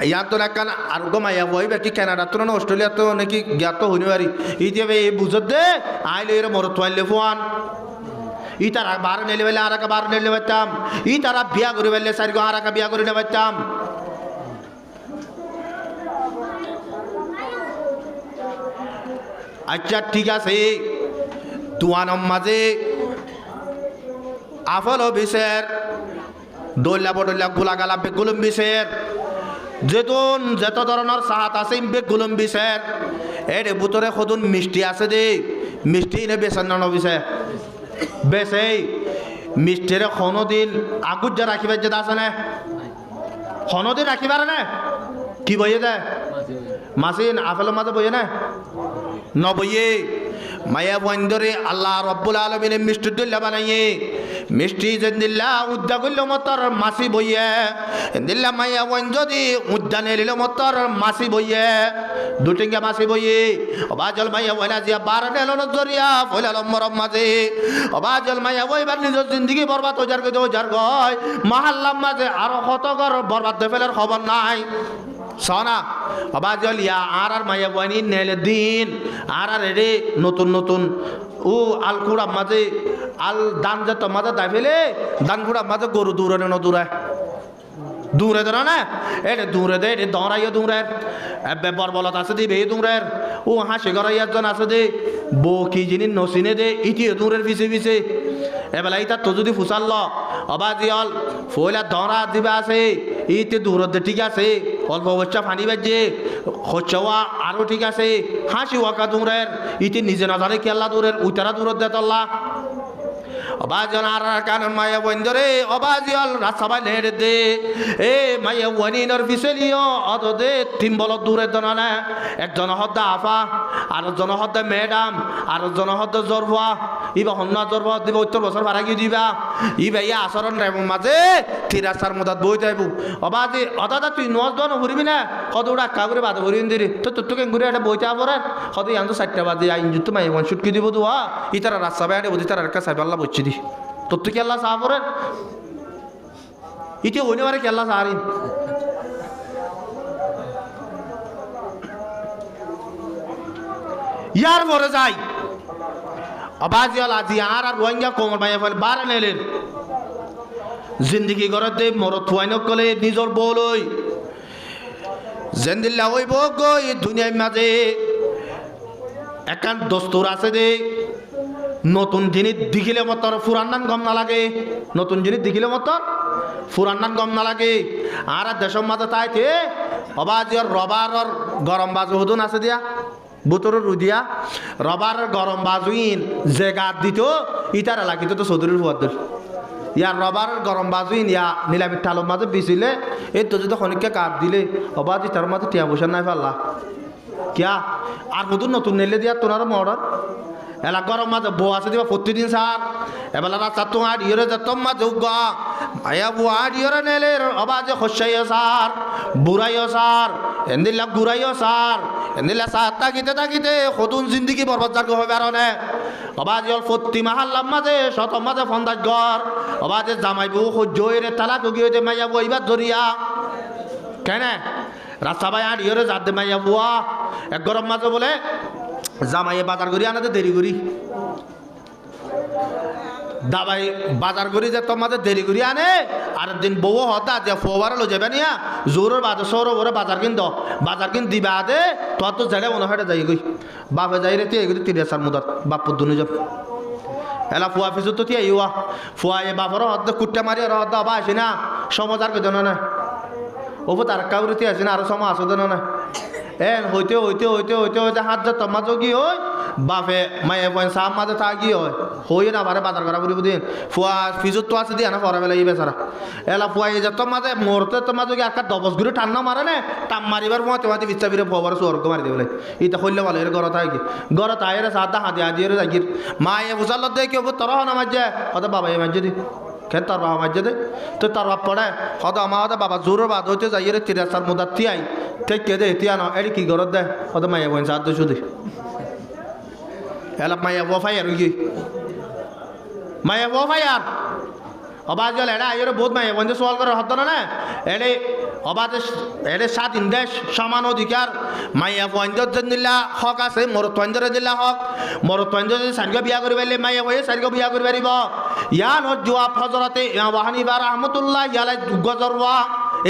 ইয়ার তো একখান আর মাইয়া বই কি কানাডা তো না অস্ট্রেলিয়া তো নাকি জ্ঞাত হইনি পারি ইতিবে এই বুঝত দে আইলে এর মরত পাইলে ফোয়ান ই তারা বার নেলে বেলে আর বার নেলে পাইতাম ই তারা বিয়া করে বেলে সারি আর বিয়া করে নে পাইতাম আচ্ছা ঠিক আছে তুয়ানম মাঝে আফল বিশের দৈলা বদলা গোলাগালা বেগুলম বিশের যেতুন যত ধরনের সাহাত আছে বেগুলম বিশের এর ভিতরে সদুন মিষ্টি আছে দে মিষ্টি নে বেচার ন বিছে বেছে মিষ্টিরে দিন আগুত যে রাখিবার যেটা আছে না দিন রাখিবার না কি বইয়ে দেয় মাসিন আফেলের মাঝে বইয়ে না নবইয়ে মায়া বন্দরে আল্লাহ রব্বুল আলমিনে মিষ্টি দিল্লা বানাইয়ে মিষ্টি যেন দিল্লা উদ্যা করল মতর মাসি বইয়ে দিল্লা মায়া বন যদি উদ্যান এলিল মতর মাসি বইয়ে দুটিঙ্গা মাসি বইয়ে অবাজল মাইয়া বইনা জিয়া বার নেল জরিয়া ফইলাল মরম মাঝে অবাজল মাইয়া বইবার নিজের জিন্দগি বরবাদ হয়ে যার গয় মহাল্লার মাঝে আরো কত ঘর বরবাদ হয়ে ফেলার খবর নাই সনা অবাজল ইয়া আর মাইয়া বইনি নেলে দিন আর রে নতুন নতুন ও আল খুড়া মাঝে আল দান যেত মাঝে দাই ফেলে দান খুড়া মাঝে গরু দূরে ন দূরে দূরে ধরা না এটা দূরে দে এটা দৌড়াইয়া দূরের এবে বরবলত আছে দি বে দূরের ও হাসি গড়াই একজন আছে দে বউ কি জিনিস নসিনে দে ইটিও দূরের পিছে পিছে এবেলা ইটা তো যদি ফুসাল অবাজিয়াল ফইলা দৌড়া দিবা আছে ইতে দূরত ঠিক আছে অল্প বচ্চা ফানি বাজে হচ্ছওয়া আরও ঠিক আছে হাসি ওয়াকা দূরের ইতে নিজে না জানে কেল্লা দূরের উইতারা দূরত দে তল্লা অবাজন আর কানন মায়া বন্দরে অবাজিয়াল রাসাবাই নেড়ে দে এ মায়া ওয়ানিনর বিসেলিও অত দে তিন বল দূরে দনা একজন হদ্দা আফা আর জন হদ্দা ম্যাডাম আর জন হদ্দা জরফা ইবা হন্না জরফা দিবা 70 বছর ভাড়া কি দিবা ইবা ইয়া আচরণ রে মাঝে তিরাসার মদত বই যাইব অবাজি অদাদা তুই নজ দন হরিবি না কত উড়া কাগুরে বাদ হরিন দিরি তো তোকে ঘুরে একটা বইটা পরে কত ইয়ান তো 4টা বাজে আইন জুত মাই ওয়ান শুট কি দিব তো ইতারা রাসাবাই আড়ে বদি তারা একটা সাইবাল্লা বচ্চি দি তোর তো কেল্লা চা পরে ইতি হইনে পারে কেল্লা চাহারিন ইয়ার পরে যাই অবাজিয়াল আজি আর রোহিঙ্গা কোমর মাইয়া ফেলে বার নেলেন জিন্দগি ঘরত দে মরত থুয়াইন কলে নিজর বলই জেন্দিল্লা ওই বগ এই দুনিয়ার মাঝে একান দস্তুর আছে দে নতুন জিনিস দেখিলে মতর ফুরান্নান গম না লাগে নতুন জিনিস দেখিলে মতর ফুরান্নান গম না লাগে আর দেশের মাঝে তাইতে অবাজিয়ার রবারর গরম বাজু হদুন আছে দিয়া বুতর রুদিয়া রবার গরম বাজুইন যে গাত দিত ইটার লাগিত তো চৌধুরীর ফুয়াদের ইয়ার রবার গরম বাজুইন ইয়া নীলামির ঠালোর মাঝে বিছিলে এই তো যদি খনিককে কাঠ দিলে অবাজি তার মাঝে টিয়া বসে নাই পারলা কিয়া আর নতুন নতুন নেলে দিয়া তোনার মর্ডার এলা গরম মাঝে বউ আছে দিবা প্রতিদিন সার এবেলা রাস্তা তো আর ইয়ে যেতম মাঝে উগা ভাইয়া বউ আর ইয়ে নেলে অবাজে খসাইও সার বুড়াইও সার এন্দিল্লা ঘুরাইও সার এন্দিল্লা সার তাকিতে সতুন জিন্দিগি বরবাদ যার হবে আর নে অবাজে অল প্রতি মাহাল্লার মাঝে শত মাঝে ফন্দাজ ঘর অবাজে জামাই বউ সহ্যরে তালা টুকি হইতে মাইয়া বউ এইবার ধরিয়া কেন রাস্তা ভাই আর ইয়ে যাতে মাইয়া বুয়া এক গরম মাঝে বলে জামাইয়ে বাজার করি আনাতে দেরি করি দাবাই বাজার করি যে তোমাদের দেরি করি আনে আর দিন বউ হতা যে ফোবার লো যাবে নিয়া জোরের বাজার সৌর ওরে বাজার কিন দিবা দে তোর তো ঝেড়ে মনে হয় যাই গই বাপে যাই রে তুই তিরাসার মুদার বাপুর দুনু যাব এলা ফুয়া ফিসু তো তুই আইয়া ফুয়া এ বাপর হদ কুট্টা মারি আর হদ বা আসি না সমাজ আর কেন না ওপর তার কাউরে তুই আসি না আরো সময় আসো না হইতে হাত যা তোমা যোগী হয় বাপে মায়ে পয়সা মাঝে থাকি হয় হই না বারে বাজার করা বুড়ি বুদিন ফুয়া ফিজত তো আছে দিয়া না পড়া বেলা এই বেচারা এলা ফুয়া এই যত মাঝে মরতে তোমার যোগী একটা দবস ঘুরে টান্না মারে না টাম মারিবার মতে মাতে বিচ্ছা বিরে ফোয়ার স্বর্গ মারি দেবে ইটা হইলে ভালো এর ঘর থাকি ঘর তাইরে সাদা হাতি হাতিয়ে যাগির মায়ে বুঝাল দেখি তোর হনা মাঝে হতে বাবা এই মাঝে দি খেন তার বাবা মাঝে দে তো তার বাপ পড়ে হয়তো আমার হতে বাবা জোরের বাদ হইতে যাই রে তিরাসার মুদার তিয়াই কে দে তিয়া ন এটি কি ঘরত দে হয়তো মাইয়া বোন সাহায্য শুধু এলা মাইয়া বফাই আর কি মাইয়া বফাই আর অবাজ গেল এটা আইরে বহুত মাইয়া বন্ধু সওয়াল করার হতো না এডে অবাধে এডে স্বাধীন দেশ সমান অধিকার মাইয়া বন্ধুর দিল্লা হক আছে মরত বন্ধুরে দিল্লা হক মরত বন্ধু যদি সারিগ বিয়া করে পারলে মাইয়া বয়ে সারিগ বিয়া করে পারিব ইয়ান জবাব হজরতে ইমাম আবু হানিফা রাহমাতুল্লাহ ইয়ালাই গজরওয়া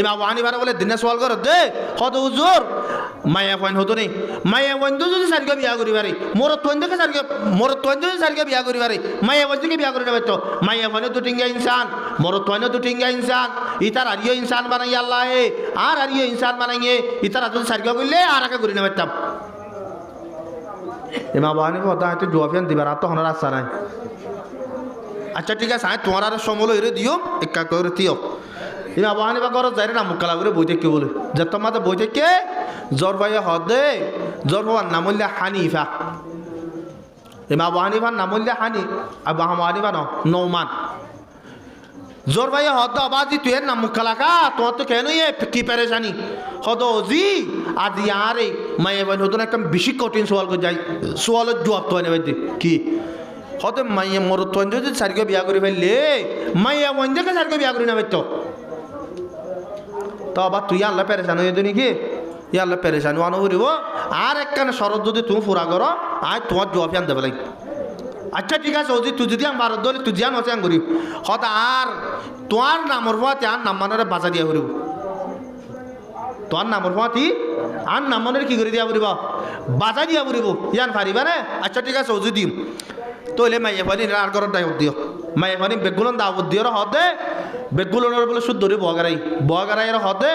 ইমাম আবু হানিফা বলে দিনে সওয়াল করে দে হদ হুজুর মাইয়া বন্ধু হতো নি মাইয়া বন্ধু যদি সারিগ বিয়া করে পারি মরত বন্ধুকে সারিগ মরত বন্ধু যদি সারিগ বিয়া করে পারি মাইয়া বন্ধুকে বিয়া করে পারতো মাইয়া বন্ধু দুটিঙ্গা ইনসান মরত বন্ধু দুটিঙ্গা ইনসান ইতার আরিও ইনসান বানাই আল্লাহ আর আরিও ইনসান বানাইয়ে ইতার যদি সারিগ করলে আর আগে করে নেবারতাম ইমাম আবু হানিফা হতা হয়তো জবাব দিবার আর তো হনার আশা নাই আচ্ছা ঠিক আছে তোমার আর সমল হইরে দিও একা করে দিও ইমাম আবু হানিফা ঘর যাই না মুকালা করে বই থেকে বলে যে তোমাদের বই থেকে জ্বর ভাইয়া হদে জ্বর হওয়ার নাম হইলে হানিফা ইমাম আবু হানিফার নাম হইলে আবু হানিফা নৌমান জ্বর ভাইয়া হদ আবাজি তুই এর নাম মুকালা কা তোমার তো কেন কি পেরেছানি হদ জি আজ ইয়ারে মাইয়া বাই হতো একটা বেশি কঠিন সওয়াল করে যাই সওয়ালের জবাব তো নেবে কি হতে মাইয়া মরত যদি সারিকে বিয়া করে ফেললে মাইয়া বন্ধুকে সারিকে বিয়া করে নেবে তো আবার তুই আল্লাহ পেরেছান হয়ে তো নাকি আল্লাহ পেরেছান আনো করিব আর একখানে শরৎ যদি তুমি পুরা করো আর তোমার জবাব আন দেবে লাগে আচ্ছা ঠিক আছে ওজি তুই যদি আমার দলে তুই জিয়ান হচ্ছে করি হত আর তোমার নামর ভাতে আর নাম মানের বাজা দিয়া করিব তোমার নামর ভাতি আর নাম মানের কি করে দিয়া করিব বাজা দিয়া করিব ইয়ান পারিবা রে আচ্ছা ঠিক আছে ওজি দিম তইলে মাইয়া ফানি আর ঘর দায়িত্ব দিও মাইয়া ফানি বেগুলন দাওয়াত দিও হতে বেগুলনের বলে শুদ্ধ রে বগারাই এর হতে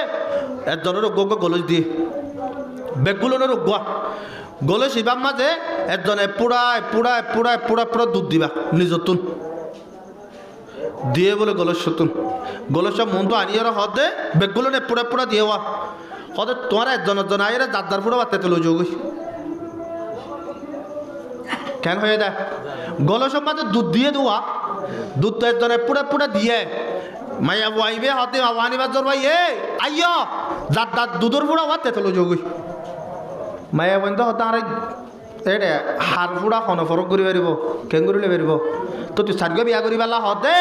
একজনের অজ্ঞ গলজ দিয়ে বেগুলনের অজ্ঞ গলে শিবার মাঝে একজনে পুরা দুধ দিবা নিজতুন দিয়ে বলে গলের সতুন গলের সব মন তো আনিয়ে হদে বেগুলো পুরা দিয়ে হদে তোমার একজন আইরে দাদার পুরা বাড়তে লই যাও কেন হয়ে দেয় গলের সব মাঝে দুধ দিয়ে দেওয়া দুধ তো একজনে পুরা দিয়ে মাইয়া আইবে হতে আনিবার জোর ভাই আইয় দাদার দুধের পুরা বাড়তে লই যাও মায়া বন্ধু হতে আর এইটা হার ফুড়া খনফরক করি পারিব কেন করিলে পারিব তো তুই সারিগ বিয়া করি পালা হতে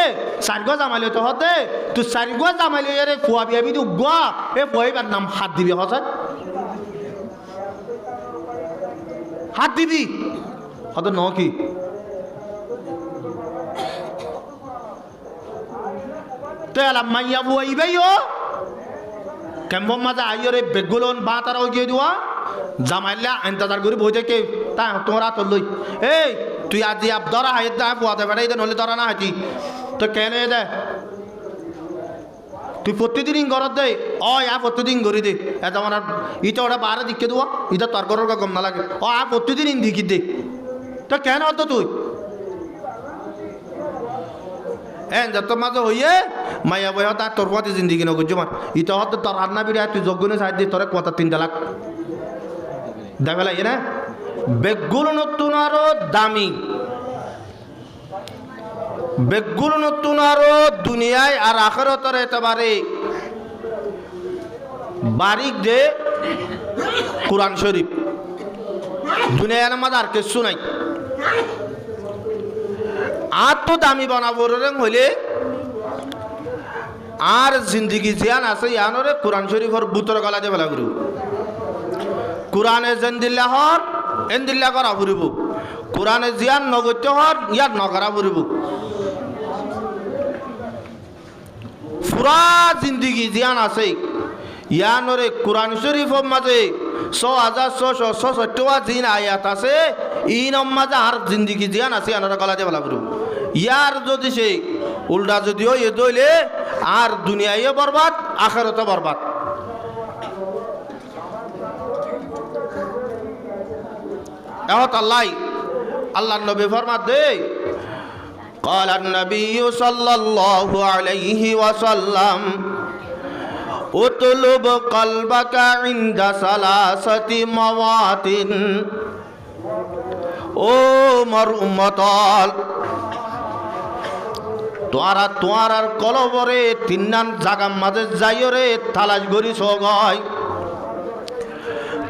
সারিগ জামাইলে তো হতে তুই সারিগ জামাইলে রে ফুয়া বিয়া বি গুয়া এ ফুয়াইবার নাম হাত দিবি হসাত হাত দিবি হতে ন কি তো এলাম মাইয়া বুয়াইবাই ও কেম্বম মাঝে আইয়রে বেগুলন বা তারা গিয়ে দেওয়া জামাইলা ইন্তজার করি বই থেকে তা তোমরা তোর লই এই তুই আজি আপ ধরা হাই দা পোয়াতে বেড়াই দে নলে ধরা না হাতি তো কেন দে তুই প্রতিদিন ঘরত দে প্রতিদিন ঘুরি দে এটা আমার ইটা ওটা বারে দিকে দেওয়া ইটা তোর ঘরের গম না লাগে প্রতিদিন দিকি দে তো কেন হতো তুই যত মাঝে হইয়ে মাইয়া বই হতা তোর পথে জিন্দিগি নগর জমান ইটা হতো তোর রান্না বিড়া তুই যজ্ঞনে সাহায্য দিয়ে তোর কথা 3 লাখ দেখা লাগে না বেগুলো নতুন আরো দামি বেগুলো নতুন আরো দুনিয়ায় আর আখেরাতের একেবারে বারিক দে কোরআন শরীফ দুনিয়ার মধ্যে আর কিছু নাই আর তো দামি বানাবো হইলে আর জিন্দগি জিয়ান আছে ইয়ানরে কোরআন শরীফর বুতর গলা দিয়ে বেলা করব কোরআনে জেন্দিল্লা হর এন্দিল্লা করা ফুরিব কোরআনে জিয়ান নগত্য হর ইয়ার নকরা ফুরিব পুরা জিন্দগি জিয়ান আছে ইয়ানরে কোরআন শরীফর মাঝে 6667 জিন আয়াত আছে ইনম মাঝে আর জিন্দগি জিয়ান আছে ইয়ানরে গলা দিয়ে বেলা করব ইয়ার যদি সে উল্টা যদি হয় এ দইলে আর দুনিয়ায় বরবাদ আখিরাতে বরবাদ এহত আল্লাহ নবী ফরমাত দে قال النبي صلى الله عليه وسلم اطلب قلبك عند ثلاثه مواتن ও মর উম্মতল তোয়ার কলবরে 3 নান জাগাম মাঝে যাইরে তালাশ গরি সগাই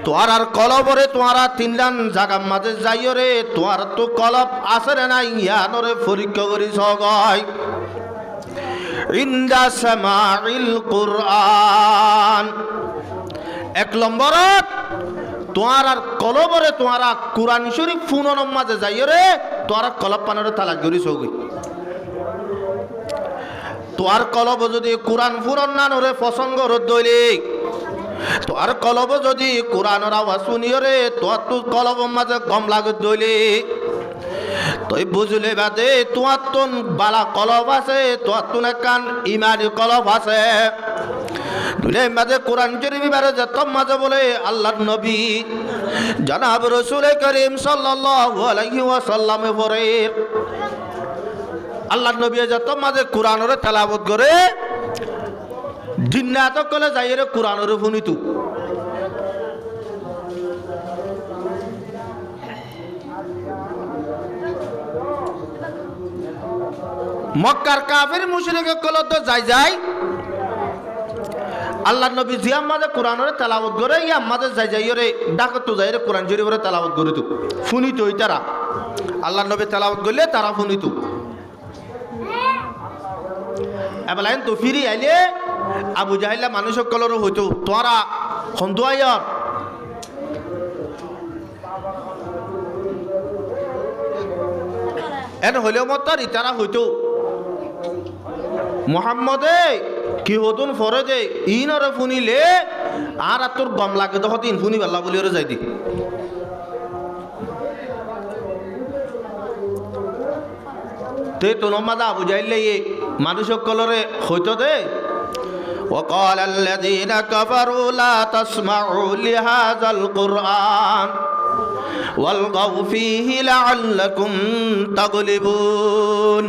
তোয়ার কলবরে তোয়ারা 3 নান জাগাম মাঝে যাইরে তোয়ার তো কলব আছে না নাই ইয়ানরে পরীক্ষা করি সগাই ইনদা সামাইল কুরআন। এক নম্বরত তোমার আর কলবরে তোমার কুরআন শরীফ ফুনন মাঝে যাইও রে, তোমার কলব পানরে তালাক গরি সৌগি। তোমার কলব যদি কুরআন ফুরন না নরে পছন্দ রদ্দইলে, তোমার কলব যদি কুরআনের আওয়াজ শুনিও রে, তোমার তো কলব মাঝে গম লাগত দইলে, তুই বুঝলে বাদে তোমার তো বালা কলব আছে, তোমার তো কান ইমানি কলব আছে। দুনিয়ার মাঝে কোরআন শরীফ বারে যত মাঝে বলে আল্লাহর নবী জনাব রাসূল করিম সাল্লাল্লাহু আলাইহি ওয়াসাল্লাম পরে আল্লাহর নবী যত মাঝে কোরআনের তেলাওয়াত করে জিন্নাত কলে যাইরে কোরআনের শুনিতু। মক্কার কাফির মুশরিক কলে তো যাই আল্লাহর নবী জিয়াম মাঝে কোরআনের তেলাওয়াত করে ইয়া মাঝে যাইরে ডাকত তো যাইরে কোরআন শরীফের তেলাওয়াত করিত শুনিত। তারা আল্লাহর নবী তেলাওয়াত করলে তারা শুনিত। এবেলাইন তো ফিরি আইলে আবু জাহিল্লা মানুষ সকলের হইতো তোরা সন্তুয়াইয়র এন হইলেও মতার ইতারা হইতো মোহাম্মদে কি হতুন ফরে দে ইনরে ফুনিলে আর তোর গম লাগে তো হতিন ফুনি বেলা বলি ওরে যাই দি। তে তো নমাদা আবু জাহিল্লা মানুষ সকলরে হইতো দে وقال الذين كفروا لا تسمعوا لهذا القرآن والغوا فيه لعلكم تغلبون।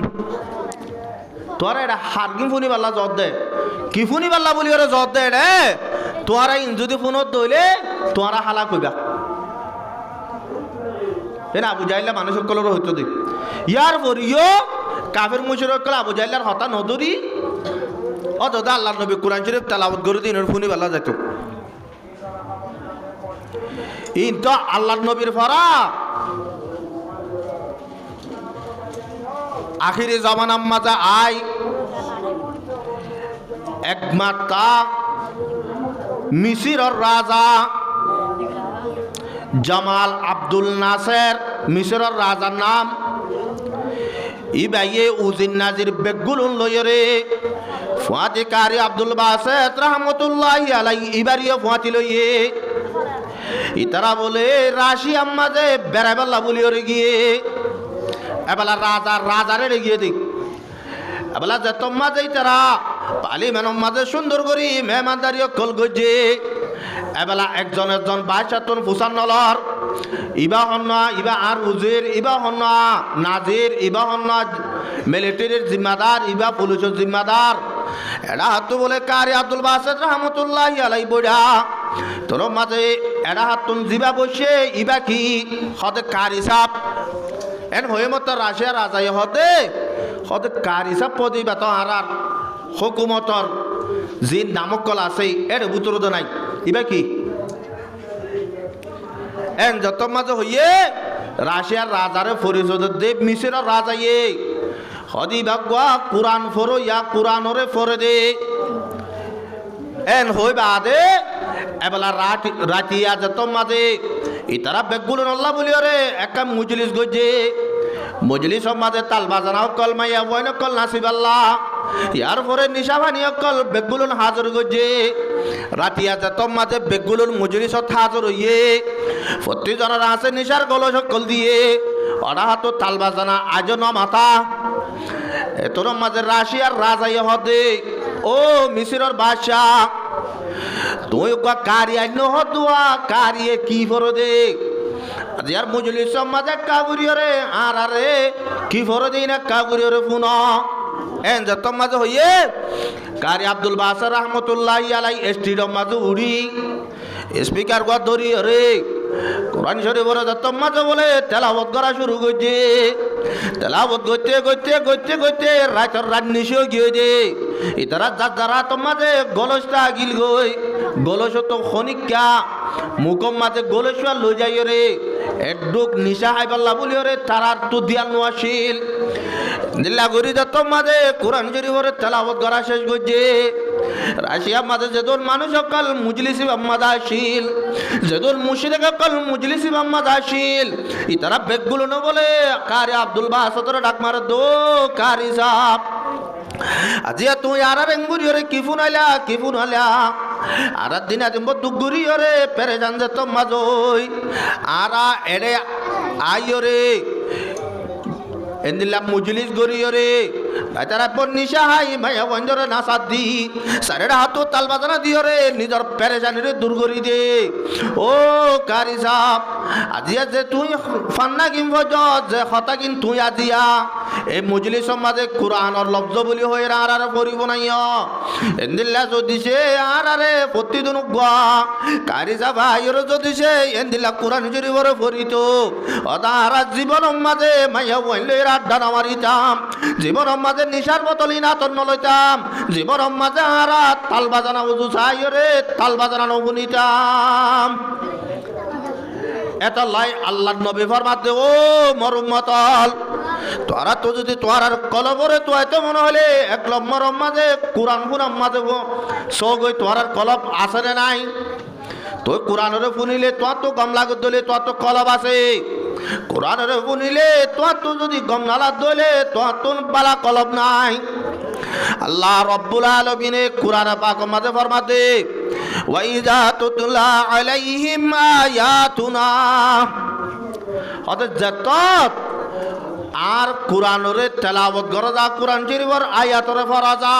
তোরা এটা হারগিম ফুনি বাল্লা জত দে কি ফুনি বাল্লা বলি ওরা জত দে রে, তোরা ইন যদি ফোনত দইলে তোরা হালা কইবা এরা আবু জাহিল্লা মানুষ সকলের হইতো দে। ইয়ার পরিও কাফের মুশরিক কল আবু জাহিল্লার হতা নদরি অতদা আল্লাহর নবী কোরআন শরীফ তেলাওয়াত করে দিন ফুনি বাল্লা যাইতো। ইন তো আল্লাহর নবীর ফরা আখিরি জামানার মাঝে আই একমাত্রা মিসিরের রাজা জামাল আব্দুল নাসের, মিসরের রাজার নাম ইবাইয়ে উজিন নাজির বেগুলুন লইরে ফুয়াতি কারি আব্দুল বাসেত রহমতুল্লাহি আলাইহি ইবারিয়ে ফুয়াতি লইয়ে ইতারা বলে রাশিয়ার মাঝে বেড়াবেলা বলিওরে গিয়ে এবেলা রাজারে গিয়ে দিক এবেলা যে তোমা যাই তারা পালি মেনম মাঝে সুন্দর করি মেহমানদারি কল গজে এবেলা একজন বাইশাতন ফুসান নলর ইবা হন্না ইবা আর উজির ইবা হন্না নাজির ইবা হন্না মিলিটারির জিম্মাদার ইবা পুলিশের জিম্মাদার এরা হাতু বলে কারি আব্দুল বাসেত রহমতুল্লাহি আলাইহি বড়া তোর মাঝে এরা হাতুন জিবা বসে ইবা কি হতে কারি সাপ এন হয়ে মতো রাশিয়া রাজাই হতে কারি সাপ পদি বেত আর হুকুমতর যে নামক কল আছে এর বুতর নাই ইবা কি এন যত মাঝে হইয়ে রাশিয়ার রাজারে পরিচয় দেব মিশরের রাজাইয়ে হদি ভাগুয়া কুরআন ফরো ইয়া কুরআনরে ফরে দে এন হই বাদে এবেলা রাতিয়া যত মাঝে ইতারা বেগুলো নল্লা বলিও রে একটা মজলিস গজে মজলিস মাঝে তাল বাজানাও কল মাইয়া বইন কল নাসিবাল্লাহ ইয়ার পরে নিশা ভানি কল বেগুলন হাজর গজে রাতিয়া যত মাঝে বেগুলন মজলিস হাজর হইয়ে প্রতিজনের আছে নিশার গল সকল দিয়ে ওরা হাতো তাল বাজানা আজ ন মাথা তোর মাঝে রাশিয়ার রাজাই হদে ও মিশরের বাদশাহ তুই কারি আইন হদুয়া কারিয়ে কি ফরো দে আর মজলিস মাঝে কাবুরিও রে আর আরে কি ফরো দেই না কাবুরিও রে পুন এন যত মাঝে হইয়ে কারি আব্দুল বাসেত রহমতুল্লাহি আলাইহি স্টেডিয়াম মাঝে উড়ি স্পিকার গা ধরি রে কোরআন শরীফের যত মাঝে বলে তেলাওয়াত করা শুরু করছে তেলাওয়াত করতে রাতের রাত নিশিও গিয়ে দে ইতারা যারা তোমাদের গলসটা গিল গই গলস তো খনিকা মুকম মাঝে গলসা লই যাই রে একডুক নিশা হাইবাল্লা বলি রে তারার তো দিয়ান আসিল দিল্লা গরি যত মাঝে কোরআন শরীফের তেলাওয়াত করা শেষ করছে রাশিয়া মাঝে যেদন মানুষ অকাল মুজলিসি বাম্মাদা আসিল যেদন মুশরিক অকাল মুজলিসি বাম্মাদা আসিল ইতারা বেগগুলো ন বলে কারে আব্দুল বাসতর ডাক মার দো কারি সাপ আজিয়া তুই আর রেঙ্গুরি ওরে কিফুন আলা আর দিন আজ দুগুরি ওরে পেরে জান যেত মাজই আরা এড়ে আইরে এন্দিল্লা মুজলিস গরিয়রে তারা পর নিশা হাই ভাইয়া বঞ্জরে নাসাদ দি সারের হাতও তাল বাজানা দিয়রে নিজের পেরেশানিরে দূর করি দে ও কারি সাপ আজিয়া যে তুই ফান্না কিম ফজ যে হতা কিন তুই আজিয়া এই মুজলিস মাঝে কোরআনর লফজ বলি হয়ে আর পড়িব নাইয় এন্দিল্লা যদি সে আরে প্রতিদিন গুয়া কারি সাপ ভাইয়ের যদি সে এন্দিল্লা কোরআন শরীফরে পড়িত অদার জীবন মাঝে মাইয়া বইলে আড্ডা নামারিতাম জীবন মাঝে নিশার বোতলি না তন্ন লইতাম জীবন মাঝে আরা তাল বাজানা উজু চাই রে তাল বাজানা নবুনিতাম এত লাই আল্লাহর নবী ফরমাতে ও মরুম্মতল তোরা তো যদি তোরার কলবরে তো এত মনে হলে এক লম্বর মাঝে কোরআন ফুনাম মাঝে সগই তোরার কলব আছে না নাই তুই কোরআনের ফুনিলে তোর তো গম লাগত দলে তোর তো কলব আছে কোরআনের ফুনিলে তোর তো যদি গম নালাত দলে তোর তো বালা কলব নাই আল্লাহ রব্বুল আলামিনে কোরআন পাক মাঝে ফরমাতে ওয়া ইযা তুতলা আলাইহিম আয়াতুনা অর্থাৎ যত আর কোরআনের তেলাওয়াত করজা কোরআন শরীফের আয়াতরে ফরাজা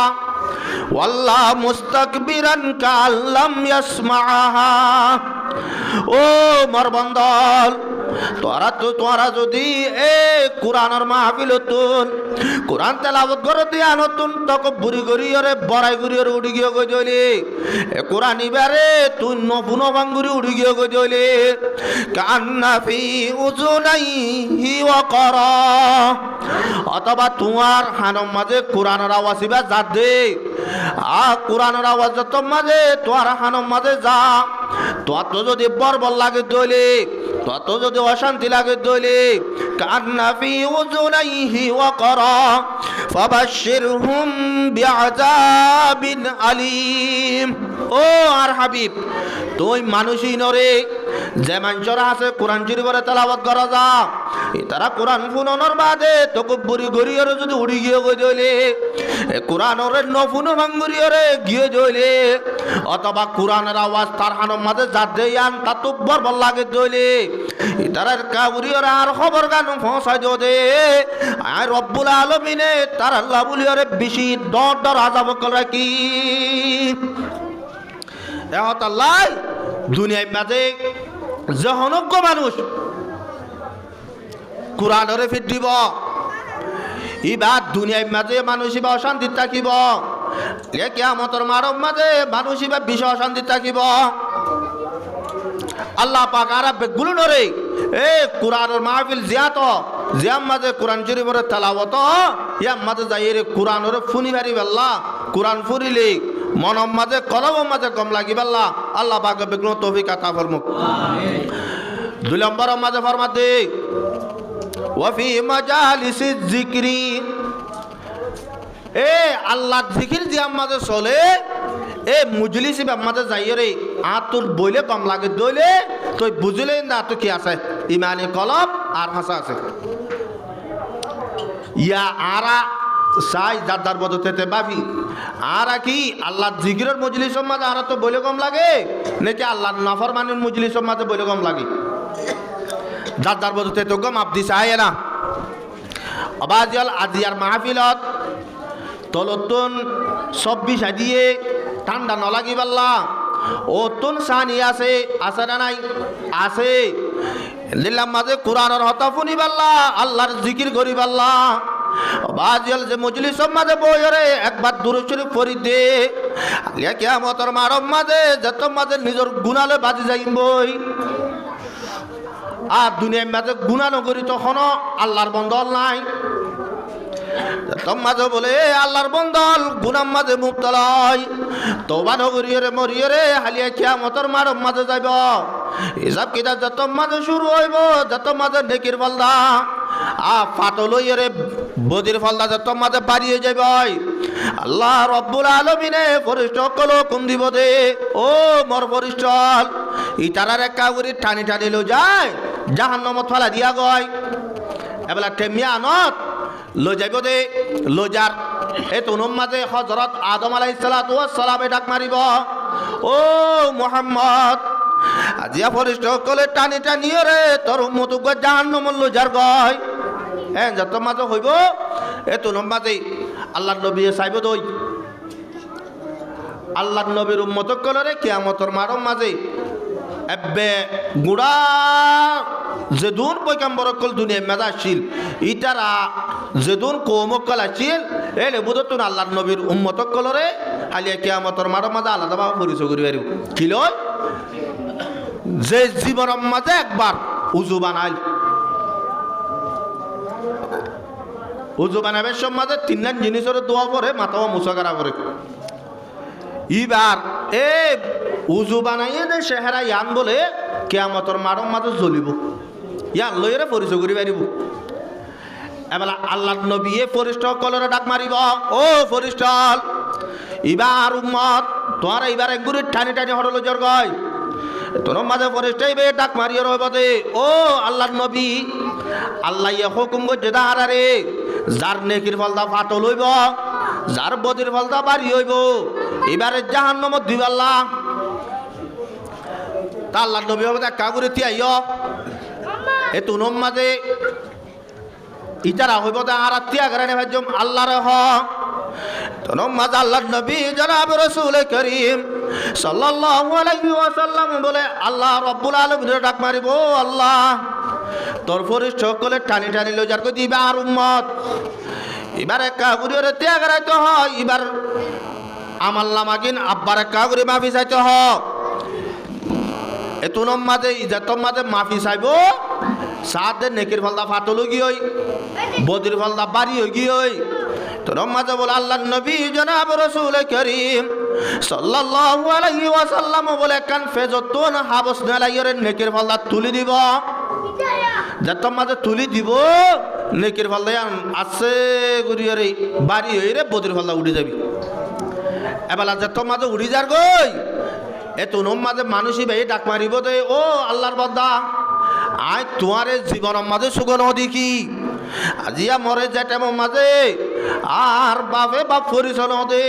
ওয়াল্লাহ মুস্তাকবিরান কাল্লাম ইয়াসমাআহা ও মরবন্দল তোরা যদি এ কোরআনের মাহফিলতুন কোরআন তেলাওয়াত করে দিয়া নতুন তকব্বুরি করি ওরে বড়াই করি ওরে উড়ি গিয়ে কই দইলি এ কোরআন ইবারে তুই নফুন ভাঙ্গুরি উড়ি গিয়ে কই দইলি কান্না ফি উজুনাইহি ওয়াকরা অথবা তোমার হানম মাঝে কোরআনের আওয়াজ ইবা যা দে কোরআনের আওয়াজ যত মাঝে তোমার হানম মাঝে যা তত যদি বরবর লাগে দইলি তত যদি অশান্তি লাগে দইলি কান্না ফি উজুনাইহি ওয়াকরা ফাবাশশিরহুম বিআযাবিন আলীম ও আর হাবিব তুই মানুষই নরে যে মানুষরা আছে কোরআন শরীফের তেলাওয়াত করা যা তারা কোরআন ফুননের বাদে তকব্বুরি গরিয়রে যদি উড়ি গিয়ে গই দইলে কোরআনের নফুন ভাঙ্গুরিয়রে গিয়ে দইলে অথবা কোরআনের আওয়াজ তার হানম মাঝে জাত দেয়ান তাতুব্বর বল লাগে দইলে তারার কাবুরিয়রে আর খবর গান পৌঁছাই দে আর রব্বুল আলামিনে তার আল্লাহ বলিয়রে বেশি ডর আযাব করে কি এত আল্লাহ দুনিয়ার মাঝে জহনজ্ঞ মানুষ কোরআনরে ফিট দিব ইবাদ দুনিয়ার মাঝে মানুষ ইবা অশান্তি থাকিব কিয়ামতের মারব মাঝে মানুষ ইবা বিষ অশান্তি থাকিব আল্লাহ পাক আর বেগুলো নরে এ কোরআনের মাহফিল জিয়াত জিয়াম মাঝে কোরআন শরীফের তেলাওয়াত ইয়াম মাঝে যাইরে কোরআনের ফুনি ভারি আল্লাহ কোরআন ফুরিলে মনম মাঝে কলম মাঝে কম লাগিব আল্লাহ আল্লাহ পাক বেগুলো তৌফিক আতা ফরমুক আমিন দুই নম্বর মাঝে ফরমাতে ওয়াফি মাজালিসিজ যিকরি এ আল্লাহ জিকির যে আমাদের চলে এ মুজলিসি আমাদের যাইরে আতুর বইলে কম লাগে দইলে তুই বুঝলে না তো কি আছে ইমানি কলব আর হাসা আছে ইয়া আরা সাই দাদার বদতে বাবি আর কি আল্লাহ জিকিরের মজলিসের মাঝে আর তো বইলে কম লাগে নাকি আল্লাহ নাফরমানির মজলিসের মাঝে বইলে কম লাগে দাদার বদতে তো গম আপনি চাই না আবাজিয়াল আজিয়ার মাহফিলত তলতুন 26 দিয়ে ঠান্ডা নলাগি পাল্লা ও তুন সানি আছে আছে না নাই আছে দিল্লাম মাঝে কোরআনের হতা ফুনি পাল্লা আল্লাহর জিকির করি পাল্লা বাজিয়াল যে মজলিস মাঝে বইরে একবার দুরূদ শরীফ পড়ি দে কিয়ামতের মারব মাঝে যত মাঝে নিজের গুনালে বাজি যাইম বই আর দুনিয়ার মাঝে গুনাহ নগরী তখনও আল্লাহর বন্দল নাই তোম মাঝে বলে আল্লাহর বন্দল গুনাম মাঝে মুবতলা হয় তওবা নগরীরে মরিয়রে হালিয়া কিয়ামতের মারব মাঝে যাইব হিসাব কিতাব যত মাঝে শুরু হইব যত মাঝে নেকির বলদা ফাটলইরে বদির ফলদা যত মাঝে বাড়িয়ে যাবে আল্লাহ রব্বুল আলামিনে ফরিস্ত কল কোন দিব দে ও মোর ফরিস্ত ইতারার কাগুরি টানি টানি লো যায় জাহান্নামত ফালা দিয়া গয় এবেলা টেমিয়া আনত লো যাইব দে লো যার এ তুনুম মাঝে হযরত আদম আলাইহিস সালাতু ওয়াস সালামে ডাক মারিব ও মুহাম্মদ আজিয়া ফরিস্ত কলে টানি টানি রে তোর উম্মত গো জাহান্নামত লো যার গয় হ্যাঁ যত মাঝে হইব এ তুনুম মাঝে আল্লাহর নবী চাইব দই আল্লাহর নবীর উম্মত কলরে কিয়ামতের মারম মাঝে এবে গুড়া যেদুন পয়গম্বর কল দুনিয়া মেদা আসছিল ইতারা যেদুন কৌমকল আসছিল এলে বুধতুন আল্লাহর নবীর উম্মত কলরে হালিয়া কিয়ামতের মারম মাঝে আলাদাভাবে পরিচয় করি পারিব কিল যে জীবনের মাঝে একবার উজু বানাইল উজু বানাবের সমাজে তিনজন জিনিসের দোয়া করে মাথাও মুসাকারা করে ইবার এ উজু বানাইয়ে দে চেহারা ইয়ান বলে কিয়ামতের মারম মাঝে জ্বলিব ইয়ান লইরে পরিচয় করি পারিব এবেলা আল্লাহর নবী ফরিস্ত কলরে ডাক মারিব ও ফরিস্ত ইবার উম্মত তোমার এইবার একগুড়ি টানি টানি হরলো জর গয় তোর মাঝে ফরিস্ত এইবে ডাক মারিয়ে রইব দে ও আল্লাহর নবী আল্লাহ ইয়া হুকুম করছে দাঁড়ারে যার নেকির ফলদা ফাটল হইব যার বদির ফলদা বাড়ি হইব এবারে জাহান্নামত দিব আল্লাহ তা আল্লাহর নবী হবে কাগুরে তিয়াইও এ তুনুম মাঝে ইতারা হইব দা আর তিয়া গরানে ভাজম আল্লাহর হ তুনুম মাঝে আল্লাহর নবী জনাব রাসূল করিম সাল্লাল্লাহু আলাইহি ওয়াসাল্লাম বলে আল্লাহ রাব্বুল আলামিন ডাক মারিব আল্লাহ তোর ফরিস্ত সকলে টানি টানি লো যার কই দিবা আর উম্মত এবারে কাগুরে তিয়া গরাইতে হয় এবার আমার লামাগিন আব্বার কাগুরে মাফি চাইতে হ এ তুনুম মাঝে ইজাতম মাঝে মাফি চাইব সাথে নেকির ফলদা ফাটল গিয়ে বদির ফলদা বাড়ি গিয়ে তোর মাঝে বলে আল্লাহর নবী জনাব রাসূল করিম সাল্লাল্লাহু আলাইহি ওয়াসাল্লাম বলে কান ফেজতুন হাবস না লাইরে নেকির ফলদা তুলি দিব যত মাঝে তুলি দিব নেকির ফলদা আছে গুরিয়ে বাড়ি হইরে বদির ফলদা উঠে যাবি এবেলা যত মাঝে উড়ি যার গই এ তুনুম মাঝে মানুষই ভাই ডাক মারিব দে ও আল্লাহর বান্দা আয় তোমার জীবনের মাঝে সুগন দেখি আজিয়া মরে যেটা মাঝে আর বাপে বাপ পরিচন দে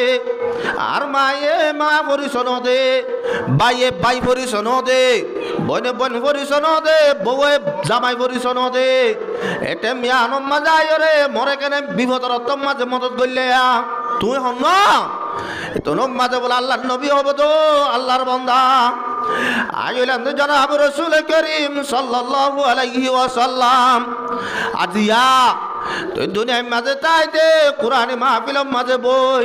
আর মায়ে মা পরিচন দে বাইয়ে বাই পরিচন দে বনে বন পরিচন দে বউয়ে জামাই পরিচন দে এতে মিয়ানম মাঝে আয় রে মরে কেনে বিপদর মাঝে মদত করলে তুই হন তোর মাঝে বলে আল্লাহর নবী হব তো আল্লাহর বান্দা আইলাম তো জনাব রাসূল করিম সাল্লাল্লাহু আলাইহি ওয়াসাল্লাম আজিয়া তুই দুনিয়ার মাঝে তাইতে কোরআন মাহফিলের মাঝে বই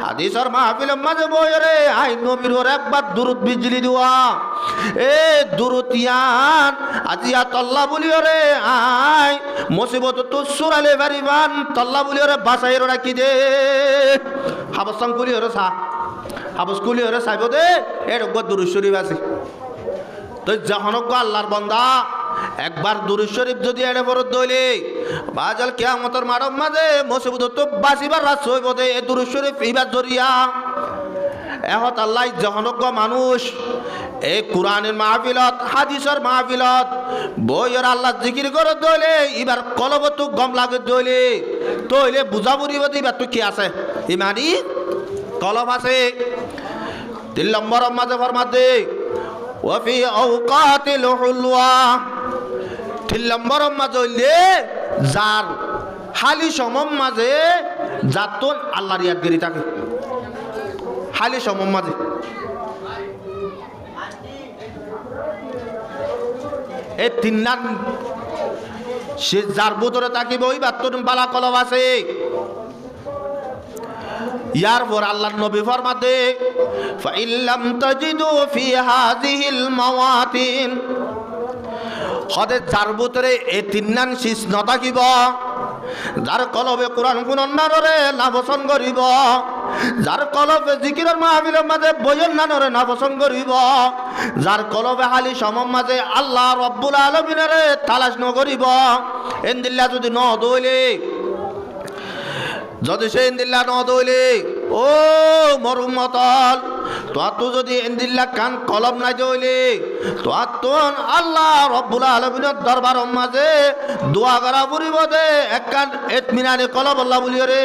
হাদিসের মাহফিলের মাঝে বই রে আই নবীর ওর একবার দুরূদ বিজলি দেওয়া এ দুরুতিয়ান আজিয়া তল্লা বলি রে আই মুসিবত তো সুরালে বাড়িবান তল্লা বলি রে বাসাই রাখি দে হাবসাং করি রে সা হাবস কুলি রে সাইব দে এর দুরূদ শরীফ আছে তো যখনক আল্লাহর বান্দা একবার দুরূদ শরীফ যদি এড়ে পড়ত দইলে বাজাল কিয়ামতের মারম মাঝে মুসিবত তো বাঁচিবার রাস হইব দে এই দুরূদ শরীফ ইবার জরিয়া এহত আল্লাহ যখনক মানুষ এই কোরআনের মাহফিলত হাদিসের মাহফিলত বইয়ের আল্লাহ জিকির করে দইলে এবার কলবত গম লাগে দইলে তইলে বুঝা বুড়িব এবার তো কি আছে ইমানি কলব আছে 3 নম্বর মাঝে ফরমাতে ওয়াফি আওকাতিল হুলওয়া 3 নম্বর মাঝে হইলে যার হালি সমম মাঝে যাতন আল্লাহর ইয়াদগিরি থাকে হালি সমম মাঝে এই 3 নাম সে যার ভিতরে থাকিব ওই বাতন বালা কলব আছে ইয়ার পর আল্লাহর নবী ফরমাতে ফাইল্লাম তাজিদু ফি হাযিহিল মাওয়াতিন হদে যার ভিতরে এই 3 নাম শীষ নথাকিব যার কলবে কোরআন গুণনারে না বসন করিব যার কলবে জিকিরের মাহফিলের মাঝে বইয়ের নানরে না পছন্দ করিব যার কলবে হালি সমম মাঝে আল্লাহ রব্বুল আলামিনের তালাশ নকরিব এন্দিল্লা যদি ন দইলে যদি সে ইন্দিল্লা ন দইলে ও মরুমতল তোর তো যদি ইন্দিল্লা কান কলম নাই দইলে তোর তো আল্লাহ রব্বুল আলামিনের দরবার মাঝে দোয়া করা পড়িব দে এক কান ইতমিনানে কলব আল্লাহ বলিও রে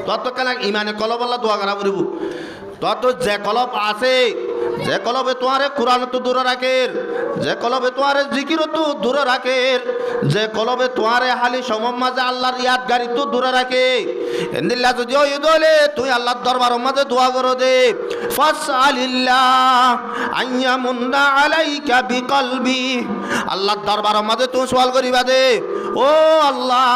তোর তো কেন ইমানে কলব আল্লাহ দোয়া করা পড়িব তোর তো যে কলব আছে যে কলবে তোমারে কোরআন তো দূরে রাখের যে কলবে তোমারে জিকির তো দূরে রাখের যে কলবে তোমারে হালি সমম মাঝে আল্লাহর ইয়াদগারি তো দূরে রাখে ইন্দিল্লা যদি ওই দলে তুই আল্লাহর দরবার মাঝে দোয়া করো দে ফাসআলিল্লাহ আইয়ামুন্না আলাইকা বিকলবি আল্লাহর দরবার মাঝে তুই সওয়াল করিবা দে ও আল্লাহ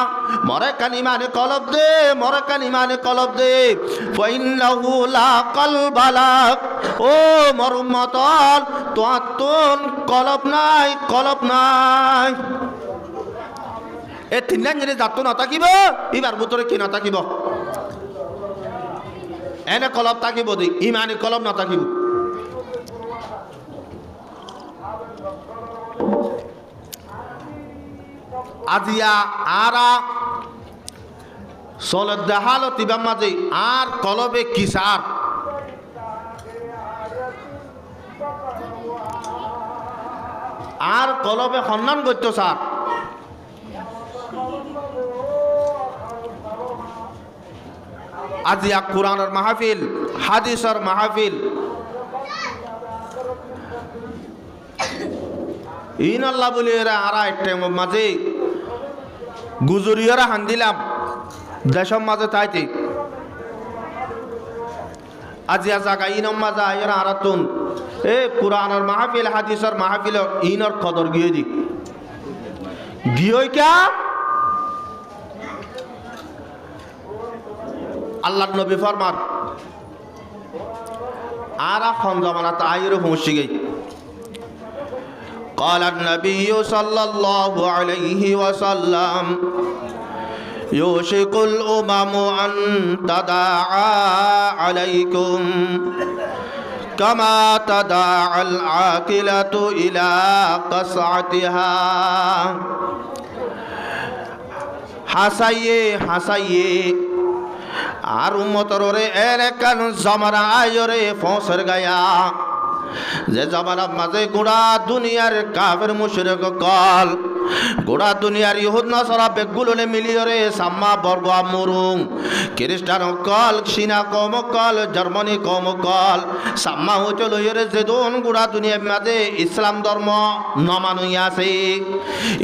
মরে কানিমানে কলব দে মরে কানিমানে কলব দে ফাইন্নাহু লা কলবালাক ও মরুমতল তোর তোন কলব নাই কলব নাই এ তিনজন যদি যাত না থাকিব এবার ভিতরে কি না থাকিব এনে কলব থাকিব দি ইমানি কলব না থাকিব আজিয়া আরা সলত দেহালো তিবা মাঝে আর কলবে কিসার আর কলবে সন্ধান করত স্যার আজিয়া কোরআনের মাহফিল হাদিসের মাহফিল ইন আল্লাহ বলি এরা আরা একটা মাঝে গুজরিয়ারা হান্দিলাম দেশের মাঝে তাইতে আজিয়া জাগা ইনম মাজা এরা আরাতুন এ কোরআনের মাহফিল হাদিসের মাহফিল ইনর কদর গিয়ে দি গিয়ে কা আল্লাহ নবী ফরমান আরা খন জামানাত আইর পৌঁছে গই قال النبي صلى الله عليه وسلم يوشك الأمم أن تداعى عليكم كما تداعى العاقلة إلى قصعتها হাসাইয়ে হাসাইয়ে আর উম্মতরে এর কান জামানা আয়রে ফসর গায়া যে জামানার মাঝে গোড়া দুনিয়ার কাফের মুশরিক কল গোড়া দুনিয়ার ইহুদ নাসারা বেগুলোনে মিলিয়রে সাম্মা বর্গ আমরুং খ্রিস্টান কল চীনা কম কল জার্মানি কম কল সাম্মা হইতে লইরে যেদন গোড়া দুনিয়ার মাঝে ইসলাম ধর্ম নমানুই আছে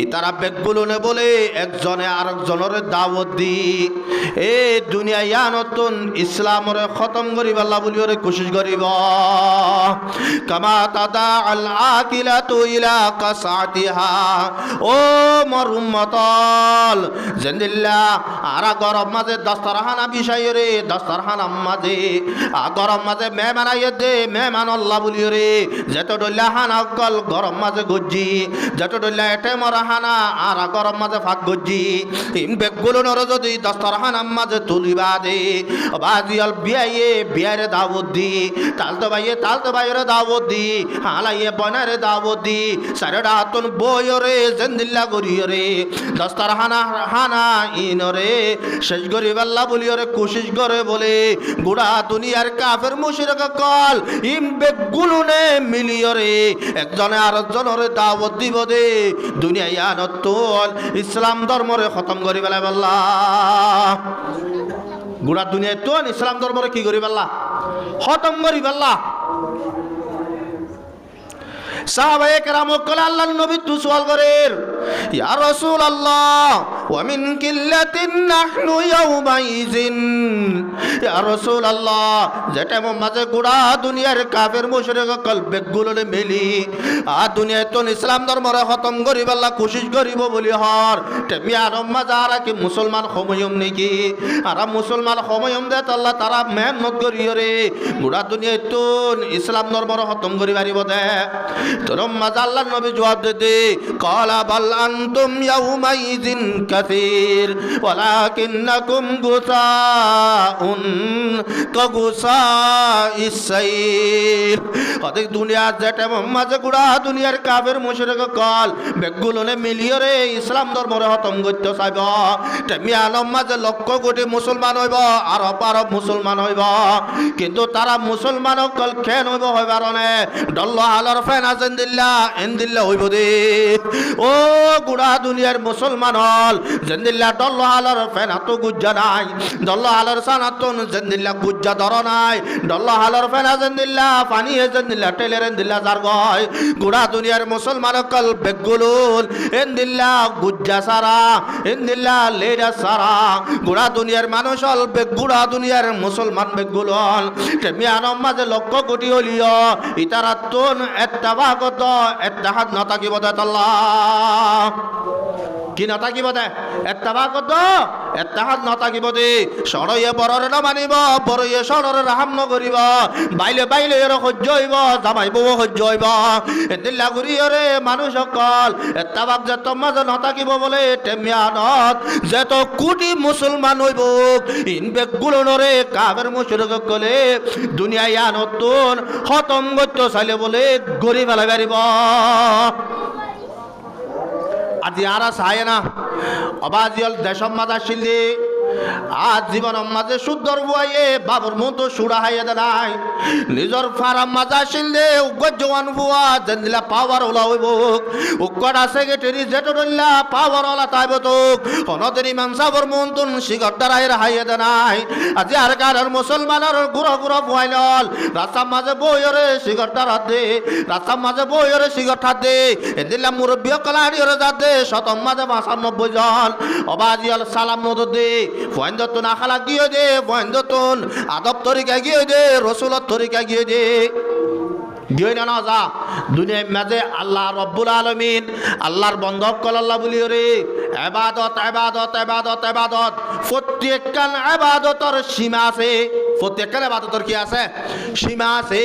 ইতারা বেগুলোনে বলে একজনে আরেকজনের দাওয়াত দি এ দুনিয়া ইয়া নতুন ইসলামরে খতম করিব আল্লাহ বলিওরে কোশিশ করিব কামা তাদা আল আকিলাতু ইলা কাসাতিহা ও মরুমতল জেন্দিল্লা আরা গরম মাঝে দস্তরখানা বিষয় রে দস্তরখানা মাঝে গরম মাঝে মেহমান আইয়ে দে মেহমান আল্লাহ বলিও রে যেত ডল্লা হানা কল গরম মাঝে গজ্জি যেত ডল্লা এটে মরা হানা আরা গরম মাঝে ফাঁক গজ্জি ইন বেগুলো নর যদি দস্তরখানা মাঝে তুলিবা দে বাজিয়াল বিয়াইয়ে বিয়ারে দাওয়াত দি তালতো বাইরে দাওয়াত দি হালাইয়ে বনারে দাওয়াত দি সারেডা হাতুন বইরে জেন্দিল্লা গরিয়রে দস্তার হানা ইনরে শেষ গরিব আল্লাহ বলিয়রে কোশিশ করে বলে গোড়া দুনিয়ার কাফের মুশরিক কল ইম বেগুলুনে মিলিয়রে একজনে আরেকজনরে দাওয়াত দিব দে দুনিয়া ইয়ানতুল ইসলাম ধর্মরে খতম করি বেলা আল্লাহ গোড়া দুনিয়ায় তো ইসলাম ধর্মরে কি করি আল্লাহ খতম করি আল্লাহ সাহাবায়ে কেরাম কল আল্লাহর নবী তু সওয়াল করেন ইয়া রাসূলুল্লাহ ওয়া মিন কিল্লাতিন নাহনু ইয়াউমাইজিন ইয়া রাসূলুল্লাহ যেটা মাঝে গোড়া দুনিয়ার কাফের মুশরিক কলবে গুলোনে মেলি আর দুনিয়ায় তো ইসলাম ধর্মরে খতম করিব আল্লাহ কোশিশ করিব বলি হর তেমি আর মাজারা কি মুসলমান সময়ম নেকি আর মুসলমান সময়ম দে আল্লাহ তারা মেহনত করিয়রে গোড়া দুনিয়ায় তো ইসলাম ধর্মরে খতম করি পারিব দে তোর মাঝে আল্লাহর নবী জবাব দে কলা বাল আনতুম ইয়াউমাইজিন কাসীর ওয়ালাকিন্নাকুম গুসাউন কাগুসাইস সাইল। অধিক দুনিয়া যেটা মাঝে গুড়া দুনিয়ার কাফের মুশরিক কল বেগুলনে মিলিয়রে ইসলাম ধর্মরে খতম করতে চাইব। তেমিয়ানম মাঝে লক্ষ কোটি মুসলমান হইব, আরব মুসলমান হইব, কিন্তু তারা মুসলমান কল খেন হইব হইবার নে ডল্ল আলর ফেন আছেন দিল্লা এন দিল্লা হইব দে। ও গুড়া দুনিয়ার মুসলমান হল জেন্দিল্লা ডল্ল আলর ফেন হাত গুজ্জা নাই, ডল্ল আলর সানাতন জেন্দিল্লা গুজ্জা ধর নাই, ডল্ল আলর ফেন আছেন দিল্লা পানি হেছেন দিল্লা টেলের এন দিল্লা যার গয়। গুড়া দুনিয়ার মুসলমান কল বেগুলুল এন দিল্লা গুজ্জা সারা এন দিল্লা লেডা সারা। গুড়া দুনিয়ার মানুষ হল বেগুড়া দুনিয়ার মুসলমান বেগুলল তেমিয়ানম মাঝে লক্ষ কোটি হলিও ইতারা তুন এত্তাবাগত এত্তাহাদ নতাকিব দে আল্লাহ কি নতাকিব দে এত্তাবাগত এত্তাহাদ নতাকিব দে। সরয়ে বড়রে না মানিব, বড়য়ে সররে রাহাম নকরিব, বাইলে বাইলে এর সহ্য হইব, জামাই বউ সহ্য হইব। এদিল্লা ঘুরিয়রে মানুষ সকল এত্তাবাগ যে মাঝে নতাকিব বলে তেমিয়ানত যেত কোটি মুসলমান হইব ইন বেগুলনরে কাবের মুশরিক কলে দুনিয়ায় নতুন খতম করতে চাইলে বলে গড়ি ফেলা পারিব। আজি আর চায় না অবাজিয়াল দেশম মাঝে শিলি আজ জীবন মাঝে সুন্দর বুয়াইয়ে বাবুর মতো সুরা হাইয়া দেয় নিজর ফারাম মাঝে শিলে উজ্জওয়ান বুয়া জেন্দিলা পাওয়ার ওলা হইব উক্কড়া সেক্রেটারি জেটরল্লা পাওয়ার ওলা তাইব তোক অনদিন ইমাম সাবর মন্তন শিগর দ্বারাইয়ের হাইয়া দেয়। আজি আর কার মুসলমানের গুড়ো গুড়ো বুয়াইল রাস্তার মাঝে বইরে শিগর দ্বারা দে, রাস্তার মাঝে বইরে শিগর ঠাত দে এদিল্লা মুরব্বী কলাড়িওরে যা দে শতম মাঝে 95 জন অবাজিয়াল সালাম নদ দে ফয়েন্দতুন আখালা গিয়ে দে, ফয়েন্দতুন আদব তরিকা গিয়ে দে, রসুলত তরিকা গিয়ে দে গিয়ে না যা দুনিয়ার মাঝে আল্লাহ রব্বুল আলমিন আল্লাহর বন্ধক কল আল্লাহ বলি রে এবাদত এবাদত এবাদত এবাদত প্রত্যেকখান এবাদতর সীমা আছে, প্রত্যেকখান এবাদতর কি আছে সীমা আছে।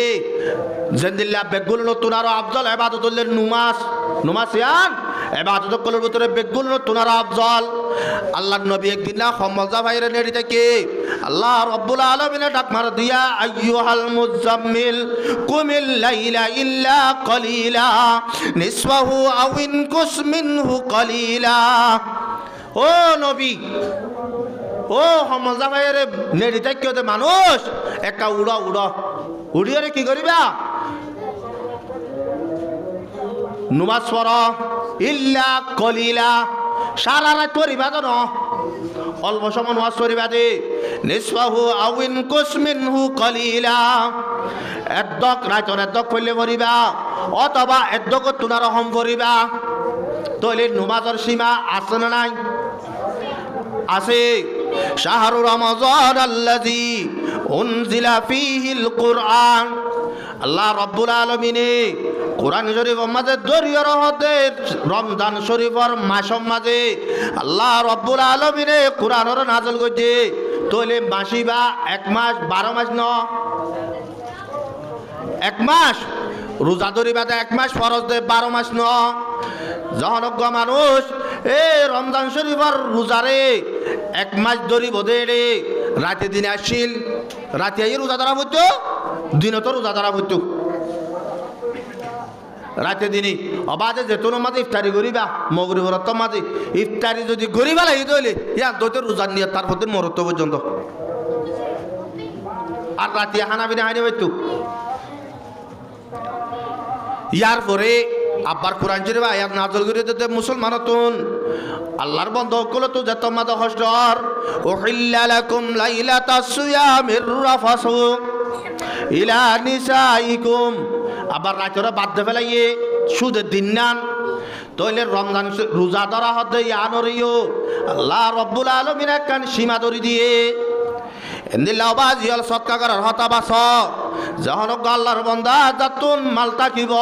জেন্দিল্লা বেগুল নতুন আরো আফজল এবাদতুল্লের নুমাস নুমাস ইয়ান এবাদত কলের ভিতরে বেগুল নতুন আরো আফজল। আল্লাহর নবী একদিন না খমজা ভাইরে নেড়ি থেকে আল্লাহ রব্বুল আলামিনে ডাক মার দিয়া আইয়ুহাল মুজাম্মিল কুমিল লাইলা ইল্লা কলিলা নিসফাহু আও ইনকুস মিনহু কলিলা। ও নবী ও খমজা ভাইরে নেড়ি থেকে মানুষ একা উড়া উড়া উড়িয়ে কি করিবা নুমাজ পড় ইল্লা কলিলা সারা রাত পড়িবা তো ন অল্প সময় নামাজ পড়িবা দে নিসফাহু আও ইনকুস মিনহু কলিলা এদ্দক রাতর এদ্দক পড়লে পড়িবা অথবা এদ্দক তুনার রহম পড়িবা। তাহলে নামাজের সীমা আছে না নাই আছে। শাহরু রমজান আল্লাযী উনজিলা ফীহিল কুরআন আল্লাহ রব্বুল আলামিনে কোরআন শরীফ মাঝে দরিয়া রহতে রমজান শরীফর মাসম মাঝে আল্লাহ রব্বুল আলামিনে কোরআনর নাযিল করছে। তাহলে মাসিবা 1 মাস 12 মাস ন 1 মাস রোজা ধরিবা 1 মাস ফরজ দে 12 মাস ন জহনজ্ঞ মানুষ এ রমজান শরীফর রোজারে 1 মাস ধরিব দে রে রাতে দিনে আসিল রাতে আই রোজা ধরা হইতো দিনে তো রোজা ধরা হইতো রাতে দিনই অবাধে যেতন মাঝে ইফতারি করিবা মগরিবর তো মাঝে ইফতারি যদি গরিবা লাগি তৈলে ইয়া দোতে রোজা নিয়ে তারপর দিন মরত পর্যন্ত আর রাতে হানা বিনা হানি হইতো। ইয়ার পরে আব্বার কোরআন শরীফ আয়াত নাযিল করে দিতে মুসলমানতুন আল্লাহর বন্ধ কলে তো যত মাদ হজর উহিল্লা লাকুম লাইলাতাস সিয়ামির রাফাসু ইলা নিসাইকুম আবার রাতরে বাদ দে ফেলাইয়ে সুদের দিন নান তইলে রমজান রোজা ধরা হতে ইয়ানরিও আল্লাহ রব্বুল আলামিন একখান সীমা ধরি দিয়ে এন্দিল্লাহ বাজিয়াল সৎকা করার হতা বাস যখন আল্লাহর বন্দা যাতুন মাল তাকিব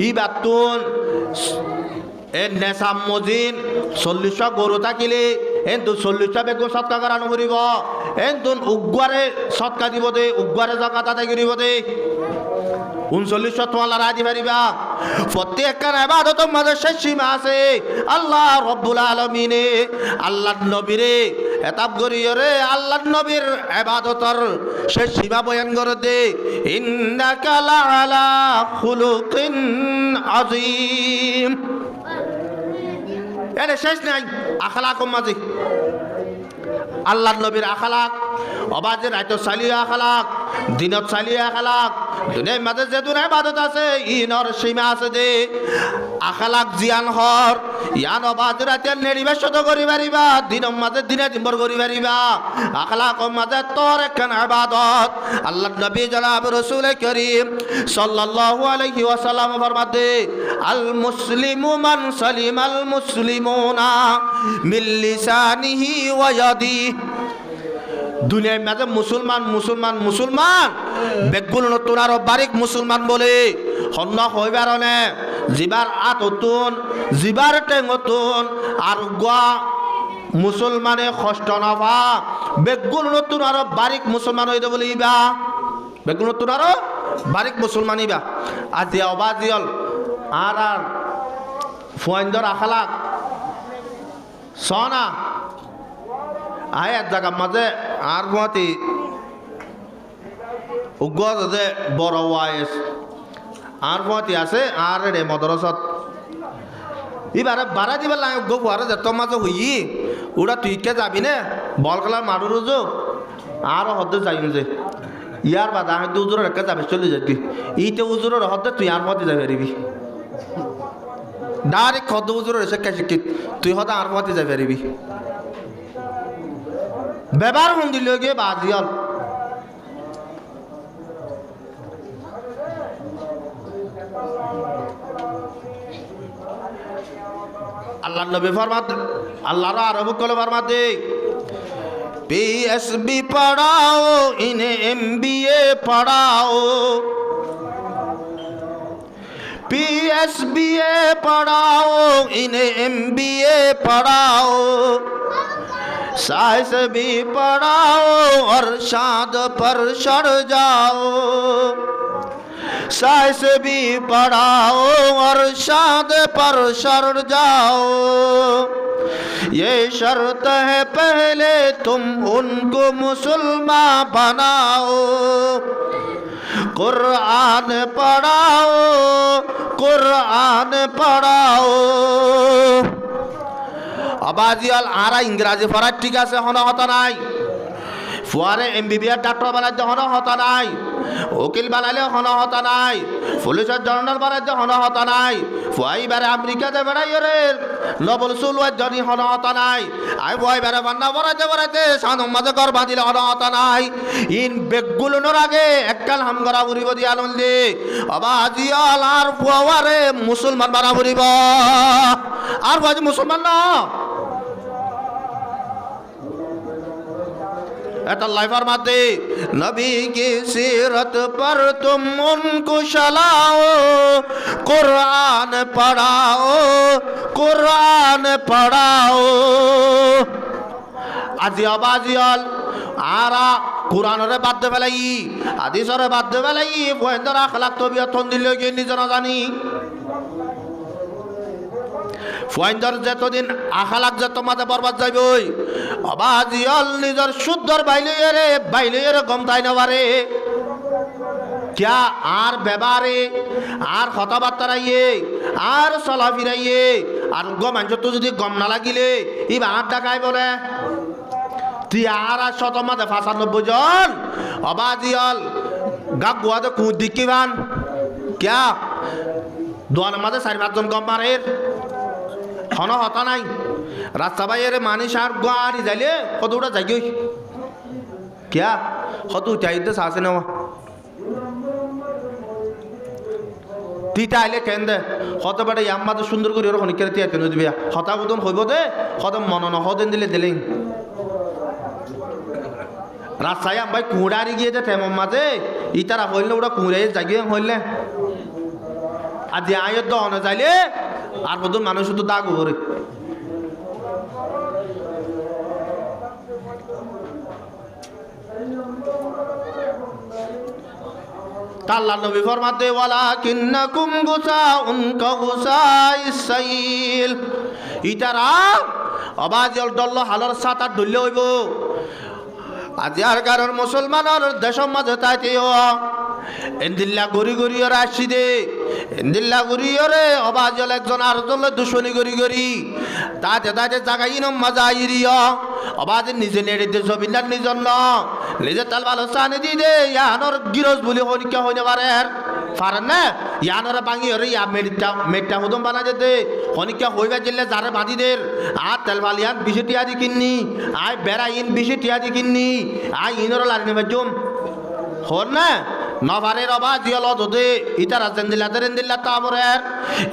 ই বাতুন এ নেশাম মজিন 40টা গরু থাকিলে এন্তু 40টা বেগো সৎকা করানো করিব এন্তু উগ্গারে সৎকা দিব দে উগ্গারে জাকাত আদায় করিব দে 39 তোমার রাজি পারিবা প্রত্যেকটা ইবাদতের মাঝে শেষ সীমা আছে আল্লাহ রব্বুল আলামিনে আল্লাহর নবীরে এতাব গরিয়রে আল্লাহর নবীর ইবাদতের শেষ সীমা বয়ান করে দে ইন্নাকা লাআলা খুলুকিন আযীম এর শেষ নাই আখলাকের মাঝে আল্লাহর নবীর আখলাক অবাজে রাইতো চালিয়ে আখলাক দিনত চালিয়ে আখলাক দুনিয়ার মাঝে যে দুনিয়া ইবাদত আছে ইনর সীমা আছে দে আখলাক জিয়ান হর ইয়ান অবাজে রাতে নির্বাসত করি পারিবা দিনের মাঝে দিনে দিনভর করি পারিবা আখলাকের মাঝে তোর একখান ইবাদত আল্লাহর নবী জনাব রাসূল করিম সাল্লাল্লাহু আলাইহি ওয়াসাল্লাম ফরমাতে আল মুসলিমু মান সালিমাল মুসলিমুনা মিন লিসানিহি ওয়া ইয়াদিহি দুনিয়ার মাঝে মুসলমান মুসলমান মুসলমান বেগুন নতুন আরো বারিক মুসলমান বলে হন্য হইবার নে জিবার আত নতুন জিবার টেং নতুন আর গোয়া মুসলমানে কষ্ট নাভা বেগুন নতুন আরো বারিক মুসলমান হইতে বলে ইবা বেগুন নতুন আরো বারিক মুসলমান ইবা আজি অবাজিয়ল আর আর ফুয়াইন্দর আখলাক সনা আয়াত জায়গা মাঝে আর মতি উগ্রে বড় ওয়াইস আর মতি আছে আর রে মদরসত এবারে বাড়া দিবার লাগে গোয়ারে যে তোর মাঝে হই ওরা তুই কে যাবি না বল খেলার মারু রোজো আরো হদ্দে যাইম যে ইয়ার বাদ আমি তো উজুরের একা যাবে চলে যাবি ইতে উজুরের হদ্দে তুই আর মতি যাবে পারিবি ডাইরেক্ট হদ্দ উজুরের এসে শিক্ষিত তুই হদ্দে আর মতি যাবে পারিবি ব্যবহার মন্দির লোকে বাজিয়াল আল্লাহ নবী ফরমাতে আল্লাহর আরব কলে ফরমাতে पीएसबी पढ़ाओ इन्हें एमबीए पढ़ाओ पीएसबीए पढ़ाओ इन्हें एमबीए पढ़ाओ साइंस भी पढ़ाओ और शाद पर चढ़ जाओ साइंस भी पढ़ाओ और शाद पर चढ़ जाओ ये शर्त है पहले तुम उनको मुसलमान बनाओ कुरान पढ़ाओ कुरान पढ़ाओ আবাজিয়াল আরা ইংরাজি পড়ার ঠিক আছে হন হতা নাই ফুয়ারে এমবিবিএস ডাক্তার বানাইতে হন হতা নাই উকিল বানাইলে হন হতা নাই পুলিশের জর্নাল বানাইতে হন হতা নাই ফুয়াইবারে আমেরিকাতে বেড়াই রে নবল সুলওয়ার জনি হন হতা নাই আই ফুয়াইবারে বান্না বড়াইতে বড়াইতে সানম মাঝে ঘর বাঁধিলে হন হতা নাই ইন বেগুলোর আগে এককাল হামগরা বুড়িব দিয়া নন্দে আবাজিয়াল আর ফুয়ারে মুসলমান বানা বুড়িব আর ফুয়াজি মুসলমান না अल्लाह फरमाते नबी की सीरत पर तुम उनको चलाओ कुरान पढ़ाओ कुरान पढ़ाओ আজি আবাজিয়াল আরা কুরআনরে বাদ দে ফেলাই হাদিসরে বাদ দে ফেলাই বহেন্দর আখলাক তবিয়ত থন দিলে কি নিজে না জানি ফুয়াইন্দর যতদিন আখালাক যত মাঝে বরবাদ যাইবই অবাজিয়াল নিজের শুদ্ধর বাইলে গম তাই না পারে क्या आर व्यवहारे आर কথাবার্তা রাইয়ে আর চলাফিরাইয়ে আর গম তো যদি গম না লাগিলে ই ভাত ডাকাই বলে তুই আর শত মাঝে 95 জন অবাজিয়াল গাক গুয়াতে কুদ দিকিবান क्या দোয়ার মাঝে 4-5 জন গম মারের হন হতা নাই রাস্তা বাইরে মানিস আর গাড়ি যাইলে কতটা যাই क्या কত চাইতে সাসে না তিতা আইলে কেন দে কত বেটা ইয়াম্মা তো সুন্দর করে ওরকম নিকের তিয়া কেন দিবে হতা গুদন হইব দে কত মন ন হদেন দিলে দিলেন রাস্তায় ভাই কুড়ারি গিয়ে দে থেম মাঝে ইতারা হইলে ওটা কুড়াই জাগিয়ে হইলে আজ আয়ের দহনে যাইলে আর কত মানুষ তো দাগ করে আল্লাহ নবী ফরমাতে ওয়ালাকিন্নাকুম গুসাউন কাগুসাইস সাইল ইতারা অবাজল দল্ল হালর সাতা ডুললে হইব আজি আর কারণ মুসলমানের দেশের মাঝে তাইতেও এন্দিল্লা গড়ি গড়ি ওরা আসছি দে এন্দিল্লা গড়ি ওরে অবাজল একজন আর জলে দুশ্মনী গড়ি গড়ি তাতে তাতে জাগাই নম মজা আইরিয় অবাজ নিজে নেড়ে দে জমিনার নিজন ন নিজে তাল ভালো চানি দি দে ইয়ানোর গিরজ বলি হনিকা হইনে পারে পারেন না ইয়ানোর বাঙি ওরে ইয়া মেটটা হুদম বানা যেতে হনিকা হইবা জিল্লে যারে বাঁধি দের আর তেল ভালিয়ান বিশে টিয়া দি কিন্নি আয় বেড়া ইন বিশে টিয়া দি কিন্নি আয় ইনোর লারি নেবে জম হর না নভারের অবাজ দিয়াল যদি ইতারা জেন্দিল্লাদের এন্দিল্লা তামরের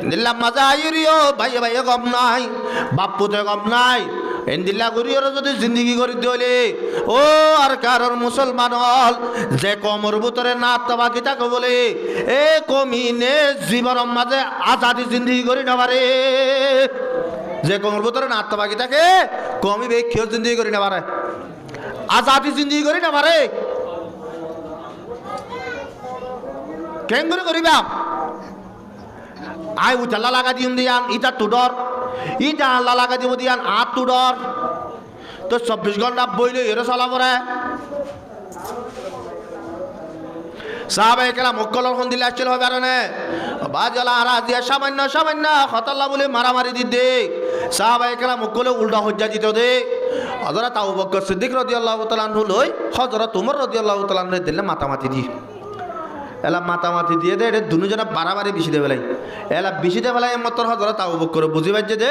এন্দিল্লা মাজা আইরিও ভাইয়ে ভাইয়ে গম নাই বাপুতে গম নাই এন্দিল্লা করিও যদি জিন্দগি করে দিলে ও আর কারণ মুসলমান হল যে কমর ভিতরে না আত্মবাকি তাকে বলে এ কমিনে জীবনের মাঝে আজাদি জিন্দগি করি না পারে যে কমর ভিতরে না আত্মবাকি থাকে কমি বেক্ষিও জিন্দগি করি না পারে আজাদি জিন্দগি করি না পারে কেন করে করিবা আই উঠাল্লা লাগা দিম দিয়ান ইটা তুডর ইটা আল্লাহ লাগা দিব দিয়ান আট তুডর তো 24 ঘন্টা বইলে এর চলা পরে সাহাবায়ে কেরাম মক্কলর হন্দিলে আসছিল হবে আর নে বাজলা আর দিয়া সামান্য সামান্য খতাল্লাহ বলে মারামারি দিতে সাহাবায়ে কেরাম মক্কলে উল্টা হজ্জা দিত দে হযরত আবু বকর সিদ্দিক রাদিয়াল্লাহু তাআলা আনহু লই হযরত উমর রাদিয়াল্লাহু তাআলা আনহু দিলে মাতামাতি দি এলা মাতামাতি দিয়ে দে এটা দুজনে বাড়াবাড়ি বেশি দে বেলাই এলা বেশি দে বেলাই মতর হযরত আবু বকর বুঝি পাইছে দে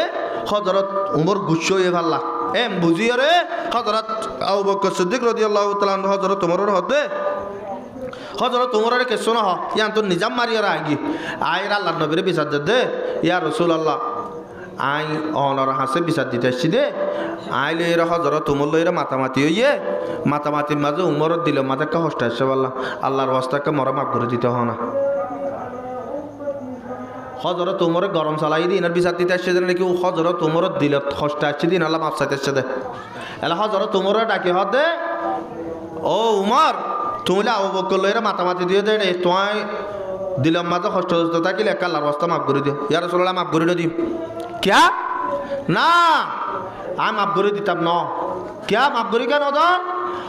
হযরত উমর গুচ্ছ হয়ে ভাল্লা এম বুঝিও রে হযরত আবু বকর সিদ্দিক রাদিয়াল্লাহু তাআলা আনহু হযরত উমরের হদে হযরত উমরের কেসন হ ইয়ান তো নিজাম মারিয়ারা আগি আইরা আল্লাহর নবীর বিচার দে ইয়া রাসূলুল্লাহ আই অনর হাসে বিচার দিতে আসছি দে আইলে এরা হযরত উমর লইরা মাতামাতি হইয়ে মাতামাতির মাঝে উমরত দিল মাঝে একটা হস্ত আসছে বললাম আল্লাহর ওয়াস্তাকে মরা মাফ করে দিতে হয় না হযরত উমরে গরম চালাই দিন আর বিচার দিতে আসছে নাকি হযরত উমরত দিল হস্ত আসছে দিন আল্লাহ মাফ চাইতে আসছে দে এলা হযরত উমরে ডাকি হদে ও উমর তুমি আবু বকর লইরা মাতামাতি দিয়ে দে তোমায় দিলাম মাঝে হস্ত থাকিলে একটা আল্লাহর ওয়াস্তা মাফ করে দিও ইয়া রাসূলুল্লাহ মাফ করে দিম क्या ना আমি মাফ করে দিতাম ন क्या মাফ করি কেন দা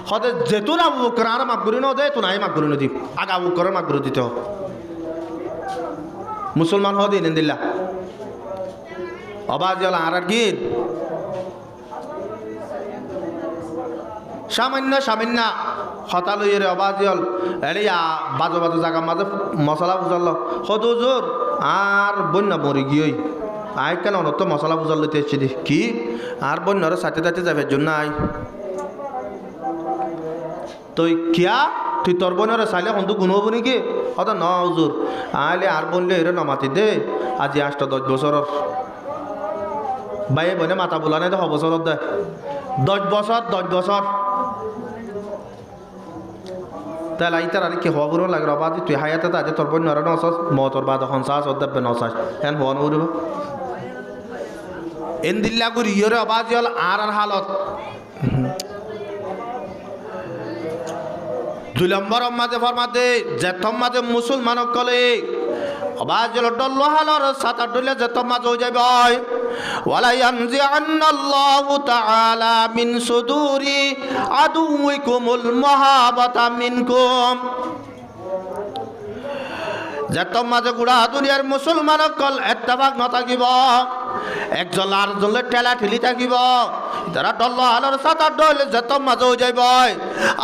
হতে যেতু না আবু বকর আর মাফ করি ন দে তো নাই মাফ করে ন দিম আগে আবু বকর মাফ করে দিতে মুসলমান হদি ইনদিল্লাহ অবাজিয়াল আর গীত সামান্য সামান্য হতা লইরে অবাজিয়াল এলিয়া বাজো বাজো জায়গা মাঝে মশলা বুঝাল হদুজুর আর বন্যা মরি গিয়ে আই কেন অনত মশলা বুঝাল লইতে এসছি দি কি আর বন্যার সাথে সাথে যাবে জন্য আই তুই কিয়া তুই তোর বোনের চাইলে হন্তু গুণ হব নাকি হত ন হুজুর আইলে আর বললে এর নমাতি দে আজি 8-10 বছর বাইয়ে বনে মাথা বোলা নাই 10 বছর দে 10 বছর তাহলে আইতার আর কি হওয়া বুড়ো লাগে বাদি তুই হায়াতে তাদের তোর বোন নরা নসাস মতর বাদ এখন সাস অদ্যাপে নসাস হ্যান হওয়া নব এন্দিল্লা করি ইয়রে অবাজি হল আর হালত 2 নম্বর মাঝে ফরমাতে জেথম মাঝে মুসলমান কলে অবাজি হল ডল্লো হালর 7-8 ডলে জেথম মাঝে হয়ে যাবে ওয়ালা ইয়ানজিআন্নাল্লাহু তাআলা মিন সুদুরি আদুইকুমুল মাহাবাতা মিনকুম জেথম মাঝে গুড়া দুনিয়ার মুসলমান কল ইত্তেফাক ন থাকিব একজন আর জলে ঠেলা ঠেলি থাকিব যারা ডল্লো হালর 7-8 ডলে জেথম মাঝে হয়ে যাবে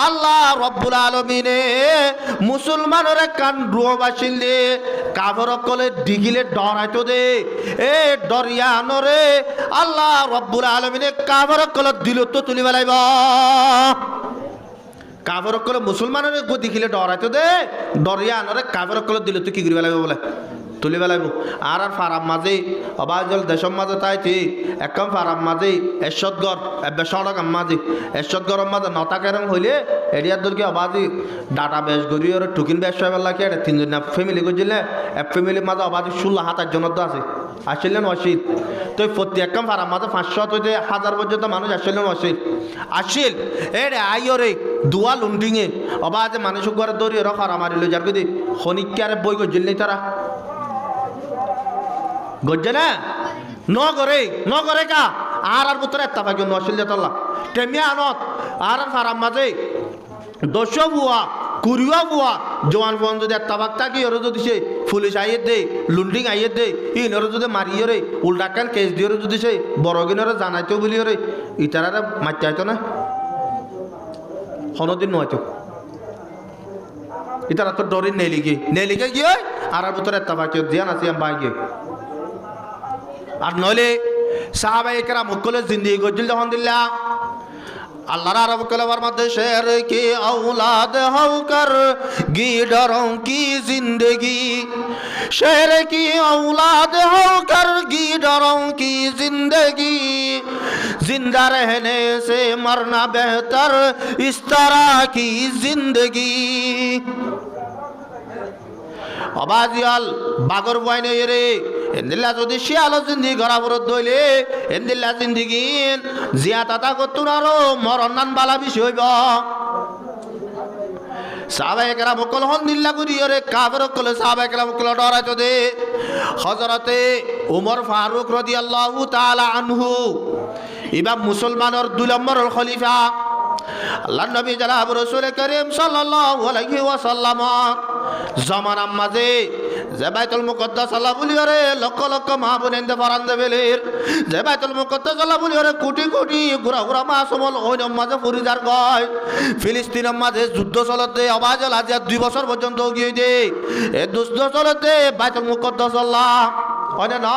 আল্লাহ রব্বুল আলামিনে মুসলমানের কান রুহ বাসিলে কাফর কলে ডিগিলে ডরাইতো দে এ ডরিয়ানরে আল্লাহ রব্বুল আলামিনে কাফর কলে দিল তো তুলি বেলাইব কাফর কলে মুসলমানের গতি খিলে ডরাইতো দে ডরিয়ানরে কাফর কলে দিল তো কি করি বেলাইব বলে তুলি বেলাইব আর ফারাম মাঝে অবাজল দেশম মাঝে তাইতে একম ফারাম মাঝে এরশদগড় বেসড়ক মাঝে এরশদগড় মাঝে নটা কেরম হইলে এরিয়ার দলকে অবাজি ডাটা বেশ গড়ি ওর টুকিন বেশ হয়ে লাগে এটা 3 জন ফ্যামিলি করছিলে এক ফ্যামিলির মাঝে অবাজি 16,000 জনের তো আছে আসছিলেন অশীল তো প্রতি একম ফারাম মাঝে 500 হইতে 1000 পর্যন্ত মানুষ আসছিলেন অশীল আসছিল এ রে আইও রে দুয়া লুন্ডিংয়ে অবা যে মানুষ ঘরে দৌড়িয়ে রখারা মারি লই যার কদি খনিকারে বই গজ্জিল নেই তারা গজ্জে না ন করে কা আর বুতরে একটা ভাগ্য নশিল যেতলা টেমিয়া আনত আর ফারাম মাঝে দশ বুয়া কুড়িয়া বুয়া জোয়ান ফোন যদি একটা ভাগ থাকি ওরা যদি সে পুলিশ আইয়ে দে লুন্ডিং আইয়ে দে ইনরে যদি মারিয়ে রে উল্টাকান কেস দিয়ে যদি সে বড় কিনরে জানাইতো বলি রে ইতারারে মারতে আইতো না কোনোদিন নয়তো ইতারা তো ডরি নেলিগে গিয়ে আর ভিতরে একটা ভাগ জিয়ান আছে আমি বাইকে আর নইলে সাহাবায়ে কেরাম মুকলে জিন্দেগি গজিল যখন দিল্লা अल्लाह रब कलवर शहर के औलाद होकर गीडरों की जिंदगी शहर की औलाद होकर गीडरों की जिंदगी जिंदा रहने से मरना बेहतर इस तरह की जिंदगी अबाजियाल बागर बयने रे एंदिल्ला যদি শিয়ালো জিন্দি গরা বরদ দইলে এন্দিল্লা জিন্দিগিন জিয়াতাতা কতুনারো মরনান বালা বিষয় হইব সাহাবায়ে কেরাম কল হন্দিল্লা গুরিয়রে কাফের কল সাহাবায়ে কেরাম কল ডরাইতো দে হযরতে ওমর ফারুক রাদিয়াল্লাহু তাআলা আনহু ইবা মুসলমানের 2 নম্বর খলিফা আল্লাহর নবী জনাব রাসূল করিম সাল্লাল্লাহু আলাইহি ওয়াসাল্লাম জামানা মাঝে যে বাইতুল মুকদ্দাস আল্লাহ বলিওরে লক্ষ লক্ষ মাহবুনেন্দে ফারান্দে বেলের যে বাইতুল মুকদ্দাস আল্লাহ বলিওরে কোটি কোটি ঘুরা মাসমল ওই মাঝে ফরিজার গয় ফিলিস্তিনের মাঝে যুদ্ধ চলতে আওয়াজ আজিয়া 2 বছর পর্যন্ত গিয়ে দে এই যুদ্ধ চলতে বাইতুল মুকদ্দাস আল্লাহ হয় না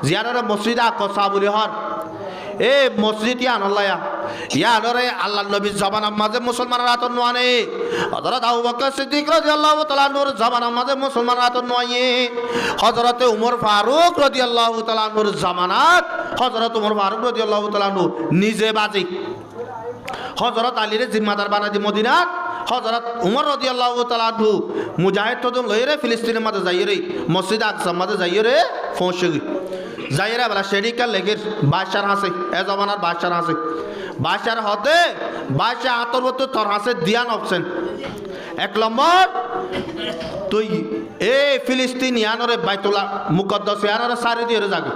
জিয়ারে মসজিদ আকসা বলি হর এ মসজিদ ইয়ানল্লায়া ইয়ানরে আল্লাহর নবীর জামানার মাঝে মুসলমানরা আতন নোয়ানে হযরত আবু বকর সিদ্দিক রাদিয়াল্লাহু তাআলা নূর জামানার মাঝে মুসলমানরা আতন নোয়ায়ে হযরত ওমর ফারুক রাদিয়াল্লাহু তাআলা নূর জামানাত হযরত ওমর ফারুক রাদিয়াল্লাহু তাআলা নূর নিজে বাজি হযরত আলীরে জিম্মাদার বানাদি মদিনাত হযরত ওমর রাদিয়াল্লাহু তাআলা নূ মুজাহিদ তো লইরে ফিলিস্তিনের মাঝে যাইরে মসজিদ আকসা মাঝে যাইরে পৌঁছে যাইরা বলা শেরিকার লেগের বাদশার হাসে এ জমানার বাদশার হাসে বাদশার হতে বাদশা আতরবত তোর হাসে দিয়ান অপশন 1 নম্বর তুই এ ফিলিস্তিন ইয়ানরে বাইতুল্লাহ মুকদ্দাস ইয়ানরে সারি দিয়ে যাবে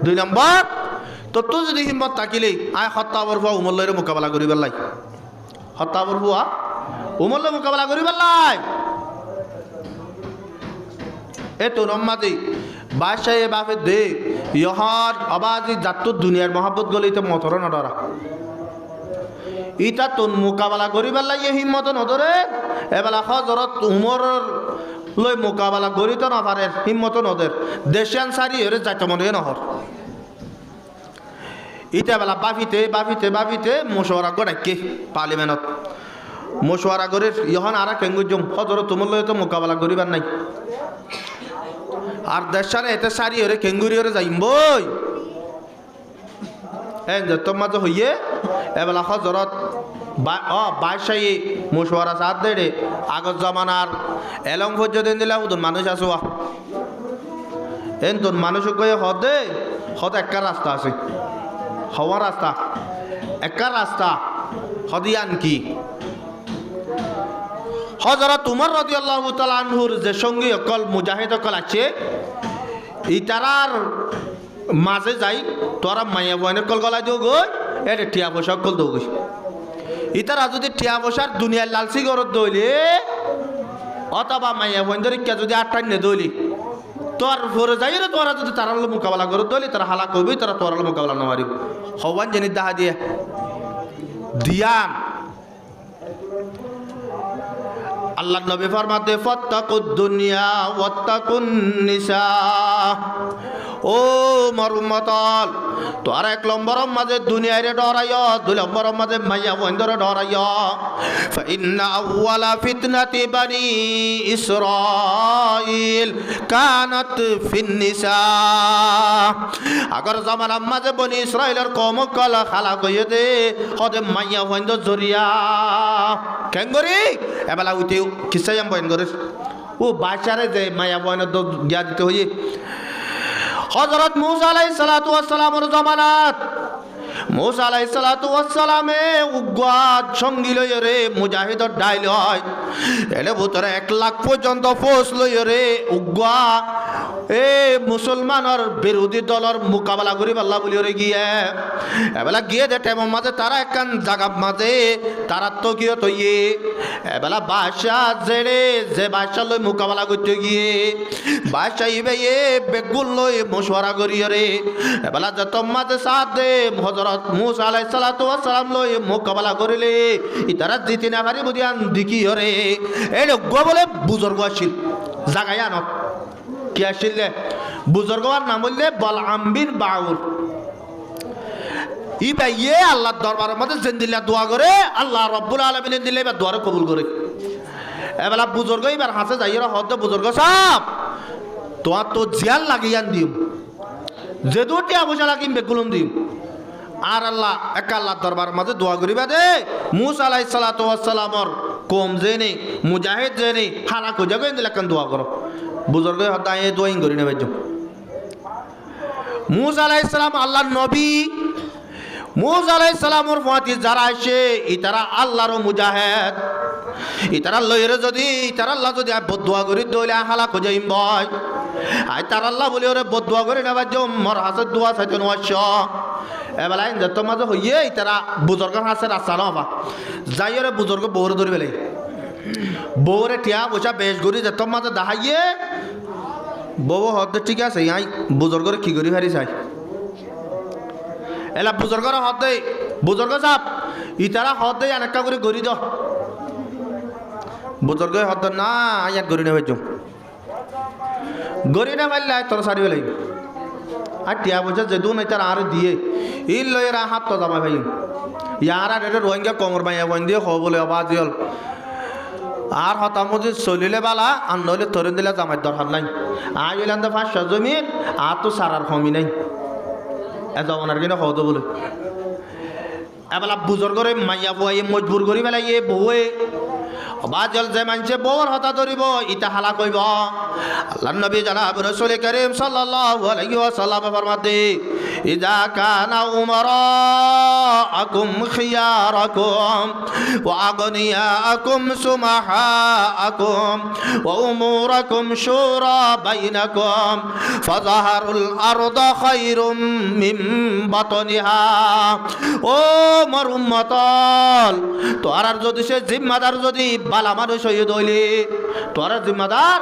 2 নম্বর তো তুই যদি হিম্মত থাকিলে আয় হত্তাবর ফুয়া উমল্লাইরে মোকাবেলা করি বেলাই হত্তাবর ফুয়া উমল্লাই মোকাবেলা করি বেলাই এ তো রম্মাদি বাদশাহ বাপে দে ইহর আবাজি জাত দুনিয়ার মহাব্বত গলে ইতে মতর না ডরা ইটা তোর মোকাবেলা করি বেলাই হিম্মত নধরে এবেলা হযরত উমর লই মোকাবেলা করি তো না পারে হিম্মত নদের দেশান সারি হরে যাইতে মনে নহর ইটা বেলা বাফিতে মশওয়ারা গড়াইকে পার্লিমেন্টত মশওয়ারা করে ইহন আর কেঙ্গুজম হযরত উমর লই তো মোকাবেলা করিবার নাই আর দেশারে এতে সারি হরে কেঙ্গুরি হরে যাইম বই হ্যাঁ যত মাঝে হইয়ে এবেলা হযরত বাদশাহী মশওয়ারা সাথ দে আগত জামানার এলং ভোজ্য দিন দিলে উদন মানুষ আসুয়া এন তোর মানুষ গিয়ে হদ একটা রাস্তা আছে হওয়ার রাস্তা একটা রাস্তা হদিয়ান কি হযরত উমর রাদিয়াল্লাহু তাআলা আনহুর যে সঙ্গী অকল মুজাহিদ অকল আছে ইতারার মাঝে যাই তোরা মাইয়া বয়নে কল গলা দিও গই এটা টিয়া পয়সা কল দৌ গই ইতারা যদি টিয়া পয়সার দুনিয়ার লালসি গরত দইলে অথবা মাইয়া বয়ন ধরে কে যদি 8 টাইম নে দইলি তোর ফরে যাই রে তোরা যদি তারাল মোকাবেলা গরত দইলি তারা হালা কইবি তারা তোরাল মোকাবেলা না মারিব হওয়ান জেনি দাহা দিয়ে দিয়ান আল্লাহ নবী ফরমাতে ফাত্তাকুদ দুনিয়া ওয়াত্তাকুন নিসা ও মরুমতল তোর 1 নম্বর মাঝে দুনিয়ারে ডরাইয়া 2 নম্বর মাঝে মাইয়া বন্ধরে ডরাইয়া ফাইন্না আউওয়ালা ফিতনাতি বানি ইসরাইল কানাত ফিন নিসা আগর জামানা মাঝে বনি ইসরাইলের কওম কলা খালা কইয়ে দে হদে মাইয়া বন্ধ জরিয়া কেঙ্গরি এবেলা উঠে কিসাইয়াম বয়ন করে ও বাচ্চারে যে মায়া বয়নের গিয়া দিতে হইয়ে হযরত মুসা আলাইহিস সালাতু ওয়াস সালামের জামানাত মুসা আলাইহিস সালাতু ওয়াস সালামে উগ্গাত সঙ্গী লইয়া রে মুজাহিদর ডাইল হয় এলে ভিতরে 1 লাখ পর্যন্ত ফৌজ লইয়া রে উগ্গা এ মুসলমানের বিরোধী দলের মোকাবেলা করি আল্লাহ বলি রে গিয়ে এবেলা গিয়ে দে টেমর মাঝে তারা একখান জায়গা মাঝে তারা তো গিয়ে তো ইয়ে এবেলা বাদশা জেড়ে যে বাদশা লই মোকাবেলা করতে গিয়ে বাদশা ইবে এ বেগুল লই মশওয়ারা করি রে এবেলা যত মাঝে সাথ দে হযরত মুসা আলাইহিস সালাতু ওয়াস সালাম লই মোকাবেলা করিলে ইতারা জিতি না পারি বুদিয়ান দিকি রে এই গো বলে বুজুর্গ আসিল জাগায় আনত কি আসিল বুজুর্গর নাম বললে বলআম বিন বাউর ই ভাইয়ে আল্লাহর দরবারের মধ্যে জিন্দিল্লাহ দোয়া করে আল্লাহ রাব্বুল আলামিন দিলে এবার দোয়া কবুল করে এবেলা বুজুর্গ এবার হাসে যাইরা হদ বুজুর্গ সাহেব তোমার তো জিয়াল লাগিয়ান দিও যে দুটি আবুজা লাগিম বেগুলুম দিও আর আল্লাহ এক আল্লাহর দরবারের মধ্যে দোয়া করিবা দে মুসা আলাইহিস সালাতু ওয়াস সালামর কম জেনে মুজাহিদ জেনে হালা খুঁজে গিয়ে দিলে কেন দোয়া করো বুজুর্গ হদায় দোয়াইন করি নেবে মুসা আলাইহিস সালাম আল্লাহর নবী মুসা আলাইহিস সালামর ফাতি যারা আসে ইতারা আল্লাহর মুজাহিদ ইতারা লইরে যদি ইতারা আল্লাহ যদি বদদুয়া করি দইলে হালা খুঁজাইম বয় আই তার আল্লাহ বলি ওরে বদদুয়া করি নেবে মর হাসের দোয়া চাইতে নওয়াশ এবেলা যত মাঝে হইয়ে ইতারা বুজুর্গের হাসে রাস্তা নবা যাই ওরে বুজুর্গ বউরে ধরি বেলে বউরে টিয়া বসা বেশ করি যত মাঝে দাহাইয়ে বউ হতে ঠিক আছে আই বুজুর্গরে কি করি হারি চাই এলা বুজুর্গর হতে বুজুর্গ সাপ ইতারা হতে অনেকটা করে গড়ি দ বুজুর্গ হতে না ইয়াত গড়ি নেবে গড়ি না পারলে তোর সারি বেলাই আর টিয়া বসা যেদু নাই তার আর দিয়ে ই লয়েরা হাত তো জামা ভাই ইয়ার আর এটা রোহিঙ্গা কমর বাইয়া বন দিয়ে হব বলে আবাজ হল আর হতামজি চলিলে বালা আর নইলে তরুণ দিলে জামাই দরকার নাই আই এলাম তো 500 জমিন আর তো সারার কমি নাই এ জমানার কিনা হতো বলে এবেলা বুজুর্গরে মাইয়া বুয়াই মজবুর করি বেলা ইয়ে বউয়ে বাজল যে মানছে বউর হতা ধরিব ইটা হালা কইব আল্লাহর নবী জনাব রাসূল করিম সাল্লাল্লাহু আলাইহি ওয়াসাল্লাম ফরমাতে ইজা কানা উমারাকুম খিয়ারাকুম ওয়া আগনিয়াকুম সুমাহাকুম ওয়া উমুরাকুম শুরা বাইনাকুম ফাযাহারুল আরদা খায়রুম মিন বাতনিহা ও মোর উম্মতল তোরার যদি সে জিম্মাদার যদি বালা মানুষ হয়ে দইলে তোরার জিম্মাদার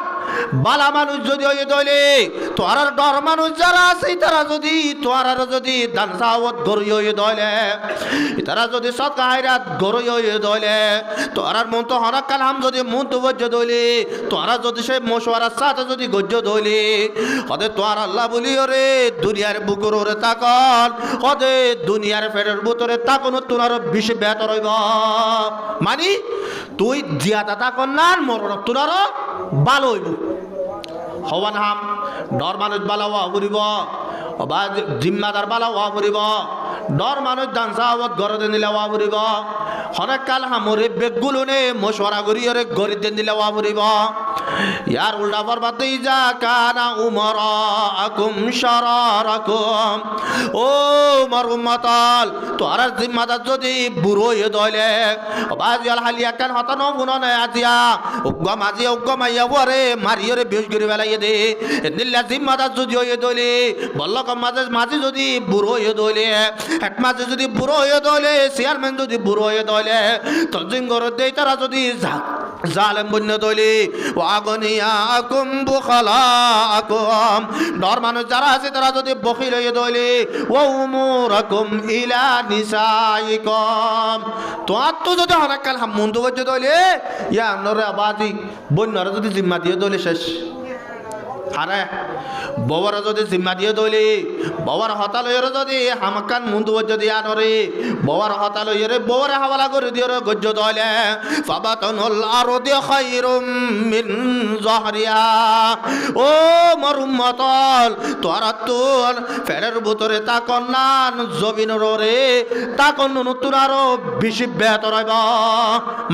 বালা মানুষ যদি হয়ে দইলে তোরার ডর মানুষ যারা আছে তারা যদি তোরার যদি দান সাওয়াত গরই হয়ে দইলে তারা যদি সদকা হায়রাত গরই হয়ে দইলে তোরার মন তো হরাক কালাম যদি মন তো বজ্জ দইলে তোরা যদি সে মশওয়ারার সাথে যদি গজ্জ দইলে কদে তোর আল্লাহ বলি রে দুনিয়ার বুকুর ওরে তাকন কদে দুনিয়ার ফেরের ভিতরে তাকন তোর বেশি বেহতর হইব মানে তুই জিয়াতা তাকন না মরণ তোর ভালো হইব হওয়ান হাম ডর মানুষ বালা হওয়া করিব বা জিম্মাদার বালা হওয়া করিব ডর মানুষ দান সাহাবত গরদে নিলে হওয়া করিব হরেক কাল হামরে বেগুলো নে মশওয়ারা করিয়ে গরিব দেন দিলে হওয়া করিব ইয়ার উল্টা বরবাদ যা কানা উমর আকুম শারারাকুম ও মর উম্মতাল তোরা জিম্মাদার যদি বুড়ো হয়ে দইলে বাজিয়াল হালিয়া কান হতা নবুননে আজিয়া উগ্গম আজিয়া উগ্গম আইয়া ওরে মারিয়রে বেশ করে বেলাইয়ে দে নিল্লা জিম্মাদার যদি হয়ে দইলে বল্লক মাঝে মাঝে যদি বুড়ো হয়ে দইলে এক মাঝে যদি বুড়ো হয়ে দইলে চেয়ারম্যান যদি বুড়ো হয়ে দইলে তজিঙ্গর দেই তারা যদি জালেম বন্য দইলে ওয়াগনিয়াকুম বুখালাকুম ডর মানুষ যারা আছে তারা যদি বখিল হয়ে দইলে ওয়া উমুরাকুম ইলা নিসাইকুম তোর তো যদি হরাকাল হামুন্দ বজ্জ দইলে ইয়া নরে আবাদি বন্যরা যদি জিম্মা দিয়ে দইলে শেষ আরে ববর যদি জিম্মা দিয়ে দইলে ববর হতালয়ের যদি হামকান মুন্দ যদি আনরে ববর হতালয়ের ববর হাওয়ালা করে দিয়ে গজ্জ দইলে ফাবাতানুল আরদি খায়রুম মিন যাহরিয়া ও মোর উম্মতল তোরা তোর ফেরের ভিতরে তাকন নান জমিনের রে তাকন নতুন আরো বেশি বেহতর হইব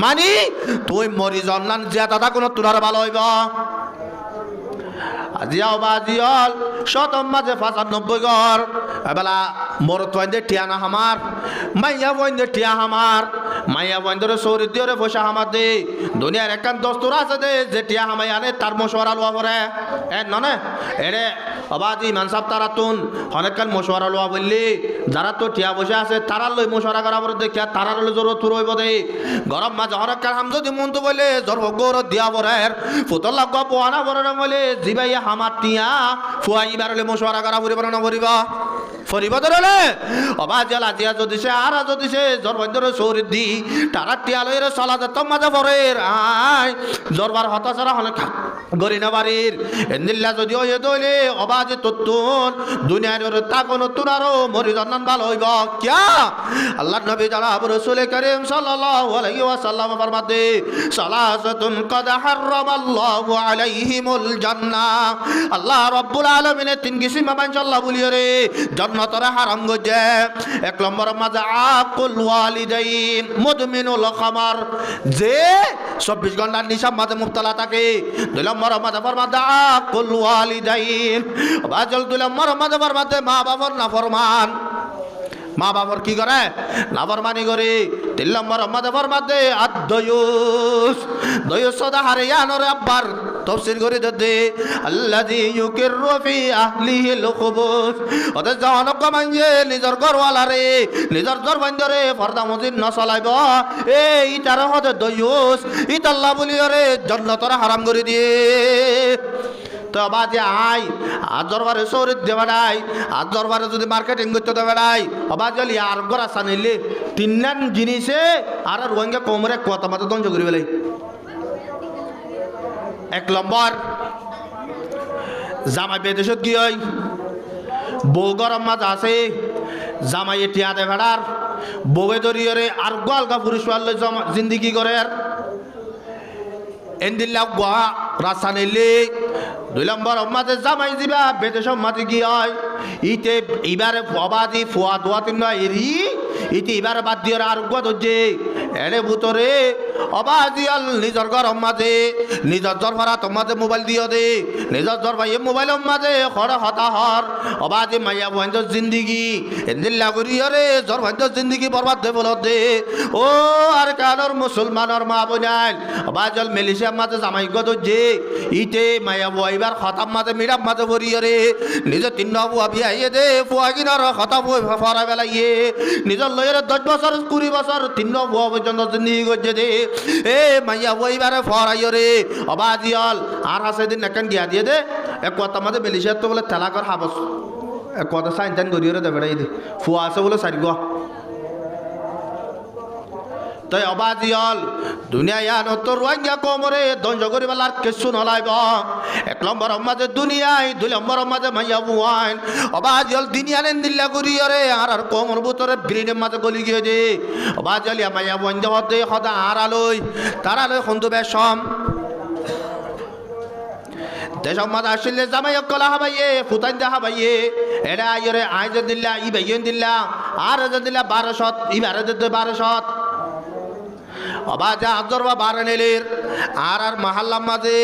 মানে তুই মরি জন্নান জিয়া দাদা কোন তোর ভালো হইব আজিয়াও বাজিয়ল শতম মাঝে 95 ঘর এবেলা মরত ওয়াইন্দে টিয়ানা হামার মাইয়া ওয়াইন্দে টিয়া হামার মাইয়া ওয়াইন্দরে সৌরি দিওরে পয়সা হামার দে দুনিয়ার একখান দস্তুর আছে দে যে টিয়া হামাই আনে তার মশওয়ারা লওয়া পরে ননে এরে অবাজি মানসাব তারা তুন অনেকক্ষণ মশওয়ারা লওয়া বললি যারা তো টিয়া বসে আছে তারা লই মশওয়ারা করা পরে দেখিয়া তারা লই জরুরত রইব দে গরম মাঝে অনেকক্ষণ হাম যদি মন তো বলে জর্ব গৌরব দিয়া বরের ফুতল লাগ পোয়ানা বরে বলে জিবাইয়া হামার টিয়া ফুয়াই বারলে মশওয়ারা করা পরিব না পরিব ফরিব ধরলে অবাজাল আজিয়া যদি সে আর যদি সে জরবন্দর সৌরি দি তারা টিয়া লইরে চলা যেত মাঝে পরের আয় জরবার হতাশারা হলে গরি না বাড়ির এন্দিল্লা যদি ওই দইলে অবাজে তত্তুন দুনিয়ার তাকো নতুন আরো মরি জন্নান ভালো হইব কিয়া আল্লাহ নবী জনাব রাসূল করিম সাল্লাল্লাহু আলাইহি ওয়াসাল্লাম ফরমাতে সালাসাতুন কদ হারামাল্লাহু আলাইহিমুল জান্নাহ আল্লাহ রাব্বুল আলামিনের তিন কিসিম মানশাআল্লাহ বলিও রে জান্নাতরে হারাম গজে এক নম্বর মাঝে আকুল ওয়ালিদাইন মুদমিনুল খামার যে 24 ঘন্টার নিশাব মাঝে মুবতালা থাকে দুই নম্বর মাঝে ফরমাতে আকুল ওয়ালিদাইন বাজল দুই নম্বর মাঝে ফরমাতে মা বাবার নাফরমান মা বাবার কি করে নাফরমানি করে তিন নম্বর মাঝে ফরমাতে আদ-দয়ুস দয়ুস সদা হারিয়ানোর আব্বার তফসির করে দে আল্লাযী ইউকিরু ফি আহলিহিল খুবুস ওদের জনক মানজে নিজর ঘরওয়ালারে নিজর জরবন্দরে পর্দা মজিদ ন চলাইব এই তার হদে দয়ুস ইত আল্লাহ বলিরে জান্নাতরে হারাম করে দিয়ে তো বাজে আই আর দরবারে সৌরিত দেবা নাই আর দরবারে যদি মার্কেটিং করতে দেবে নাই অবাজলি আর গড়া সানিলে তিন জিনিসে আর রোহিঙ্গা কোমরে কথা মাত্র ধ্বংস করে ফেলে এক নম্বর জামাই বেদেশত কি হয় বউ গরম মাছ আছে জামাই টিয়া দে ভেড়ার বউয়ে ধরিয়ে আর গোয়ালকা পুরুষ পারলে জিন্দিগি করে আর এন্দিল্লা গোয়া রাস্তা নিলে দুই নম্বর মাঝে জামাই দিবা বেদেশ মাঝে কি হয় ইতে এবারে অবাদি ফুয়া দোয়া তিন এরি ইতি এবারে বাদ দিয়ে আর গোয়া ধরছে এনে ভূতরে অবাদিয়াল নিজর গরম মাঝে নিজর জ্বর ভরা তোমাদের মোবাইল দিও দে নিজর জ্বর ভাই মোবাইল মাঝে হর হতাহর অবাদি মাইয়া বন্ধ জিন্দিগি এদিল্লা করিয়রে জ্বর বন্ধ জিন্দিগি বরবাদ দে বল দে ও আর কানোর মুসলমানের মা বোনাইল অবাজল মেলিশিয়া মাঝে জামাই গদে ইতে মাইয়া বইবার খতাম মাঝে মিরাম মাঝে ভরিয়রে নিজের তিন বুয়া বিয়াইয়ে দে ফুয়া কিনার খতা বই ফরা বেলাইয়ে নিজের লয়ের 10 বছর 20 বছর তিন বুয়া পর্যন্ত জিন্দিগি করছে দে এ মাইয়া বইবারে ফরাইও রে অবাজিয়াল আর হাসে দিন একখান দিয়া দিয়ে দে এক কথা মাঝে মেলিশিয়া তো বলে তেলা কর হাবস এক কথা সাইন টাইন করিও রে দেবে দে ফুয়া আছে বলে সারি গা তাই অবাজিয়াল দুনিয়া নতর রোহিঙ্গা কোমরে ধ্বংস করি বেলার কিছু নলাইব এক নম্বর মাঝে দুনিয়ায় দুই নম্বর মাঝে মাইয়া বুয়াইন অবাজিয়াল দুনিয়া নেন দিল্লা করি রে আর কোমর ভিতরে ব্রেনের মাঝে গলি গিয়ে দে অবাজিয়াল মাইয়া বুয়াইন দেওয়া দে সদা আড়ালই তারালই সন্ধু বেশম দেশম মাঝে আসলে জামাই কলা হাবাইয়ে ফুতাইন দে হাবাইয়ে এরা আইরে আইজ দিল্লা ই বাইন দিল্লা আর দিল্লা 1200 ই বারে দে 1200 অবাজা আজর বা বারে নেলের আর মাহাল্লার মাঝে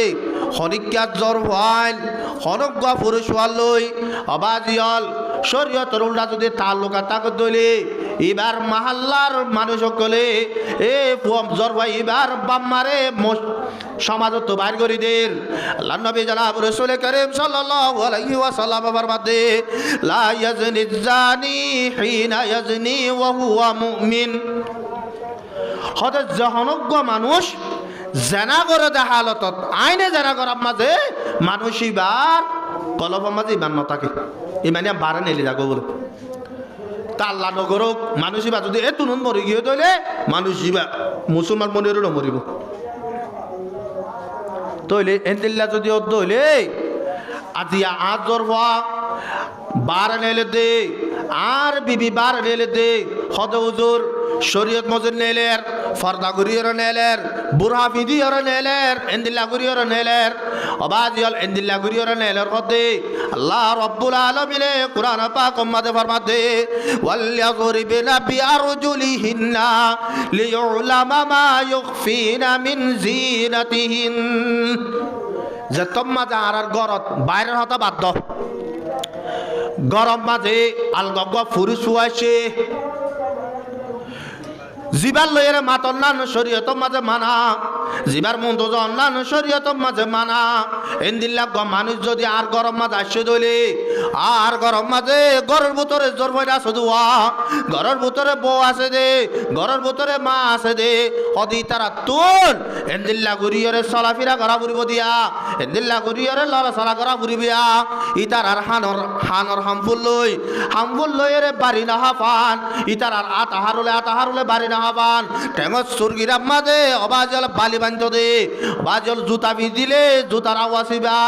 হনিকাত জ্বর হইল হনজ্ঞা পুরুষ হওয়ালই অবাজিয়ল শরীয়তের উল্টা যদি তার লোকা তাকে দলে এবার মাহাল্লার মানুষ সকলে এ জ্বর ভাই এবার বাম্মারে সমাজত তো বাইর করি দের আল্লাহ নবী জনাব রাসূল করিম সাল্লাল্লাহু আলাইহি ওয়াসাল্লাম ফরমাতে লা ইয়াজনি জানি হিনা ইয়াজনি ওয়া হুয়া মুমিন হতে জহনজ্ঞ মানুষ জেনা করে দে হালতত আইনে জেনা করার মাঝে মানুষ এবার কলফের মাঝে ইমান নথাকে ইমানে বারে নেলি যাগো বলে তা আল্লাহ নগরক মানুষ এবার যদি এ তুনুন মরি গিয়ে তৈলে মানুষ এবার মুসলমান মনিরও মরিব তৈলে এন্দিল্লা যদি অর্ধ হইলে আজিয়া আজর হওয়া বার নেলে দে আর বিবি বার নেলে দে হদ হুজুর শরীয়ত মজুর নেলের ফর্দা গুরিয়র নেলের বুড়া বিদিয়র নেলের এন্দিল্লা গুরিয়র নেলের অবাজিয়াল এন্দিল্লা গুরিয়র নেলের কদে আল্লাহ রাব্বুল আলামিন কুরআন পাক উম্মতে ফরমাতে ওয়ালিয়াযরিবনা বিআরজুলিহিন্না লিয়ুলামা মা ইউখফিনা মিন জিনাতিহিন যে তোম মাঝে আর গরত বাইরের হতা বাধ্য গরম মাঝে আলগগ ফুরি শুয়াইছে জিবার লইরে মাতন নান শরীয়ত মাঝে মানা জিবার মন্দ নান শরীয়ত মাঝে মানা এন্দিল্লা মানুষ যদি আর গরম মাঝে আসছে দইলে আর গরম মাঝে ঘরের ভিতরে জোর ভয়রা শুধু ঘরের ভিতরে বউ আছে দে ঘরের ভিতরে মা আছে দে হদি তারা তুন এন্দিল্লা ঘুরিয়রে চলাফিরা করা ফুরিব দিয়া এন্দিল্লা ঘুরিয়রে লড়া চলা করা ফুরিবিয়া ইতার আর হানর হামফুল লই রে বাড়ি না হাফান ইতার আর আতাহার হলে বাড়ি না হাফান টেঙর সুরগিরা মাঝে অবাজল বালি বান্ধ দে অবাজল জুতা দিলে জুতার আওয়াজিবা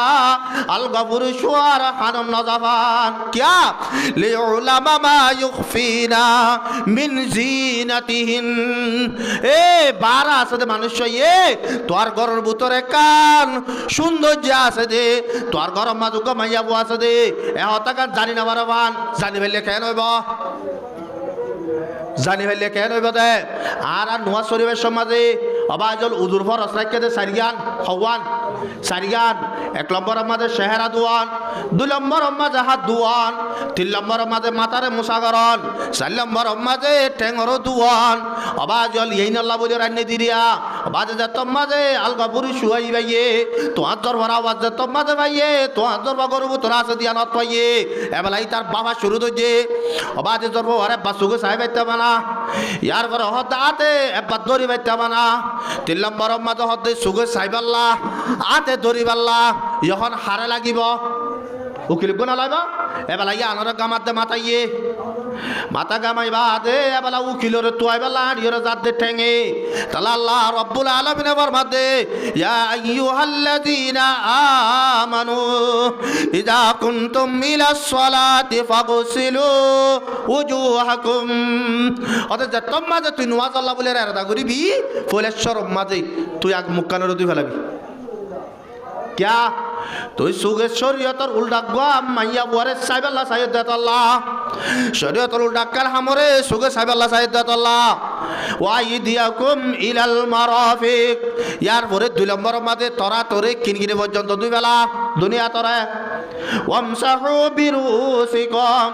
আল গফুর শুয়ার হানম নজাফান কিয়া লিউলামা মা ইউখফিনা মিন জিনাতিহিন এ বারা আছে দে মানুষ এ তোর ঘরের ভিতরে কান সৌন্দর্য আছে দে তোর ঘর মাঝে মাইয়া বউ আছে দে এ হতাকার জানি না বারবান জানি ফেললে কেন হইব জানি ফেললে কেন হইব দে আর নোয়া শরীফের সমাজে অবাজল উজুর ফরস রাখতে দে সারিগান হওয়ান সারিগান 1 নম্বর আমাদের চেহারা দুয়ান 2 নম্বর মাঝে হাত দুয়ান 3 নম্বর মাঝে মাথারে মুসাগরণ 4 নম্বর মাঝে ঠেঙর দুয়ান অবাজল এই নল্লা বলে রান্নি দিরিয়া অবাজে যে মাঝে আলগা বুড়ি শুয়াই বাইয়ে তোমার দরবার আওয়াজ যে মাঝে বাইয়ে তোমার দরবার গরু তোরা আছে দিয়া নত পাইয়ে এবেলাই তার বাবা শুরু দইছে অবাজে দরবার আরে বাসুকে সাহেব বাইতে মানা ইয়ার পরে হতে এবার দড়ি বাইতে মানা 3 নম্বর মাঝে হতে সুগে সাইবাল্লা আতে দড়ি বাল্লা যখন হারে লাগিব উকিল গুণা লাইব এবেলা ইয়ে আনর গামাতে মাথাইয়ে মাথা গামাইবা দে এবেলা উকিলরে তুয়াইবেলা আড়িয়রে জাতে ঠেঙে তাহলে আল্লাহ রব্বুল আলামিনে ফরমাতে ইয়া আইয়ুহাল্লাযীনা আমানু ইযা কুনতুম ইলাস সালাতি ফাগসিলু উজুহাকুম অর্থাৎ যে তোম মাঝে তুই নোয়াজ আল্লাহ বলে রাদা করিবি ফুলেশ্বর মাঝে তুই আগ মুক্কানের তুই ফেলাবি क्या তুই সুগে শরীয়তর উল্টা গাম মাইয়া বুয়ারে সাইবাল্লাহ সাইয়্যিদাত আল্লাহ শরীয়তর উল্টা কাল হামরে সুগে সাইবাল্লাহ সাইয়্যিদাত আল্লাহ ওয়াইদিয়াকুম ইলাল মারাফিক ইয়ার পরে 2 নম্বর মাঝে তরা তরে কিনকিনে পর্যন্ত 2 বেলা দুনিয়া তরা ওয়ামসাহু বিরুসিকুম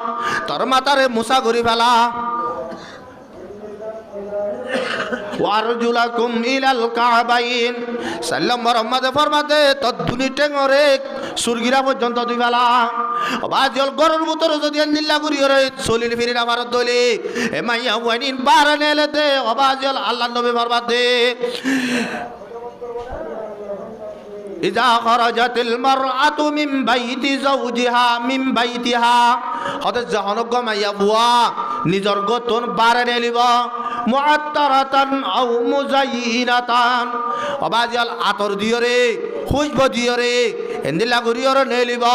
তর মাতারে মুসা করি ফেলা ওয়ারজুলাকুম ইলাল কাবাইন সাল্লাম মোহাম্মদ ফরমাতে তদ্দুনি টেঙরে সুরগিরা পর্যন্ত 2 বেলা বাজল গরুর ভিতরে যদি নিল্লা করিরে চলিল ফিরিরা ভারত দলি এ মাইয়া ওয়ানিন বারানেলেতে অবাজল আল্লাহর নবী ফরমাতে ইজা খরাজাতিল মারআতু মিন বাইতি যাওজিহা মিন বাইতিহা হতে জাহানক মাইয়া বুয়া নিজর গতন বারানে লিব মুআত্তারাতান আও মুজাইনাতান অবাজল আতর দিয়রে খুশবু দিয়রে এন্দিলা গরিয়র নেলিব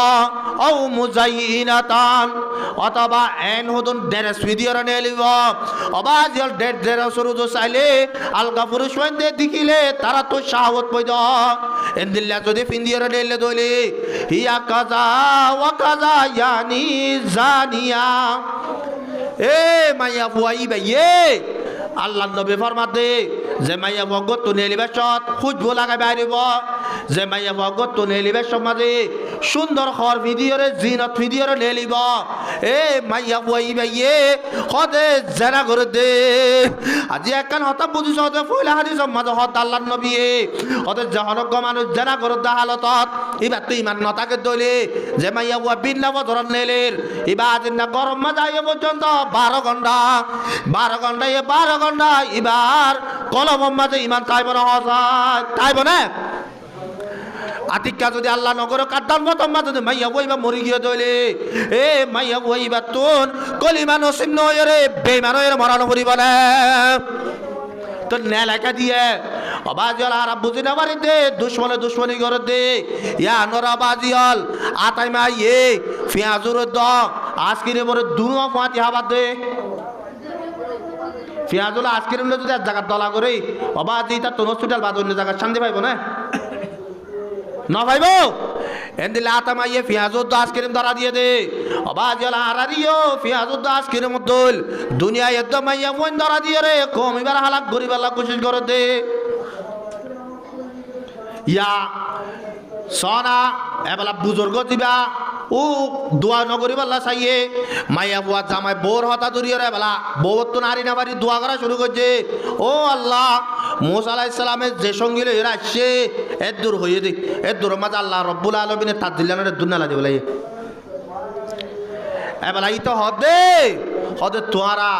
আও মুজাইনাতান অথবা এন হদন ড্রেস ভিডিওর নেলিব অবাজল ড্রেস শুরু চাইলে আলগা পুরুষ ওয়ান্দে দেখিলে তারা তো শাহওয়াত পয়দা এন্দিলা যদি ফিন্দিয়র নেলে দলি হিয়া কাজা ওয়া কাজা ইয়ানি জানিয়া এ মাইয়া বুয়াই বাইয়ে আল্লাহ নবী ফরমাতে যে মাইয়া ভগত তো নেলিবেশত খুশবু লাগাই বাইরিব যে মাইয়া ভগত তো নেলিবেশ মাঝে সুন্দর খর ভিডিওরে জিনত ভিডিওরে নেলিব এ মাইয়া বুয়াই বাইয়ে হদে জেনা করে দে আজি একখান হতা বুঝিস হতে ফইলা হাদিস মাঝে হত আল্লাহ নবী হতে জহনজ্ঞ মানুষ জেনা করে দা হালতত এবার তো ইমান নতাকে দইলে যে মাইয়া বুয়া বিন্না বদরন নেলের এবার আজ না গরম মাঝে পর্যন্ত 12 ঘন্টা 12 ঘন্টা এবার কলম মাঝে ইমান তাইব না হসায় তাইব না আতিকা যদি আল্লাহ নগর কাদ্দান মতম মাঝে মাইয়া বইবা মরি গিয়ে দইলে এ মাইয়া বইবা তোন কলিমা নসিব নয়রে বেঈমান হয়ে মরানো করিব না তো নেলাকা দিয়ে অবাজল আর বুঝি না বাড়িতে দুশ্মনী করে দে ইয়া নরা বাজিল আতাই মাই এ পেঁয়াজুর দ আজকিরে মরে দুনো ফাঁতি হাবাদ দে পেঁয়াজুল আজকিরে যদি এক জায়গার দলা করে অবাজি তার তোর হসপিটাল বাদ অন্য জায়গায় শান্তি পাইব না না ভাইব এন্দিলে আতামাইয়ে পেঁয়াজুর দ আজকিরিম ধরা দিয়ে দে অবাজল আরারিও পেঁয়াজুর দ আজকিরিম দল দুনিয়া একদম মাইয়া মন ধরা দিয়ে রে কম এবার হালাক গরিব আল্লাহ কোশিশ করে দে ইয়া সনা এবেলা বুজুর্গ দিবা ও দোয়া নগরী পাল্লা চাইয়ে মাইয়া বুয়া জামাই বোর হতা দূরিয়ে এবেলা বউ তো নারী না বাড়ি দোয়া করা শুরু করছে ও আল্লাহ মুসা আলাইহিস সালামের যে সঙ্গী এরা আসছে এর দূর হয়ে দে এর দূর মাঝে আল্লাহ রব্বুল আলমিনের তার দিল্লানের দুনিয়া লাগে বলে এবেলা ই তো হদে তোয়ারা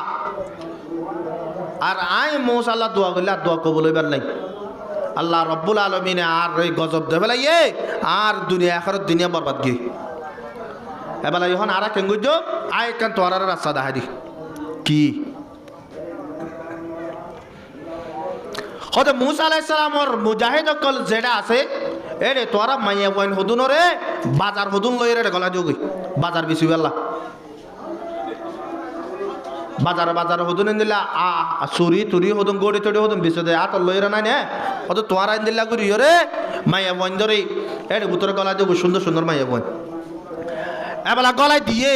আর আই মুসা আল্লাহ দোয়া করলে আর দোয়া কবুল হইবার নাই আল্লাহ রব্বুল আলমিনে আর ওই গজব দে ফেলাইয়ে আর দুনিয়া আখিরাত দুনিয়া বরবাদ গিয়ে এবেলা এখন আর কেন গুজ আয় কেন তোর রাস্তা দেখা দি কি হতে মুসা আলাইহিস সালামর মুজাহিদ কল যেটা আছে এরে তোরা মাইয়া বইন হদুন রে বাজার হদুন লই রে গলা যোগী বাজার বিছি আল্লাহ বাজার হদুন দিলা চুরি তুরি হদুন গড়ি তড়ি হদুন বিছে দে আত লই রে নাই নে হত তোরা দিলা গুরি রে মাইয়া বইন ধরে এরে ভিতরে গলা যোগ সুন্দর সুন্দর মাইয়া বইন এবেলা গলায় দিয়ে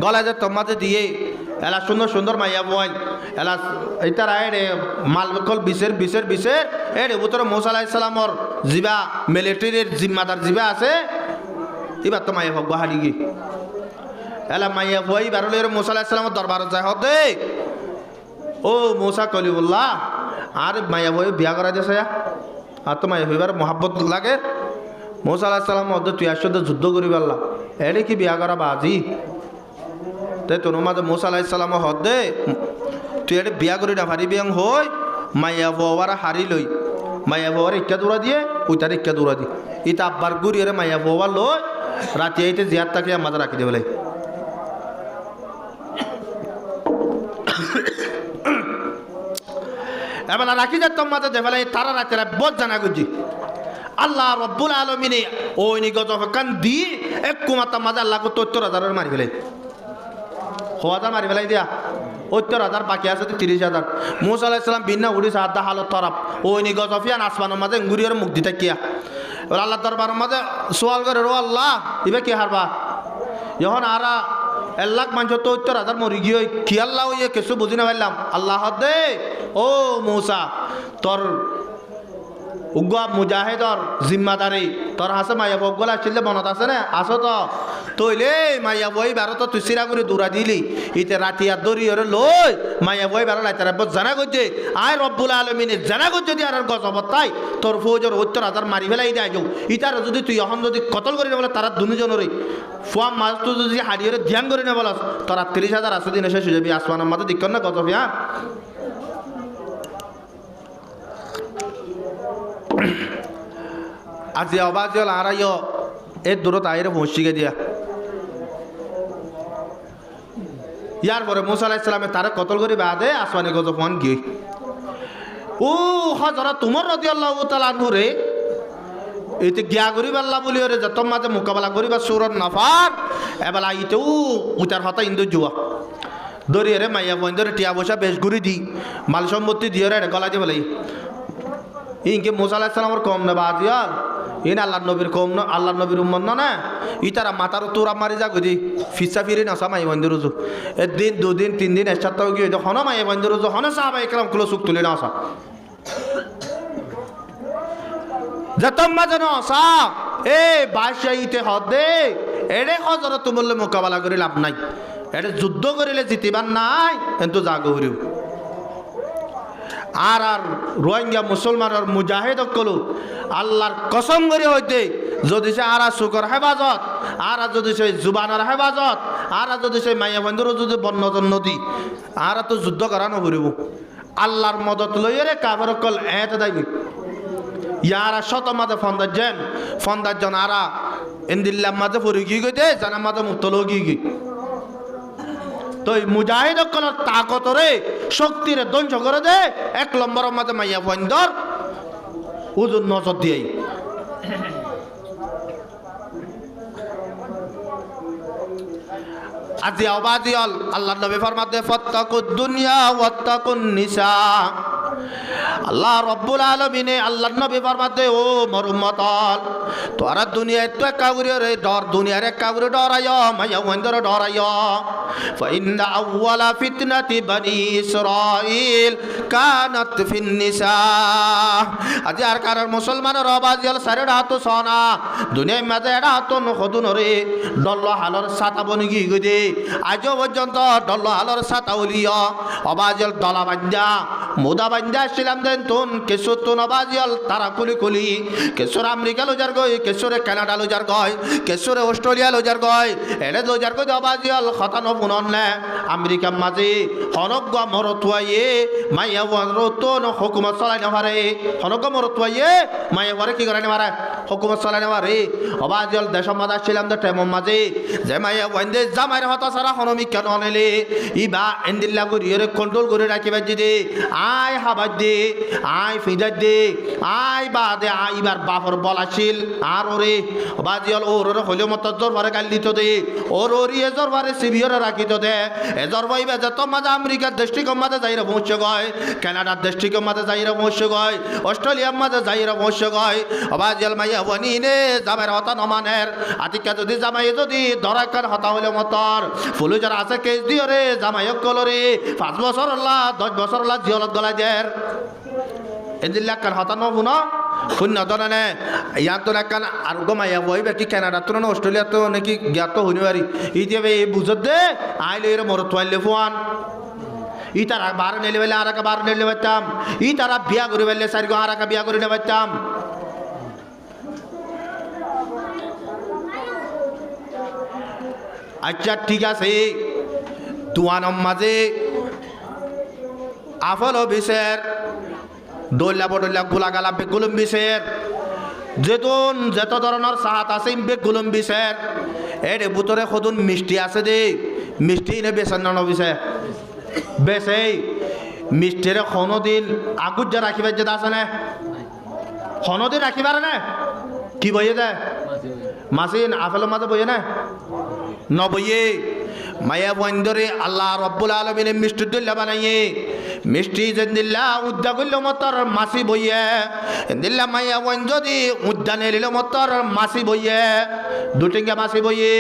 গলায় যে তোমাতে দিয়ে এলা সুন্দর সুন্দর মাইয়া বইন এলা এইটার আয় মালকল বিশের এরে ভিতরে মুসা আলাইহিস সালামর জিবা মিলিটারির জিম্মাদার জিবা আছে এবার তো মাইয়া ভগ হারি গি এলা মাইয়া বই বারলে মুসা আলাইহিস সালামর দরবারে যায় হতে ও মুসা কলিমুল্লাহ আর মাইয়া বই বিয়া করা দিয়েছে আর তো মাইয়া হইবার মহাব্বত লাগে মুসা আলাইহিস সালাম মধ্যে তুই আসতে যুদ্ধ করি পারলা এরে কি বিয়া করা বাজি তাই তোর মাঝে মুসা আলাইহিস সালাম হদে তুই এটা বিয়া করি না ভারি বিয়াং হই মাইয়া বউয়ার হারি লই মাইয়া বউয়ার ইক্কা দৌড়া দিয়ে ওইটার ইক্কা দৌড়া দি ইটা আব্বার গুড়ি এরে মাইয়া বউয়ার লই রাতে এইতে জিয়ার তাকে মাঝে রাখি দেবে এবার রাখি যা তোর মাঝে দেবে তারা রাতে বোধ জানা গুজি আল্লাহ রব্বুল আলমিনে ওই নি গজব কান দি এক কুমাতা মাঝে আল্লাহ ৭০,০০০ মারি ফেলে ১০০০ মারি ফেলাই দিয়া ৭০,০০০ বাকি আছে ৩০,০০০ মুসা আলাইহিস সালাম বিন্না উড়িস আদা হালত তরফ ওই নি গজফিয়ান আসমানের মাঝে গুড়িয়ার মুখ দিতে কিয়া এবার আল্লাহ দরবারের মাঝে সোয়াল করে রো আল্লাহ ইবে কি হারবা যখন আরা ১,০০,০০০ মানুষ ৭০,০০০ মরি গিয়ে কি আল্লাহ ইয়ে কিছু বুঝি না পারলাম আল্লাহ দে ও মুসা তোর উগা মুজাহিদর জিম্মাদারি তোর হাসে মাইয়া বগলা আসলে মনত আছে না আসো তো তৈলে মাইয়া বই বারো তো তুই সিরা করে দৌড়া দিলি ইতে রাতি আর দড়ি ওরে লই মাইয়া বই বারো লাইতে জানা করছে আয় রব্বুল আলমিনে জানা করছে দি আর গজবত তাই তোর ফৌজর ৭০,০০০ মারি ফেলাই দেয় যাও ইতার যদি তুই এখন যদি কতল করি না বলে তারা দুজনেরই ফুয়াম মাছ তো যদি হারিয়ে ধ্যান করি না বলস তোরা ৩০,০০০ আছে দিনে শেষ হয়ে যাবি আসমানের মাঝে দিক না গজব হ্যাঁ আজি অবাজিল আড়াইও এর দূরত আইরে পৌঁছিকে দিয়া ইয়ার পরে মুসা আলাইহিস সালামে তারে কতল করে বাদে আসমানি গজব হন গিয়ে ও হযরত উমর রাদিয়াল্লাহু তাআলা আনহুরে এতে গিয়া করিব আল্লাহ বলি ওরে যত মাঝে মোকাবেলা করিবা সূরাত নাফার এবেলা ইতে উতার হতা ইন্দু জুয়া দরিয়ে রে মাইয়া বন্ধরে টিয়া বসা বেশ ঘুরি দি মাল সম্পত্তি দিয়ে রে গলা দিয়ে বলে ইনকে মুসা আলাইহিস সালামের কম না বাজিয়াল ইন আল্লাহ নবীর কম না আল্লাহ নবীর উম্মত না ইতারা মাথার তোরা মারি যা গদি ফিসা ফিরে না সামাই বন্ধ রুজু একদিন দুদিন ৩ দিন একসাথে গিয়ে হন মাই বন্ধ রুজু হন সাহাবা একরাম কুলো সুখ তুলে না আসা যতম্মা যেন আসা এ বাদশাহীতে হদে এড়ে হজরত তুমুল্লে মোকাবেলা করে লাভ নাই এটা যুদ্ধ করিলে জিতিবার নাই কিন্তু জাগ হরিও আর রোহিঙ্গা মুসলমানের মুজাহিদ কলু আল্লাহর কসম করে হইতে যদি সে আরা শুকর হেফাজত আর যদি সে জুবানের হেফাজত আর যদি সে মাইয়া বন্ধুর যদি বন্যজন নদী আর তো যুদ্ধ করানো হরিব আল্লাহর মদত লইরে কাফের কল এতে দাইবি ইয়ারা শত মাঝে ফন্দার জন আরা ইন্দিল্লার মাঝে ফুরি গিয়ে গইতে জানার মাঝে মুক্তল গিয়ে তো এই মুজাহিদ কলার তাকতরে শক্তিরে ধ্বংস করে দে ১ নম্বরের মাঝে মাইয়া বন্ধর উজুর নজর দিয়ে আজি আবাদিয়াল আল্লাহ নবী ফরমাতে ফাত্তাকুদ দুনিয়া ওয়াত্তাকুন নিসা আল্লাহ রব্বুল আলামিনে আল্লাহর নবী ফরমাতে ও মোর উম্মতল তোরা দুনিয়ায় তো কাউরে ডর দুনিয়ার কাউরে ডরাইও মায়া ওয়ান্দর ডরাইও ফাইন্না আউওয়ালা ফিতনাতি বনি ইসরাইল কানাত ফিন নিসা আজি আর কারণ মুসলমানের অবাজিয়াল সারেডা তো সোনা দুনিয়ার মাঝে এডা তো নখদুন রে ডল্ল হালর সাতা বনি গি গদে আজ পর্যন্ত ডল্ল হালর সাতা উলিয়া অবাজিয়াল দলা বাঞ্জা মুদা বাঞ্জা ছিলাম দেন তুন কেশর তুন অবাজিয়াল তারা কুলি কুলি কেশর আমেরিকা লোজার গয় কেশরে কানাডা লোজার গয় কেশরে অস্ট্রেলিয়া লোজার গয় এনে লোজার গয় অবাজিয়াল খতানো পুনন নে আমেরিকা মাঝে হনজ্ঞ মরতুয়াইয়ে মাইয়া রতন হুকুমত চলাই নেভারে হনজ্ঞ মরতুয়াইয়ে মাইয়া ঘরে কি করে নেভারে হুকুমত চলাই নেভারে অবাজিয়াল দেশম মাঝে ছিলাম দে টেমম মাঝে যে মাইয়া ওয়াইন্দে জামাইর হতা সারা হনমি কেন অনেলে ইবা এন্দিল্লা গরিয়রে কন্ট্রোল করে রাখিবা যদি আয় হাবাদ দে আয় ফিদার দে আয় বা দে আইবার বাপর বলাছিল আর ওরে বাজিয়াল ওর হইলে মত জরবারে গাল দিত দে ওর ওরি এ জরবারে সিবিয়রে রাখিত দে এ জরবাইবে যত মাঝে আমেরিকার দেশটিকম মাঝে যাইরা পৌঁছে গয় কানাডার দেশটিকম মাঝে যাইরা পৌঁছে গয় অস্ট্রেলিয়ার মাঝে যাইরা পৌঁছে গয় বাজিয়াল মাইয়া বনিনে জামাইর হতা নমানের আতিকা যদি জামাই যদি দরাকার হতা হইলে মতর ফুলু যারা আছে কেস দিও রে জামাইক কলরে 5 বছর হল্লা 10 বছর হল্লা জিয়লত গলাই দের এদিল্লাকার হতা নবুন শূন্য ধরনে ইয়ার তো একান আর গমাইয়া বইবে কি কানাডা তো না অস্ট্রেলিয়া তো নাকি জ্ঞাত হইনি পারি ইতিবে এই বুঝত দে আইলে এর মর তোয়াইলে ফোয়ান ই তারা বার নেলে বেলে আর বার নেলে পাইতাম ই তারা বিয়া করে বেলে সারি আর বিয়া করে নেবে পাইতাম আচ্ছা ঠিক আছে তুয়ানম মাঝে আফল অফিসের দৌলা বদলা গোলাগালা বেগুলম বিশের যেতুন যত ধরনের সাহাত আছে বেগুলম বিশের এর ভিতরে সদুন মিষ্টি আছে দে মিষ্টি নে বেছেন না বিছে বেছে মিষ্টির কোনোদিন আগুত যে রাখিবার যেটা আছে না কোনোদিন রাখিবার না কি বইয়ে দেয় মাসিন আফেলের মাঝে বইয়ে না নবইয়ে মায়া বন্দরে আল্লাহ রব্বুল আলামিনে মিষ্টি দিল্লা বানাইয়ে মিষ্টি জেন্দিল্লা উদ্দা করল মতর মাসি বইয়ে দিল্লা মায়া বন যদি উদ্দা নেলিল মতর মাসি বইয়ে দুটিঙ্গা মাসি বইয়ে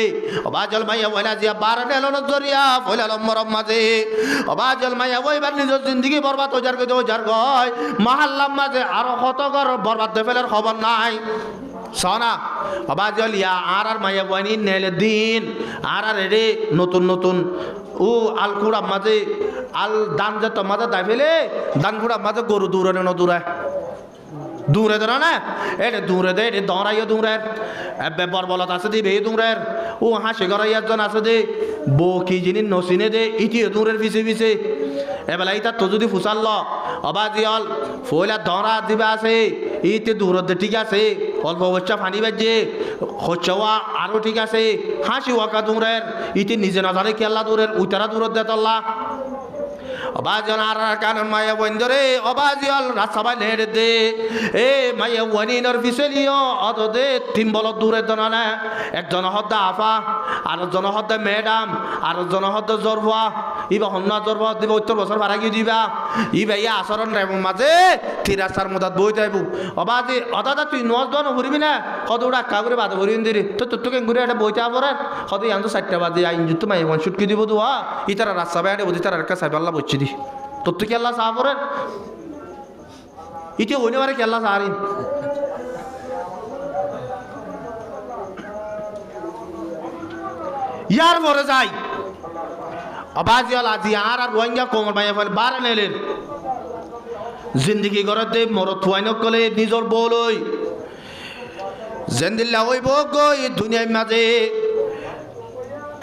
অবাজল মায়া বইলা জিয়া বার নেল নজরিয়া ফলাল মরম মাঝে অবাজল মায়া বইবার নিজের জিন্দগি বরবাদ ওজার গয় ওজার গয় মহাল্লার মাঝে আরো কত ঘর বরবাদ দিয়ে ফেলার খবর নাই সনা অবাজল ইয়া আর মায়া বইনি নেলে দিন আর রে নতুন নতুন ও আল কুড়া মাঝে আল দান যেত মাঝে দাই ফেলে দান কুড়া মাঝে গরু দূরে ন দূরায় দূরে ধরা না এটা দূরে দে এটা দৌড়াইয়া দূরের এবে বরবলত আছে দি বে দূরের ও হাসি গড়াইয়ার আছে দে বউ কি জিনিস নসিনে দে ইটিও দূরের পিছে পিছে এবেলা ইটা তো যদি ফুসাল অবাজিয়াল ফইলা দৌড়া দিবা আছে ইতে দূরত দে ঠিক আছে অল্প বচ্চা ফানি বাজে খরচাওয়া আরো ঠিক আছে হাসি ওয়াকা দূরের ইতে নিজে না জানে কি আল্লাহ দূরের উতারা দূরত দে তল্লা অবাজন আর কান মায়া বন্দরে অবাজিয়াল রাসাবাই নেড়ে দে এ মায়া ওয়ানিনর বিসেলিও অত দে তিন বল দূরে দনা একজন হদ্দা আফা আরেকজন হদ্দা ম্যাডাম আরেকজন হদ্দা জরফা ইবা হন্না জরফা দিবা 70 বছর ভাড়া দিবা ইবা ইয়া আচরণ রাইব মাঝে তিরাসার মদাত বই যাইব অবাজি অদাদা তুই নজ দন হরিবি না কত উড়া কাগরে বাদ হরিন দিরি তো তোকে ঘুরে একটা বইতে পড়ে কত ইয়ান তো 4টা বাজে আইন জুত মাই ওয়ান শুট কি দিব দুয়া ইতারা রাস্তা বাইরে বদি তার একটা সাইব আল্লাহ বচ্চি দি তোর তো কি আল্লাহ সাহা পড়েন ইটি হইনে পারে কি আল্লাহ সাহারিন ইয়ার পরে যাই অবাজিয়াল আজি আর রোহিঙ্গা কোমর মাইয়া ফেল বার নেলেন জিন্দগি গড়ে দে মর থুয়াইন কলে নিজর বলই জেন্দিল্লা হইব গই দুনিয়ার মাঝে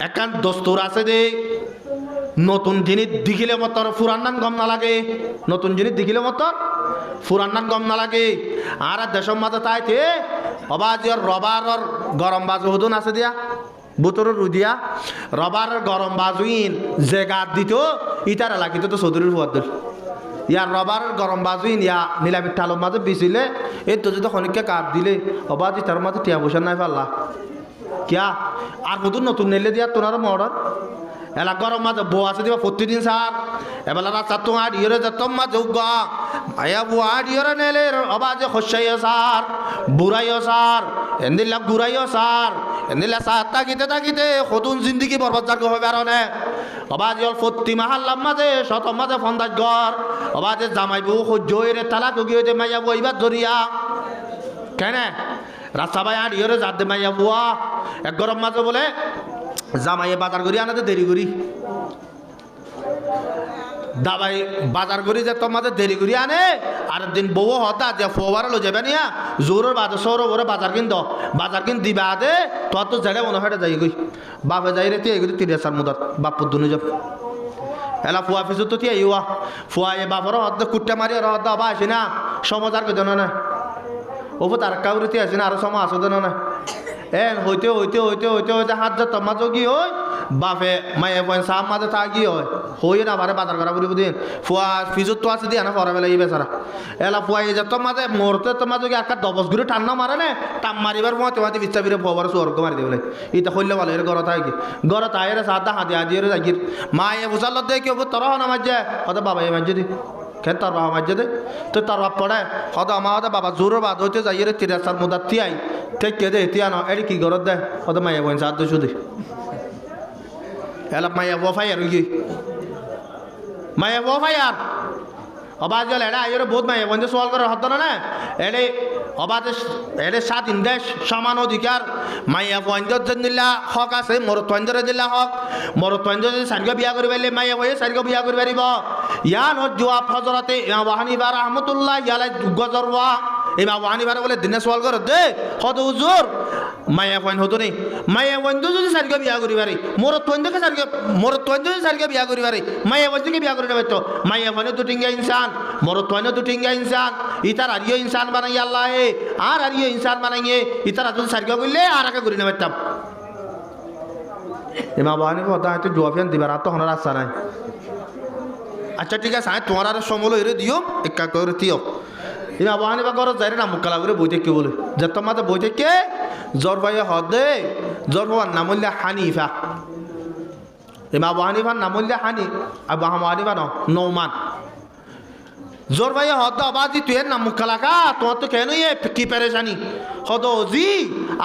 একান দস্তুর আছে দে নতুন জিনিস দেখিলে মতর ফুরান নাম গম না লাগে নতুন জিনিস দেখিলে মতর ফুরান নাম গম না লাগে আর দেশের মাঝে তাইতে অবাজিয়ার রবারর গরম বাজু হদুন আছে দিয়া বুতরের রুদিয়া রবার গরম বাজুইন যে গাত দিত ইটার লাগিত তো চৌধুরীর ফুয়াদের ইয়ার রবার গরম বাজুইন ইয়া নীলামির ঠালোর মাঝে বিছিলে এই তো যদি খনিককে কাঠ দিলে অবাজি তার মাঝে টিয়া বসে নাই পাল্লা কিয়া আর কত নতুন নেলে দিয়া তোনার মর্ডার এলা গরম মাঝে বউ আছে দিবা প্রতিদিন সার এবেলা রাস্তা তো আড়িয়ে যেত মাঝে উগা আয়া বউ আড়িয়ে নেলে অবাজে খসাইও সার বুড়াইও সার এন্দিল্লা ঘুরাইও সার এন্দিল্লা সার তাকিতে সদুন জিন্দিগি বরবাদ যার হবে আর নে অবাজে প্রতি মাহাল্লার মাঝে শত মাঝে ফন্দাজ ঘর অবাজে জামাই বউ সহ্য হয়ে তালা গিয়ে মাইয়া বউ এইবার ধরিয়া কেন রাস্তা ভাই আড়িয়ে যার দে মাইয়া বুয়া এক গরম মাঝে বলে জামাইয়ে বাজার করি আনাতে দেরি করি দাবাই বাজার করি যে তোমাদের দেরি করি আনে আর দিন বউ হতা যে ফোবার লো যাবে নিয়া জোরের বাদে সৌর ওরে বাজার কিন দিবা দে তোর তো জেলে মনে হয় যাই গই বাপে যাই রে তুই এগুলি 30,000 মুদাত বাপুর দুনু যাব এলা ফুয়া ফিসু তো তুই আইয়া ফুয়া এ বাপর হদ্দ কুট্টা মারি আর হদ্দ বা আসি না সমাজ আর কেন না ওপর তার কাউরিতে আসি না আরো সময় আসো দেন না হইতে হাত যা তোমাজও কি হয় বাপে মায়ে পয়েন সাম মাঝে তা কি হয় হই না ভারে বাজার করা বুড়ি দিন ফুয়া ফিজত তো আছে দিয়ে না পরে বেলা এই বেচারা এলা ফুয়া এই যে তোমাদের মোরতে তোমাদের কি একটা দবস ঘুরে ঠান্ডা মারে না টাম মারিবার সময় তোমাদের বিচ্ছা বিরে ফোবার স্বর্গ মারি দেবে এটা হইলে ভালো এর ঘর থাকে ঘর তাই রে সাদা হাতি হাতিয়ে যাগির মায়ে বুঝাল দে কেউ তোর না মাঝে হয়তো বাবা এই মাঝে দি কেন তার বাবা মাঝে দে তো তার বাপ পড়ে হয়তো আমার হয়তো বাবা জোরের বাদ হইতে যাই রে 30,000 মুদার তিয়াই ঠিক কে দে তিয়া না এটি কি ঘর দে হয়তো মায়ে বোন সাত দুশো দে এলা মায়া বফাই আর কি মায়া বফাই আর অবাজ গেল এটা আইরে বহুত মায়া বন্ধু সওয়াল করে হতো না এডে অবাজ এডে স্বাধীন দেশ সমান অধিকার মায়া বন্ধুর দিল্লা হক আছে মরত্বঞ্জর দিল্লা হক মরত্বঞ্জ যদি সার্গ বিয়া করি পারলে মায়া বয়ে সার্গ বিয়া করি পারিব ইয়ান জবাব হজরতে ইমাম ওয়াহানিবা রাহমাতুল্লাহ ইয়ালাই গজরওয়া ইমাম ওয়াহানিবা বলে দিনে সওয়াল করে দে হদ হুজুর মায়া পয়েন হতো নেই মায়া বন্ধু যদি সার্গ বিয়া করি পারি মরত্বঞ্জকে সার্গ বিয়া করি পারি মায়া বন্ধুকে বিয়া করি পারতো মায়া পয়েন দুটিঙ্গা ইনসান মরত্বঞ্জ দুটিঙ্গা ইনসান ইতার আরিও ইনসান বানাই আল্লাহ আর আরিও ইনসান বানাইয়ে ইতার যদি সার্গ করলে আর আগে করি না পারতাম ইমাম ওয়াহানিবা হতো হয়তো জবাব দিবার আর তখন রাস্তা নাই আচ্ছা ঠিক আছে তোমার আর সমল এরে দিও একা করে দিও ইমাম আবু হানিফা ঘর যাই না মুকালা করে বই থেকে বলে যে তোমাদের বই থেকে জ্বর ভাইয়া হদে জ্বর হওয়ার নাম হইলে হানিফা ইমাম আবু হানিফার নাম হইলে আবু হানিফা নৌমান জ্বর ভাইয়া হদ আবাদি তুই এর নাম মুকালা কা তোমার তো কেন কি পেরেছানি হদ জি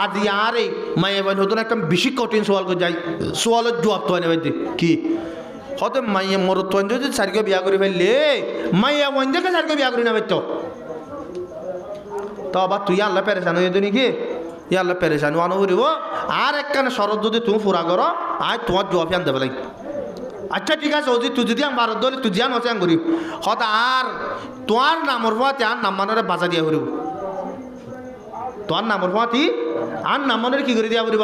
আদি আরে মায়ে বল হতো একটা বেশি কঠিন সওয়াল করে যাই সওয়ালের জবাব তো এনে কি হতে মাইয়া মরত্বঞ্জ যদি সার্গ বিয়া করে ফেললে মাইয়া বন্ধুকে সার্গ বিয়া করি না পারতো তো আবার তুই আল্লাহ পেরেছান হয়ে নাকি ই আল্লাহ পেরেছান আনো করিব আর একখানে শরৎ যদি তুমি পুরা করো আর তোমার জবাব আনতে পেলাই আচ্ছা ঠিক আছে যদি তুই যদি আমি ভারত দলি তুই জিয়ান হচ্ছে আন করিব হত আর তোমার নামর ভাতে আর নাম মানরে বাজা দিয়া করিব তোমার নামর ভাতি আর নাম মানের কি করে দিয়া করিব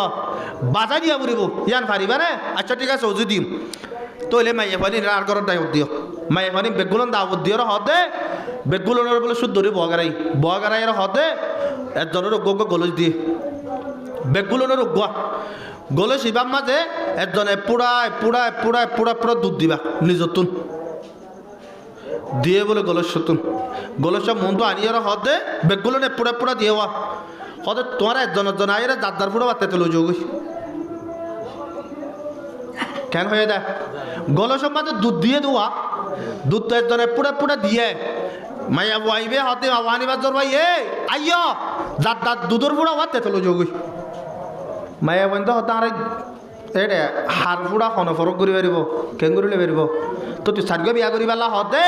বাজা দিয়া করিব ইয়ান পারিবা রে আচ্ছা ঠিক আছে যদি দিম তোলে মাইয়া পানি আর ঘর দায়ত দিও মাইয়া পানি বেগুলন দাওয়াত দিও হতে বেগুলনের বলে শুদ্ধ বগারাই হতে একজনের গলজ দিয়ে বেগুলনের গলজ ইবার মাঝে একজনে পুরা দুধ দিবা নিজতুন দিয়ে বলে গলজ সতুন গলজ সব মন তো আনিয়ে হতে বেগুলনে পুরা দিয়ে হতে তোমার একজন আইরে দাদার পুরো বাত্তাতে লো যোগ কেন হয়ে দেয় গলসের মাঝে দুধ দিয়ে দেওয়া দুধ তো একজনে পুরা দিয়ে মাইয়া আইবে হতে আনিবার জোর ভাই আইয় দাঁত দুধের পুরা হওয়ার তেতলো যোগই মাইয়া বন্ধু হতে আর এটা হার পুরা খনফরক করি পারিব কেন করিলে পারিব তো তুই সার্গ বিয়া করি পারলা হতে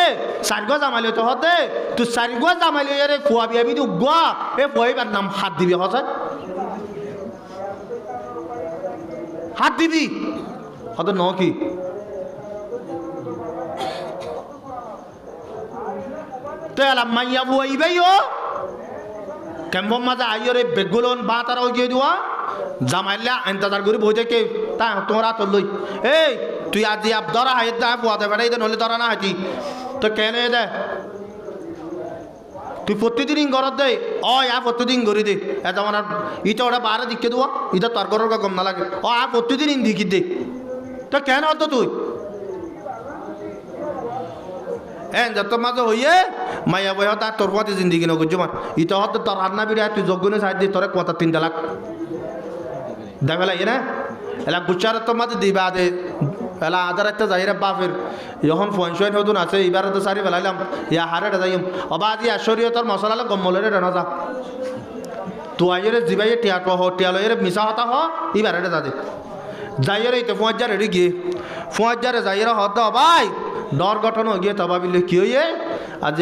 সার্গ জামাইলে তো হতে তুই সার্গ জামাইলে রে ফুয়া বিয়া বি উগুয়া এ ফুয়াইবার নাম হাত দিবি হতে হাত দিবি হতে ন কি তেলা মাইয়া বুয়াইবেই ও কেমন মাঝে আইয়রে বেগুলন বা তারা গিয়ে দেওয়া জামাইলা ইন্তজার করি বই থেকে তা তোমরা তোর লই এই তুই আজি আপ ধরা হাইত দা বুয়াতে বেড়াই দে নলে ধরা না হাতি তো কেন দে তুই প্রতিদিন ঘরত দে প্রতিদিন ঘুরি দে এটা মানে ইটা ওটা বারে দিকে দেওয়া ইটা তোর ঘরের গম না লাগে প্রতিদিন দিকি দে তো কেন হতো তুই যত মাঝে হইয়ে মাইয়া বই তার তোর পথে জিন্দিগি নগুজ মান ইটা হতো তোর রান্না বিড়ে তুই যজ্ঞনে সাইড দিয়ে তোর কথা 3 লাখ দেবে লাগে না এলা গুচ্ছার তো মাঝে দিবা দে এলা আদার একটা যাইরে বাপের যখন ফোন হতুন আছে এবারে তো সারি বেলাইলাম ইয়া হারে যাইম অবা আজি শরীয়তর মশলালে গম্মলের না যা তো আইরে জিবাইয়ে টিয়াটো হ টিয়ালয়ের মিশা হতা হ এবারে যাদে যাইরে তো 5000 রেডি গিয়ে 5000 যাইরে হদ ভাই ডর গঠন গিয়ে তবাবিলে কি হইয়ে আজ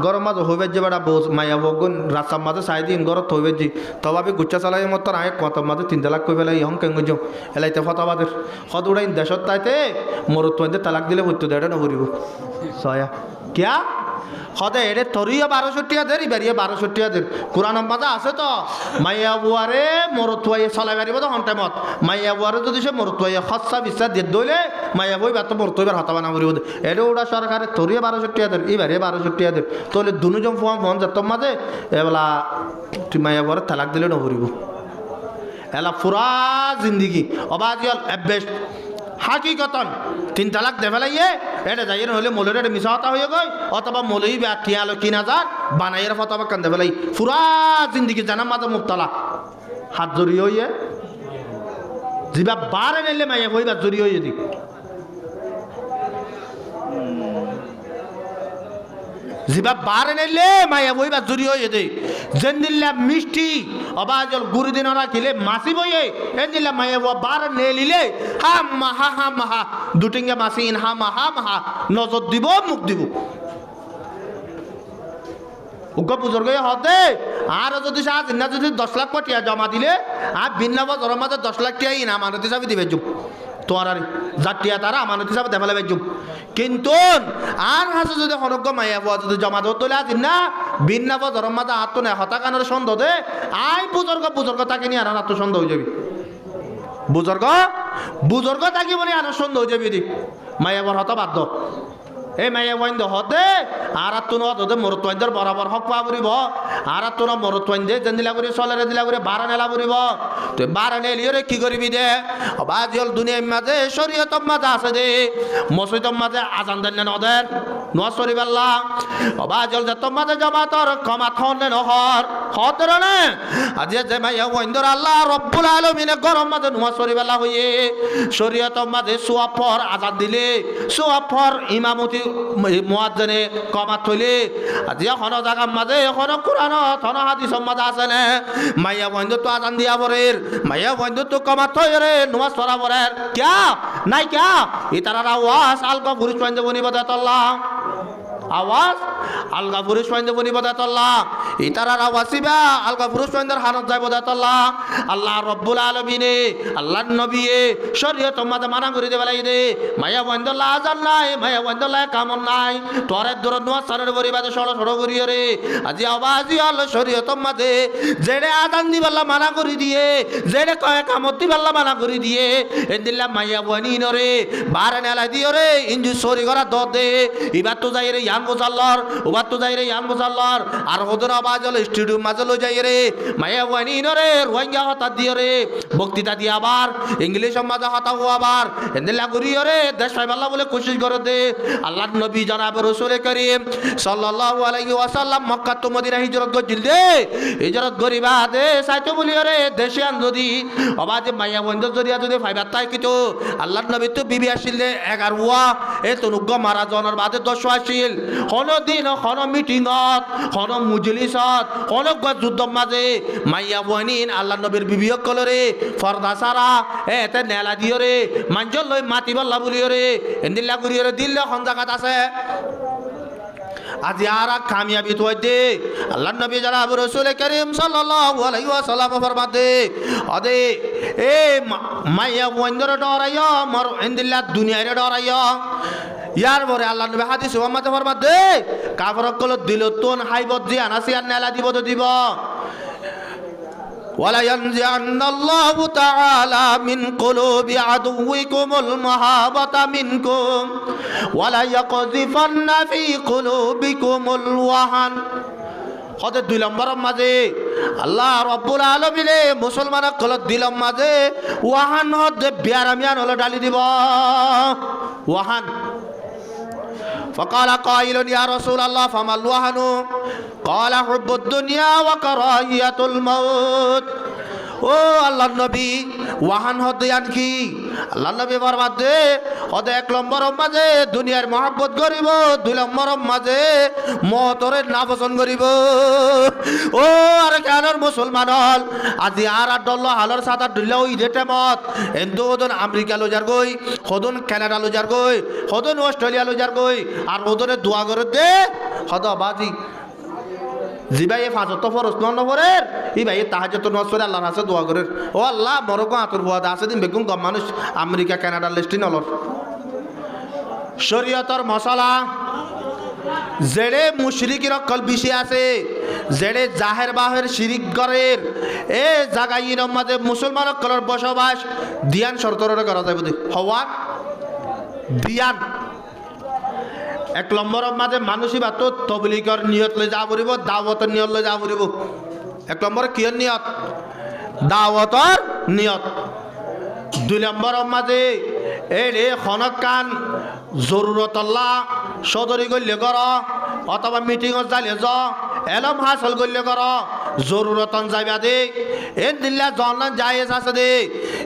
গরম মাঝে হইবে যে বেড়া বউ মাইয়া বগুন রাস্তার মাঝে চাই দিন গরত হইবে যে তবাবি গুচ্ছা চালাই মতো আয় কত মাঝে 3 লাখ কই বেলাই হং কেঙ্গ যাও এলাইতে ফতাবাদের সদ উড়াইন দেশত তাইতে মরত তালাক দিলে বইতো দেড়ে নকরিব সয়া কিয়া সদে এড়ে তরিয়া 1200 টাকা দেরি বেরিয়ে 1200 টাকা দের কোরআন মাঝে আছে তো মাইয়া বুয়ারে মরতুয়াইয়ে চলাই বেরিব তো টাইমত মাইয়া বুয়ারে যদি সে মরতুয়াইয়ে খসা বিশ্বাস দিয়ে দইলে মাইয়া বই বাত মরতুইবার হতা বানা করিব এড়ে ওটা সরকারের তরিয়া 1200 টাকা দের এই বেরিয়ে 1200 টাকা দের তোলে দুজন ফোন যত মাঝে এবেলা মাইয়া বুয়ারে তালাক দিলে নকরিব এলা পুরা জিন্দিগি অবাজিয়াল এবেশ হাকিকতন 3 তালাক দেবেলাইয়ে এটা যাই হলে মলের এটা মিশা হতা হয়ে গই অথবা মলই টিয়ালো 3000 বানাইয়ের ফতবা কান দেবেলাই পুরা জিন্দিগি জানাম মাঝে মুক্তালা হাত জড়ি হইয়ে জিবা বারে নেলে মাইয়া হইবা জড়ি হইয়ে দিক জিবা বারে নেলে মাইয়া বইবা জড়ি হইয়ে দে যেন দিল্লা মিষ্টি অবাজল গুরু দিন রাখিলে মাসি বইয়ে এন দিল্লা মাইয়া বার নেলিলে হা মাহা দুটিঙ্গা মাসি ইন হা মাহা নজর দিব মুখ দিব উগ্র বুজুর্গ হতে আর যদি সাজ না যদি 10 লাখ টাকা জমা দিলে আর বিন্না বছর মাঝে 10 লাখ টাকা ইন আমানত হিসাবে দিবে যুগ তোমার আর জাতীয় তারা আমানত হিসাবে দেখালে যুগ কিন্তু আর হাসে যদি হনজ্ঞ মাইয়া বুয়া যদি জমা দেওয়া তোলে আজ না বিন্না বছর মাঝে আত্ম নেয় হতাকানের সন্দেহ দে আই বুজুর্গ তাকে নিয়ে আর আত্মসন্দেহ হয়ে যাবি বুজুর্গ তাকে বলে আর সন্দেহ হয়ে যাবি মাইয়া বর হতা বাধ্য এই মাইয়া বন্ধ হতে আর তুন হতে মরুত্বদের বরাবর হক পা বুড়িব আর তুন মরুত্বন্দে যেন দিলা করে চলেরে দিলা করে বারা নেলা বুড়িব তুই বারা নেলিয়ে কি করবি দে বাজিল দুনিয়ার মাঝে শরীয়ত মাঝে আছে দে মসজিদ মাঝে আজান দেন না ওদের নোয়া শরীফ আল্লাহ বাজিল যে তোর মাঝে জমাতর কমা থন নহর হতর না আজ যে মাইয়া বন্ধর আল্লাহ রব্বুল আলামিন গরম মাঝে নোয়া শরীফ আল্লাহ হইয়ে শরীয়ত মাঝে সুয়াফর আজান দিলে সুয়াফর ইমামতি মুয়াজ্জিনে কমা থইলে আজ এখন জায়গার মাঝে এখন কোরআন থন হাদিস মাঝে আছে না মাইয়া বন্ধু তো আজান দিয়া বরের মাইয়া বন্ধু তো কমা থই রে নামাজ পড়া বরের क्या নাই क्या ইতারার আওয়াজ আলগা পুরুষ বন্ধু বনি বদাতল্লাহ আওয়াজ আলগা পুরুষ বন্ধু বনি বদাতল্লাহ ইতারার আওয়াজ সিবা আলগা পুরুষ বন্ধুর হানত যায় বদাতল্লাহ আল্লাহ রব্বুল আলামিনে আল্লাহর নবীয়ে শরীয়ত মাঝে মানা করে দেবে লাই দে মাইয়া বন্ধুল্লাহ আজান নাই মাইয়া বন্ধুল্লাহ কামন নাই তোরে দূর নোয়া সারের বরিবাদে সড় করিয়ে রে আজি আওয়াজি আল শরীয়ত মাঝে যেড়ে আজান দিবাল্লা মানা করে দিয়ে যেড়ে কয় কামত দিবাল্লা মানা করে দিয়ে এন্দিল্লা মাইয়া বনি নরে বারে নেলা দিও রে ইঞ্জু সরি করা দ দে ইবার তো যাই রে ইয়ান মুসাল্লার ওবার তো যাই রে ইয়ান মুসাল্লার আর হদর আওয়াজ হল স্টুডিও মাঝে লো যাই রে মাইয়া বনি নরে রোহিঙ্গা হতা দিও রে বক্তৃতা দিয়ে আবার ইংলিশ মাঝে হতা হো আবার এন্দিল্লা করিও রে দেশ পাইবাল্লা বলে কোশিশ করে দে আল্লাহর নবী জনাব রাসূল করিম সাল্লাল্লাহু আলাইহি ওয়াসাল্লাম মক্কা তো মদিনা হিজরত করছিল দে হিজরত করিবা দে সাইতো বলিও রে দেশে আন যদি অবাজে মাইয়া বন্ধু জরিয়া যদি ফাইবার তাই কিন্তু আল্লাহর নবী তো বিবি আসিল 11 ওয়া এ তো নুগ্গ মারা জনের বাদে 10 আসিল কোন দিন কোন মিটিংত কোন মুজলিসত কোন যুদ্ধ মাঝে মাইয়া বহিন আল্লাহর নবীর বিবি কলরে ফরদা সারা এতে নেলা দিও রে মাঞ্জল লই মাতি বল্লা বলিও রে এন্দিল্লা করিও রে দিল্লে কোন জায়গাত আছে আজ আর কামিয়াবি তো দে আল্লাহর নবী জনাব রাসূল করিম সাল্লাল্লাহু আলাইহি ওয়াসাল্লাম ফরমাতে আদে এ মাইয়া বন্ধর ডরাইয়া মর ইনদিল্লাহ দুনিয়ারে ডরাইয়া ইয়ার পরে আল্লাহর নবী হাদিস ওয়ামাতে ফরমাতে কাফর কল দিল তোন হাইবত জি আনাসি আর নেলা দিব তো দিব ولا ينزعن الله تعالى من قلوب عدوكم المهابة منكم ولا يقذفن في قلوبكم الوهن হতে 2 নম্বর মাঝে আল্লাহ রব্বুল আলামিন মুসলমান কল দিলম মাঝে ওয়াহান হতে বিয়ারামিয়ান হলো ডালি দিব ওয়াহান فقال قائل يا رسول الله فما الوهن قال حب الدنيا وكراهية الموت ও আল্লাহর নবী ওয়াহান হতে আন কি আল্লাহ নবী ফরমাত দে ওদে 1 নম্বর মাঝে দুনিয়ার মহব্বত করিব, 2 নম্বর মাঝে মতরে নাপসন্দ করিব। ও আর কেনর মুসলমান হল আজি আর ডল্লা হালর সাদা ডুল্লা ওই রেটে মত এন্দো ওদন আমেরিকা লজার গই, হদন কানাডা লজার গই, হদন অস্ট্রেলিয়া লজার গই, আর ওদনে দোয়া করে দে হদ বাজি জি ভাই ফাঁসত ফরস নফরের ই ভাই তাহাজত নসরে আল্লাহর কাছে দোয়া করে, ও আল্লাহ মরক আতর বুয়াদা আছে দিন বেগুন কম মানুষ আমেরিকা কানাডার লিস্টি নলর। শরীয়তর মশলা জেড়ে মুশরিকির অকল বেশি আছে, জেড়ে জাহের বাহের শিরিক গরের এ জাগাইন মাঝে মুসলমান অকলের বসবাস দিয়ান শর্তরে করা যায় বুঝি হওয়া দিয়ান। 1 নম্বর মাঝে মানুষই বাত তবলিগর নিয়ত লৈ যা পড়িব, দাওয়াতের নিয়ত লৈ যা পড়িব। 1 নম্বর কিয়র নিয়ত? দাওয়াতর নিয়ত। 2 নম্বর মাঝে এরে খনকান জরুরত আল্লাহ সদরি গল্য কর অথবা মিটিংত যাইলে য এলম হাসল গল্য কর জরুরতন যাইবা দে এ দিল্লা জনন জায়েজ আছে দে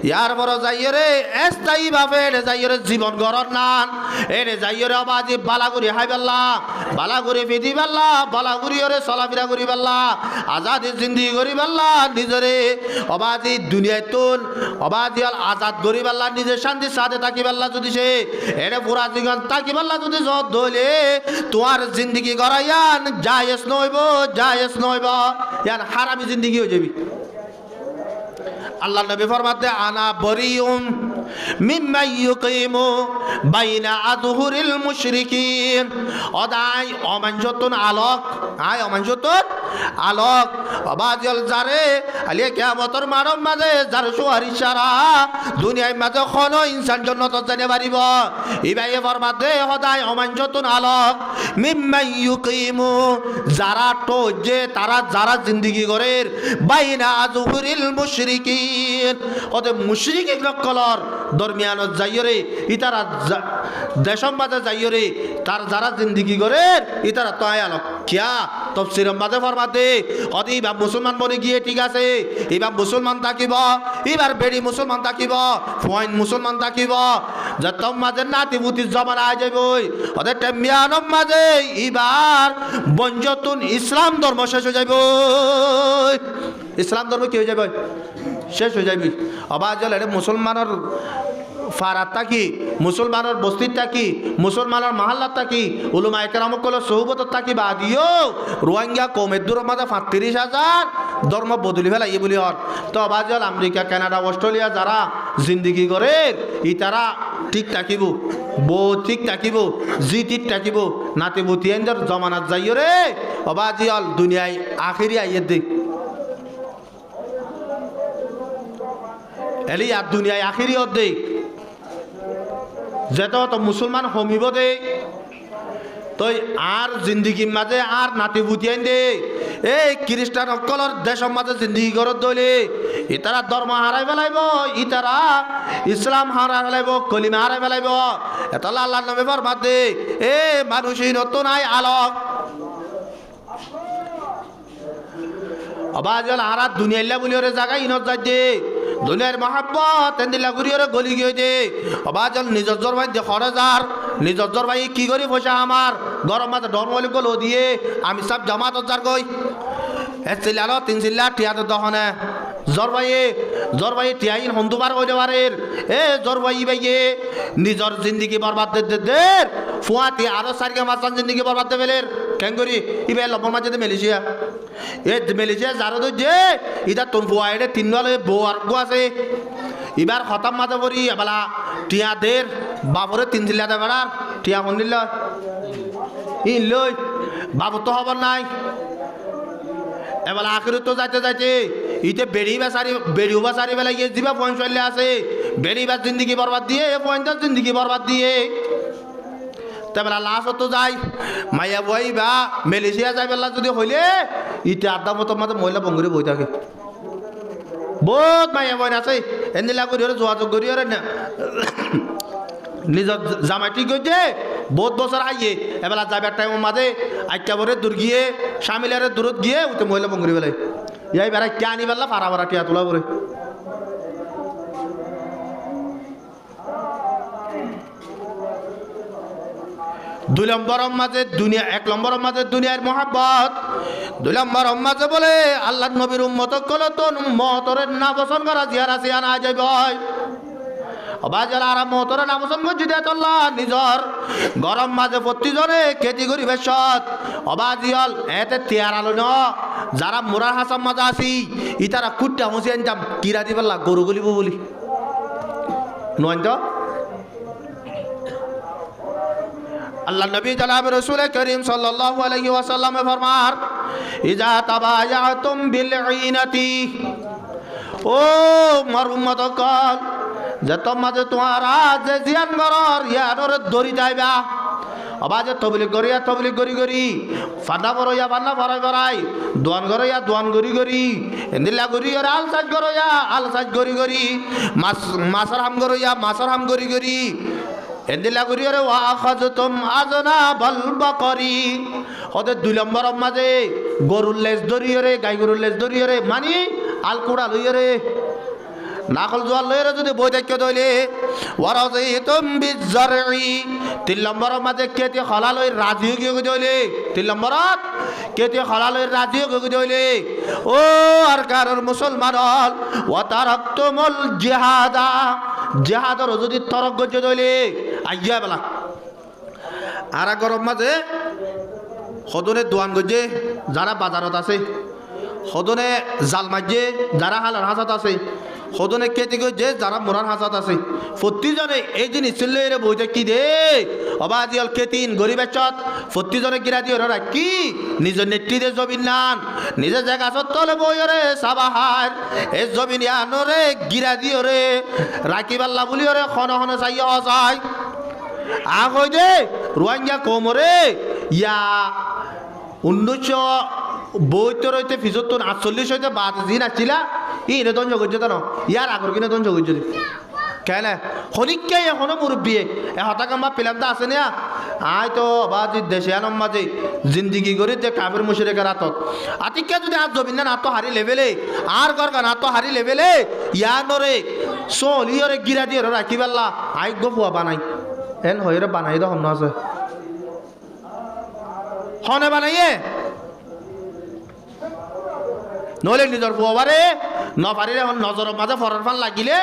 ইয়ার বড় যাইরে এস্তাই ভাবে যাইরে জীবন গরর নান এরে যাইরে আবাজি বালাগুরি হাইবাল্লা বালাগুরি ফিদি বাল্লা বালাগুরি ওরে চলাফেরা করি বাল্লা আজাদি জিন্দেগি করি বাল্লা নিজরে আবাজি দুনিয়ায় তুন আবাজি আজাদ করি বাল্লা নিজে শান্তি সাথে থাকি বাল্লা যদি সে এরে পুরা জীবন থাকি বাল্লা যদি যত দলে তোমার জিন্দেগি গরাইয়ান জায়েজ নইব জায়েজ নইব ইয়ান হারামি জিন্দেগি হয়ে যাবি। আল্লাহ নবী ফরমাতে আনা বরিউম মিম্মা ইউকিমু বাইনা আযহুরিল মুশরিকিন অদাই অমানজতুন আলোক আয় অমানজতুন আলোক অবাজল জারে আলিয়া কিয়ামতের মানব মাঝে যার সুহারি সারা দুনিয়ার মাঝে কোন ইনসান জন্নত জানে পারিব ইবাই ফরমাতে অদাই অমানজতুন আলোক মিম্মা ইউকিমু যারা তো যে তারা যারা জিন্দেগি করে বাইনা আযহুরিল মুশরিকিন ওদের মুশরিকি কলর দরমিয়ানত যাইরে ইতারা দেশম মাঝে যাইরে তার যারা জিন্দেগি করে ইতারা তো আয় আলোক কিয়া তফসিরের মাঝে ফরমাতে অদি বা মুসলমান বনে গিয়ে ঠিক আছে এবার মুসলমান থাকিব এবার বেড়ি মুসলমান থাকিব পয়েন্ট মুসলমান থাকিব যত মাঝে নাতিপুতির জমানা আয় যাইব ওদের টেমিয়ানম মাঝে এবার বঞ্জতুন ইসলাম ধর্ম শেষ হয়ে যাইব ইসলাম ধর্ম কি হয়ে যাবে শেষ হয়ে যাবি অবাজল এটা মুসলমানের ফারাত থাকি মুসলমানের বস্তির থাকি মুসলমানের মাহাল্লার থাকি উলুমা একরামকল সৌবত থাকি বাদিও রোহিঙ্গা কমের দূর মাঝে 35,000 ধর্ম বদলি ফেলাই বলি হর তো অবাজল আমেরিকা কানাডা অস্ট্রেলিয়া যারা জিন্দিগি করে ই তারা ঠিক থাকিব বউ ঠিক থাকিব জি ঠিক থাকিব নাতিবতী এন্দর জমানাত যাইও রে অবাজিয়াল দুনিয়ায় আখিরি আইয়ের দিক এলি আর দুনিয়ায় আখিরি অর্ধেক যেত তো মুসলমান হমিব দে তই আর জিন্দিগির মাঝে আর নাতি বুতিয়াইন দে এই খ্রিস্টান সকলের দেশের মাঝে জিন্দিগি করত দলে ইতারা ধর্ম হারাই ফেলাইব ইতারা ইসলাম হারাই ফেলাইব কলিমা হারাই ফেলাইব এতলা আল্লাহর নামে বরবাদ দে এ মানুষই নতুন আই আলোক অবাজল হারা দুনিয়াল্লা বলি ওরে জায়গায় ইনত যাই দে দুনিয়ার মহাব্বত এন্দিলা ঘুরি ওরে গলি গিয়ে দে অবাজল নিজর জোর ভাই দে খরচার নিজর জোর ভাই কি করি পয়সা আমার গরম মাঝে ডরমলি গলো দিয়ে আমি সব জমাত যার গই এক চিল্লালো 3 চিল্লা টিয়াতে দহনে জোর ভাই টিয়াইন হন্দুবার কই দেওয়ারের এ জোর ভাই ভাইয়ে নিজর জিন্দিগি বরবাদ দে ফুয়াতি আরো 4 মাসান জিন্দিগি বরবাদ দে বেলের কেন করি ইবে লবণ মাঝে মালয়েশিয়া এ মালয়েশিয়া যারো যে ইদা তোর ফুয়া এটা 3 বালে বউ আর গো আছে এবার খতম মাঝে পড়ি এবেলা টিয়াদের বাবরে 3 চিল্লা দে বেড়ার টিয়া কোন দিল ই লই বাবু তো খবর নাই এবেলা আখির তো যাইতে যাইতে ইতে বেড়িও বাসারি বেলা গিয়ে দিবা পয়েন্ট চলে আছে বেড়িবার জিন্দিগি বরবাদ দিয়ে এ পয়েন্টের জিন্দিগি বরবাদ দিয়ে তেবেলা লাশ তো যাই মাইয়া বই বা মালয়েশিয়া যাই বেলা যদি হইলে ইতে আড্ডা মতো মাঝে মহিলা বঙ্গুরি বই থাকে বহুত মাইয়া বই আছে এন্দিলা করি ওরে যোগাযোগ করি ওরে না নিজের জামাই ঠিক হয়েছে বহুত বছর আইয়ে এবেলা যাবার টাইমের মাঝে আটটা বরে দূর গিয়ে স্বামীলারে দূরত গিয়ে উঠে মহিলা বঙ্গুরি বেলায় ইয়াই বেড়াই কে আনি বেলা ফারা ফারা টিয়া তোলা করে দুই নম্বর মাঝে দুনিয়া, এক নম্বর মাঝে দুনিয়ার মহাব্বত, দুই নম্বর মাঝে বলে আল্লাহর নবীর উম্মত কল তো মতরের না পছন্দ করা জিয়ারা সিয়ানা যাইব অবাজাল আর মতরের না পছন্দ যদি আল্লাহ নিজর গরম মাঝে প্রতিজনে খেতি করি বেশত অবাজিয়াল এতে তিয়ার আলো ন যারা মোরার হাসাম মাঝে আসি ইতারা কুট্টা মুসি আনতাম কিরা দি পাল্লা গরু গলিব বলি নয় তো আল্লাহ নবী জনাব রাসূল করিম সাল্লাল্লাহু আলাইহি ওয়াসাল্লাম ফরমান ইজা তাবায়াতুম বিল ঈনাতি ও মার উম্মত কল যে তোমাদের তোমারা যে জিয়ান গরর ইয়ানোর দড়ি যাইবা আবাজে তবলিগ করি ফান্না বড়ইয়া ফান্না ফরাই দোয়ান গরইয়া দোয়ান গরি এন্দিলা গরি আর আল সাজ গরি মাছর হাম গরি এন্দিলা করি রে ওয়াখাজতুম আজনা বল বকরি ওদের দুই নম্বর মাঝে গরুর লেজ ধরিয়ে রে গাই গরুর লেজ ধরিয়ে রে মানি আল কুড়া লইয়ে রে নাকল জোয়াল লইয়ে রে যদি বই দেখে দইলে ওয়ারাজিতুম বিজারই তিন নম্বর মাঝে কেতে খলা লই রাজি হয়ে দইলে তিন নম্বরত কেতে খলা লই রাজি হয়ে দইলে ও আর কারণ মুসলমান হল ওয়া তারাকতুমুল জিহাদা জিহাদর যদি তরক গজে দইলে আইয়া বেলা আর গরম মাঝে সদনে দোয়ান গজে যারা বাজারত আছে সদনে জাল মাঝে যারা হালার হাসাত আছে সদনে কেতি গজে যারা মোরার হাসাত আছে প্রতিজনে এই জিনিস চিল্লে রে বইতে কি দে অবাজিয়াল কেতিন গরিবেচত প্রতিজনে গিরা দিয়ে ওরা কি নিজের নেত্রীতে জমিন নান নিজের জায়গা তলে বই রে সাবাহার এই জমিন আনরে গিরা দিয়ে রে রাখিবাল্লা বলি রে খন চাইয়া যায় আগ হই দে রোহিঙ্গা কোমরে ইয়া 1972 হইতে 48 হইতে বাদ দিন আসছিলা ই নে দঞ্জ করছে তো ইয়ার আগর কিনে দঞ্জ করছে কেন হনিককে এখনো মুরব্বী হতাকাম্মা পিলামটা আছে না আয় তো বাজি দেশে আনম মাঝে জিন্দিগি করি যে কাবের মুশরিকের আতত আতিকে যদি আজ জমিন না তো হারি লেভেলে আর গরগা না তো হারি লেভেলে ইয়ানরে সোলিয়রে গিরা দিয়ে রাখি পাল্লা আই গফুয়া বানাই এন হইরে বানাই তো হন আছে হনে বানাইয়ে নইলে নিজর ফুয়াবারে নপারিলে নজরের মাঝে ফরার ফান লাগিলে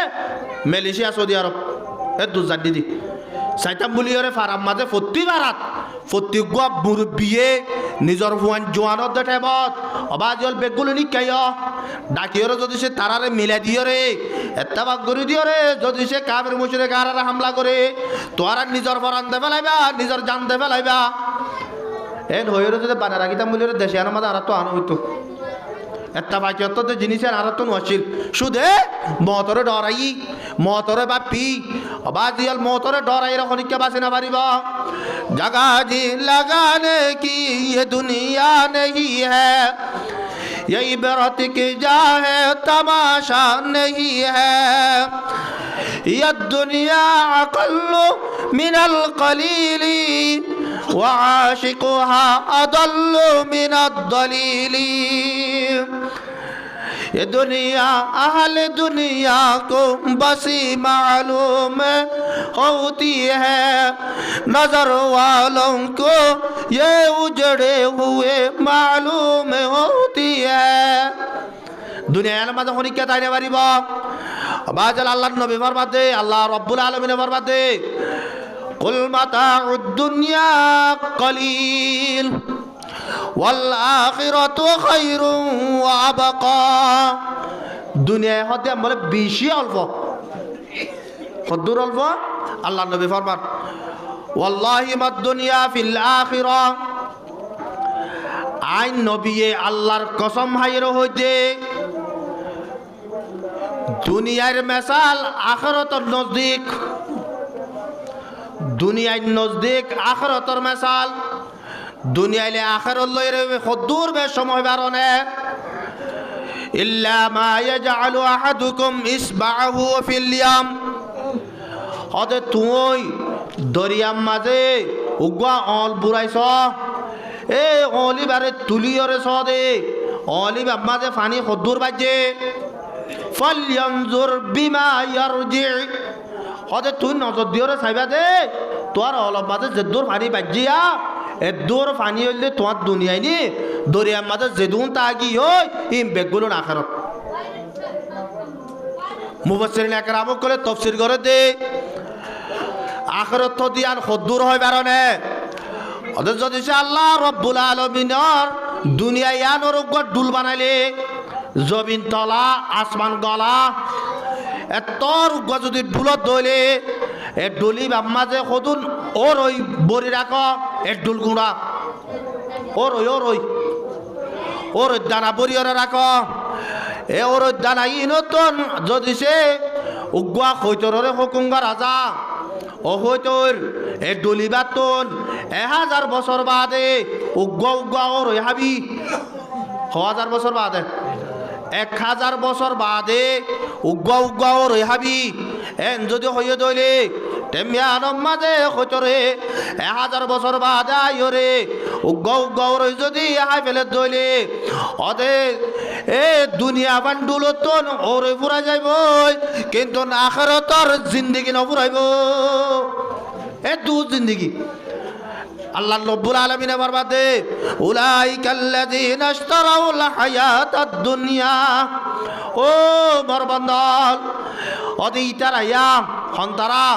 মালয়েশিয়া সৌদি আরব এ দুজার দিদি সাইতাম বুলি ফারাম মাঝে ফতি বারাত ফতি গুয়া মুরব্বিয়ে নিজর ফুয়ান জোয়ানত দেঠাবত অবাজল বেগুলো নিকাই ডাকিয়রে যদি সে তারারে মিলা দিয়রে এত্তাবাক গরি দিয়রে যদি সে কাবের মুশরিক আরারে হামলা করে তোরা নিজর ফরান দে ফেলাইবা নিজর জান দে ফেলাইবা এন হইরে যদি বানা রাখিতাম বুলি দেশে আনার মাঝে আর তো আনো হইতো একটা বাকি অত জিনিসের আর তো নছিল শুধু মতরে ডরাই মতরে বাপি বাজিয়াল মতরে ডরাই রকমকে বাঁচি না পারিব জগা জি লাগানে কি ये दुनिया नहीं है ये इबरत की जा है तमाशा नहीं है ये दुनिया अक़ल्ल मिनल क़लीली وعاشقها أضل من الضليل ये दुनिया अहल दुनिया को बसी मालूम होती है नजर वालों को ये उजड़े हुए मालूम होती है दुनिया में होनी क्या ताईने बारी बा बाजल अल्लाह नबी फरमाते अल्लाह रब्बुल आलमीन फरमाते कुल मताउद दुनिया कलील वल आखिरतु खैरुन व अबका दुनिया हदे बले बेশি অল্প কদ্দুর অল্প আল্লাহ নবী ফরমান ওয়াল্লাহি মাদ দুনিয়া ফিল আখিরা আই নবী আল্লাহর কসম হাইর হইতে দুনিয়ার মিসাল আখিরাতের নজদিক দুনিয়ার নজদিক আখিরাতের মিসাল দুনিয়ালে আখিরাত লইরে কদ্দুর বে সময় বারনে ইল্লা মা ইয়াজআলু আহাদুকুম ইসবাহু ফিল ইয়াম হদে তুই দরিয়াম মাঝে উগা অল বুড়াইছ এ অলিবারে তুলিয়রে সদে অলিবা মাঝে পানি কদ্দুর বাজে ফালয়ানজুর বিমা ইয়ারজি হদে তুই নজর দিও রে চাইবা দে তোর অলপ মাঝে যে দূর পানি বাজিয়া এ দূর পানি হইলে তোমার দুনিয়ায় নি দরিয়ার মাঝে যেদুন তাগি ওই ইম বেগগুলো না খারত মুফাসসিরিন একরাম করে তাফসীর করে দে আখিরাত দিয়ান খদ্দুর হয় বারনে ওদের যদি সে আল্লাহ রব্বুল আলামিনের দুনিয়া ইয়ানোর উপর ডুল বানাইলে জমিন তলা আসমান গলা এতর উপর যদি ডুলত দইলে এ ডুলি বাম্মাজে সদুন ওর ওই বরি রাখ এ ডুল গুঁড়া ওর দানা বরি ওরা রাখ এ ওর দানা ই নতুন যদি সে উগুয়া খৈতরে হুকুমগা রাজা ও হইতর এ ডলিবাতন 1000 বছর বাদে উগুয়া ওর হাবি 1000 বছর বাদে 1000 বছর বাদে উগুয়া ওর হাবি এন যদি হইয়ে দইলে তেমিয়ানম মাঝে হইতরে 1000 বছর বাদে আইরে উগুয়া ওর যদি হাই ফেলে দইলে অদে এ দুনিয়া বান্ডুলতন ওরে পুরা যাইব কিন্তু আখিরাতর জিন্দেগি ন পুরাইব এ দু জিন্দেগি আল্লাহ রব্বুল আলামিন বরবাদে উলাইকাল্লাযিনা ইশতারাউল হায়াতাদ দুনিয়া ও বরবান্দাল অদিতারা ইয়া হন্তারা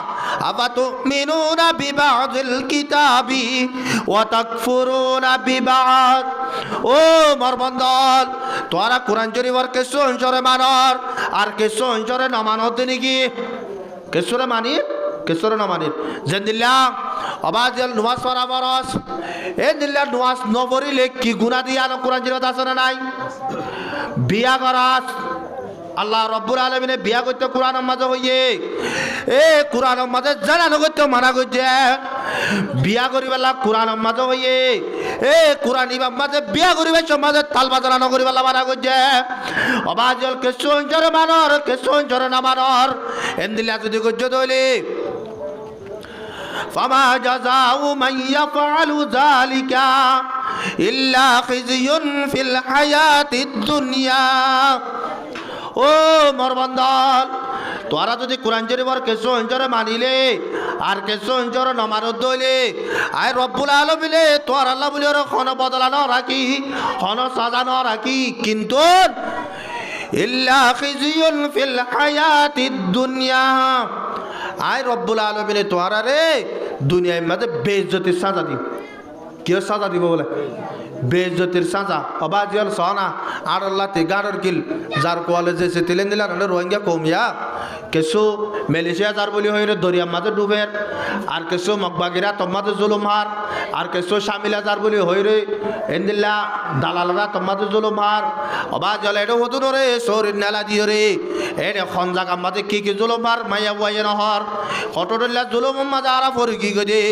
আফাতুমিনুনা বিবাযিল কিতাবি ওয়া তাকফুরুনা বিবাদ ও মরবন্দল তোরা কোরআন শরীফের কিছু অংশরে মানর আর কিছু অংশরে না মানত নাকি কেসরে মানি কেসরে না মানি জেন্দিল্লা আবাজল নুয়াজ পড়া বরস এ দিল্লা নুয়াজ নবরিলে কি গুনাহ দিয়া কোরআন শরীফত আছে না নাই বিয়া করাস আল্লাহ রব্বুল আলামিনে বিয়া করতে কোরআনের মাঝে হইয়ে এ কোরআনের মাঝে জানানো করতে মানা করছে বিয়া করিবেলা কোরআনের মাঝে হইয়ে এ কোরআন ইমাম মাঝে বিয়া করিবে সমাজে তাল বাজানো করিবেলা মানা করছে অবাজল কেসু অঞ্চরে মানর কেসু অঞ্চরে না মানর এন্দিলা যদি করছে দইলে ফামা জাযাউ মান ইয়াফআলু যালিকা ইল্লা খিযুন ফিল হায়াতিদ দুনিয়া ও মরবন্দল তোরা যদি কোরআন শরীফের কিছু অঞ্চলে মানিলে আর কিছু অঞ্চলে নমানত দইলে আয় রব্বুল আলামিনে তোর আল্লাহ বলি ওর খন বদলানো রাখি খন সাজানো রাখি কিন্তু ইল্লা খিযুন ফিল হায়াতিদ দুনিয়া আয় রব্বুল আলামিনে তোরা রে দুনিয়ার মধ্যে বেইজ্জতির সাজা দি কি সাজা দিব বলে বেইজ্জতির সাজা অবাজিয়াল সনা আর আল্লাহ তে গাড়র কিল যার কোয়ালে যে তিলেন দিলার রোহিঙ্গা কমিয়া কিছু মালয়েশিয়া যার বলি হইরে দরিয়ার মাঝে ডুবের আর কিছু মকবাগিরা তোমাদের জুলুম হার আর কিছু শামিলা যার বলি হইরে এন্দিল্লা দালালরা তোমাদের জুলুম হার অবাজিয়াল এটা হতুন রে শরীর নেলা দিও রে এনে খঞ্জা কামাতে কি জুলুম হার মাইয়া বুয়াইয়া নহর কটরল্লা জুলুম মাঝে আরা পরি কি গদে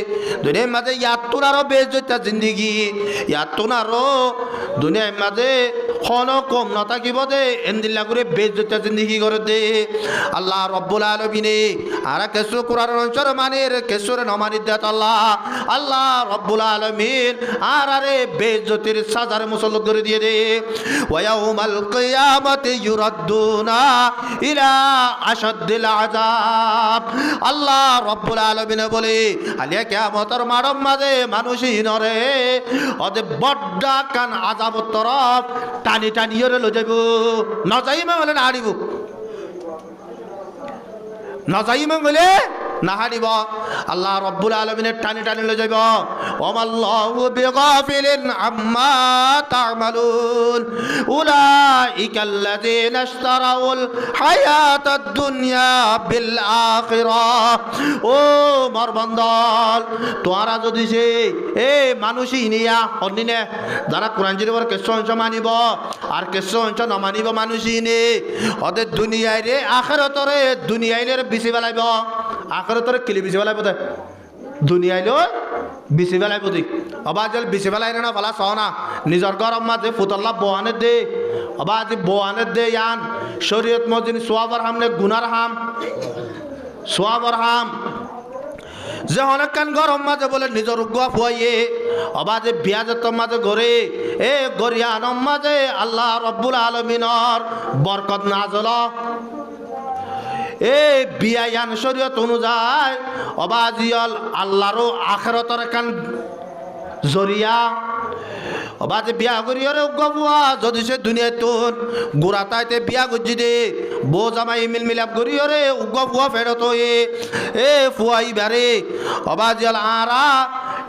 দুনিয়ার মাঝে ইয়াতুন আরো বেইজ্জত জিন্দেগি ইয়াতুন আরো দুনিয়ার মাঝে খন কম নথাকিব দে এন্দিল্লা করে বেইজ্জত জিন্দেগি করে দে আল্লাহ রব্বুল আলামিনে আর কিছু কোরআন অনুসারে মানের কিছুরে নমানি দেত আল্লাহ রব্বুল আলামিন আর আরে বেইজ্জতির সাজার মুসল্লত করে দিয়ে দে ওয়া ইয়াউমাল কিয়ামাতি ইউরাদ্দুনা ইলা আশাদ্দিল আযাব আল্লাহ রব্বুল আলামিন বলে আলিয়া কিয়ামতের মাঠের মাঝে মানুষই নরে ওদের বড্ডা কান আযাবত তরফ টানি টানি ওরে লই যাইব না যাইমা বলে না হারিব না যাইমা বলে না হারিব আল্লাহ রব্বুল আলামিনের টানি টানি লই যাইব ওমাল্লাহু বিগাফিলিন আম্মা তা'মালুন উলাইকাল্লাযিনা ইশতারাউল হায়াতাদ দুনিয়া বিল আখিরাহ ও মরবন্দল তোরা যদি সে এ মানুষই নিয়া হন্দিনে যারা কোরআন শরীফের কিছু অংশ মানিব আর কিছু অংশ না মানিব মানুষই নে ওদের দুনিয়ায় রে আখিরাতরে দুনিয়ায় রে বেশি বেলাইব আখিরাতরে কিলি বেশি বেলাইব দে দুনিয়ায় লো বেশি বেলাইব দি অবাজল বেশি বেলাই না ফলা সহনা নিজর গরম মাঝে ফুতল্লা বোয়ানের দে অবাজ বোয়ানের দে ইয়ান শরীয়ত মজিন সোয়াবর হাম নে গুনার হাম সোয়াবর হাম যে অনেকক্ষণ গরম মাঝে বলে নিজের উগুয়া ফুয়াইয়ে অবাজে বিয়াজত মাঝে ঘরে এ গরিয়ানম মাঝে আল্লাহ রব্বুল আলামিনের বরকত নাজল এ বিয়ায়ান শরীয়ত অনুযায়ী অবাজিয়াল আল্লাহরও আখিরাতের কান জরিয়া অবাজে বিয়া করিয়রে গবুয়া যদি সে দুনিয়াতে গোড়া তাইতে বিয়া গজি দে বো জামাই মিল মিলাপ করিয়রে গবুয়া ফেরত এ ফুয়াই বারে অবাজিয়াল আরা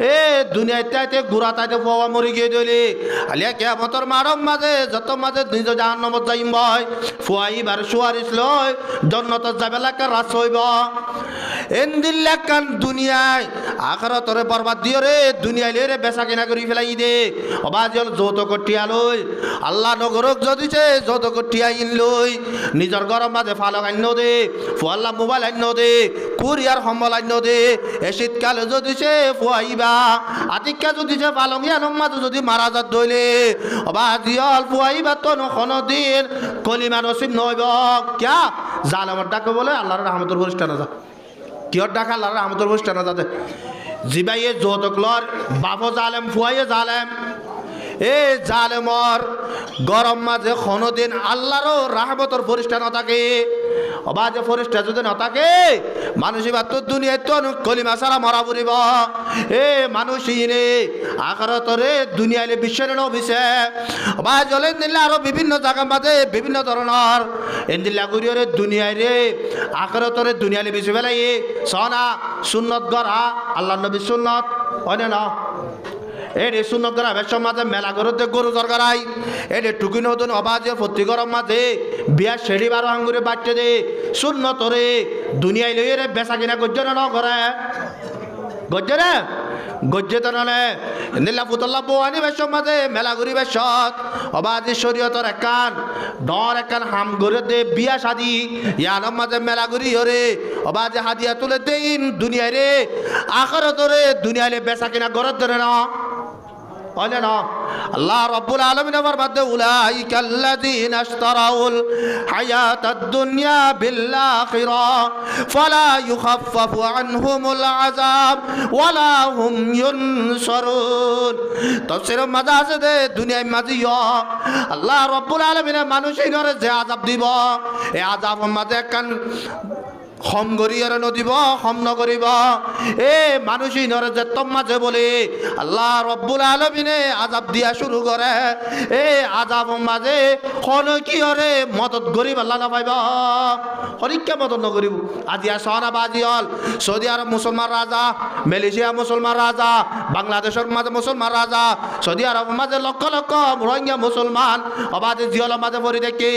এ দুনিয়াতে গোড়া তাইতে ফুয়া মরি গিয়ে দিলে আলিয়া কিয়ামতর মারম মাঝে যত মাঝে নিজ জাহান্নামত যাইম বয় ফুয়াই বার সুয়ারিস লয় জান্নাতত যাবেলাকে রাস হইব এন্দিল্লাকান দুনিয়ায় আখিরাতরে বরবাদ দিয়রে দুনিয়ায় লেরে বেচা কিনা করি ফেলাই দে অবাজল যৌত কটিয়া লই আল্লাহ নগরক যদিছে যৌত কটিয়া ইন লই নিজর গরম মাঝে ফালক আন্য দে ফুয়াল্লা মোবাইল আন্য দে কুরিয়ার সম্বল আন্য দে এ শীতকালে যদিছে ফুয়াইবা আতিকা যদিছে ফালক ইয়ানম মাঝে যদি মারা যাত দইলে অবাজিল ফুয়াইবা তো নখন দিন কলিমা নসিব নইব কিয়া জালেমর ডাকে বলে আল্লাহর রহমতের বরিষ্ঠা না যা কিয়র ডাকা আল্লাহর রহমতের বরিষ্ঠা না যাতে জিবাইয়ে যৌতুক লর বাপ জালেম ফুয়াইয়ে জালেম এ জালেমর গরম মাঝে দিন আল্লাহরও রাহমতর ফরিস্তা না থাকে অবাজে ফরিস্তা যদি না থাকে মানুষই বা তোর দুনিয়ায় তো কলিমা সারা মরা পড়িব এ মানুষই রে আখিরাতরে দুনিয়ালে বিশ্বের নবিছে অবাজ জলেন দিলে আরো বিভিন্ন জায়গা মাঝে বিভিন্ন ধরনের এন্দিল্লা করিয়রে দুনিয়ায় রে আখিরাতরে দুনিয়ালে বেশি বেলাই সনা সুন্নত গড়া আল্লাহ নবী সুন্নত হয় না এরে সুন্নত করা বেশম মাঝে মেলা করতে গরু দরকারাই এরে টুকি নতুন অবাজে প্রতি গরম মাঝে বিয়া সেড়ি বারো আঙ্গুরে বাচ্চা দে সুন্নত রে দুনিয়ায় লইয়ে রে বেচা কিনা গজ্জে না করে গজ্জে রে গজ্জে তো নলে নীলা পুতল্লা বৌয়ানি বেশম মাঝে মেলা ঘুরি বেশত অবাজে শরীয়তর একান ডর একান হাম ঘুরে দে বিয়া শাদি ইয়ানম মাঝে মেলা ঘুরি হরে অবাজে হাদিয়া তুলে দেইন দুনিয়ায় রে আখিরাত রে দুনিয়ায় বেচা কিনা গরত ধরে না বলে না আল্লাহ রাব্বুল আলামিন ফরমাতে উলাইকাল্লাযীনা ইশতারাউল হায়াতাদ দুনিয়া বিল আখিরা ফালা ইউখাফফাফু আনহুমুল আযাব ওয়ালা হুম ইউনসারুন তাফসীর মাজাজ দে দুনিয়ায় মাজিয়া আল্লাহ রাব্বুল আলামিন মানুষের যে আযাব দিব এই আযাব মাঝে কান খম গরিয়ার নদীব খম নগরিব এ মানুষই নরে যে মাঝে বলে আল্লাহ রব্বুল আলামিনে আযাব দিয়া শুরু করে এ আযাব মাঝে কোন কি হরে মদত গরিব আল্লাহ না পাইব হরিকে মদত নগরিব আজিয়া সহনা বাজি হল সৌদি আরব মুসলমান রাজা মালয়েশিয়া মুসলমান রাজা বাংলাদেশের মাঝে মুসলমান রাজা সৌদি আরব মাঝে লক্ষ লক্ষ রোহিঙ্গা মুসলমান অবাধে জিয়ল মাঝে ভরি দেখে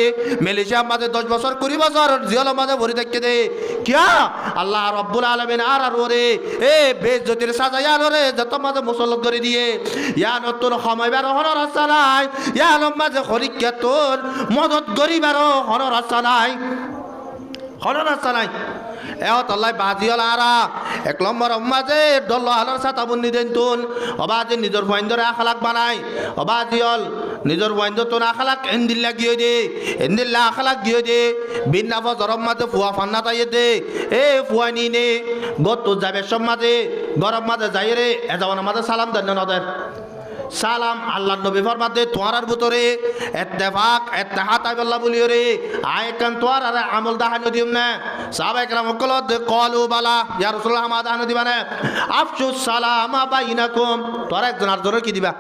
মালয়েশিয়ার মাঝে 10 বছর 20 বছর জিয়ল মাঝে ভরি দেখে দে क्या अल्लाह रब्बुल आलमीन आर रे ए बेइज्जतिर साजा रे যত মাঝে মুসল্লত করে দিয়ে ইয়া নতুন সময়বার হনর রাস্তা নাই ইয়া মাঝে খরিকা তোর মদত গরিবার হনর রাস্তা নাই হনর রাস্তা নাই এত আল্লাহ বাজিয়াল আরা 1 নম্বর মাঝে দল আলার সাতা বন্দি দেন তুন অবাজে নিজের বন্ধরে আখলাক বানাই অবাজিয়াল নিজের বন্ধ তো আখলাক এন্দিল্লা গিয়ে দে এন্দিল্লা আখলাক গিয়ে দে বিনা ফজরম মাঝে ফুয়া ফান্না তাইয়ে দে এ ফুয়া নি নে গত যাবে সব মাঝে গরম মাঝে যাই রে এজাওয়ানের মাঝে সালাম দেন না ওদের সালাম আল্লাহ নবী ফরমাতে তোয়ার ভিতরে ইত্তেফাক ইত্তেহাদ আল্লাহ বলিও রে আয়কান তোয়ার আর আমল দাহানো দিম না সাহাবায়ে কেরাম কলত কলু বালা ইয়া রাসূলুল্লাহ আমা দাহানো দিবা না আফসুস সালাম বাইনাকুম তোরা একজন আরেকজনের কি দিবা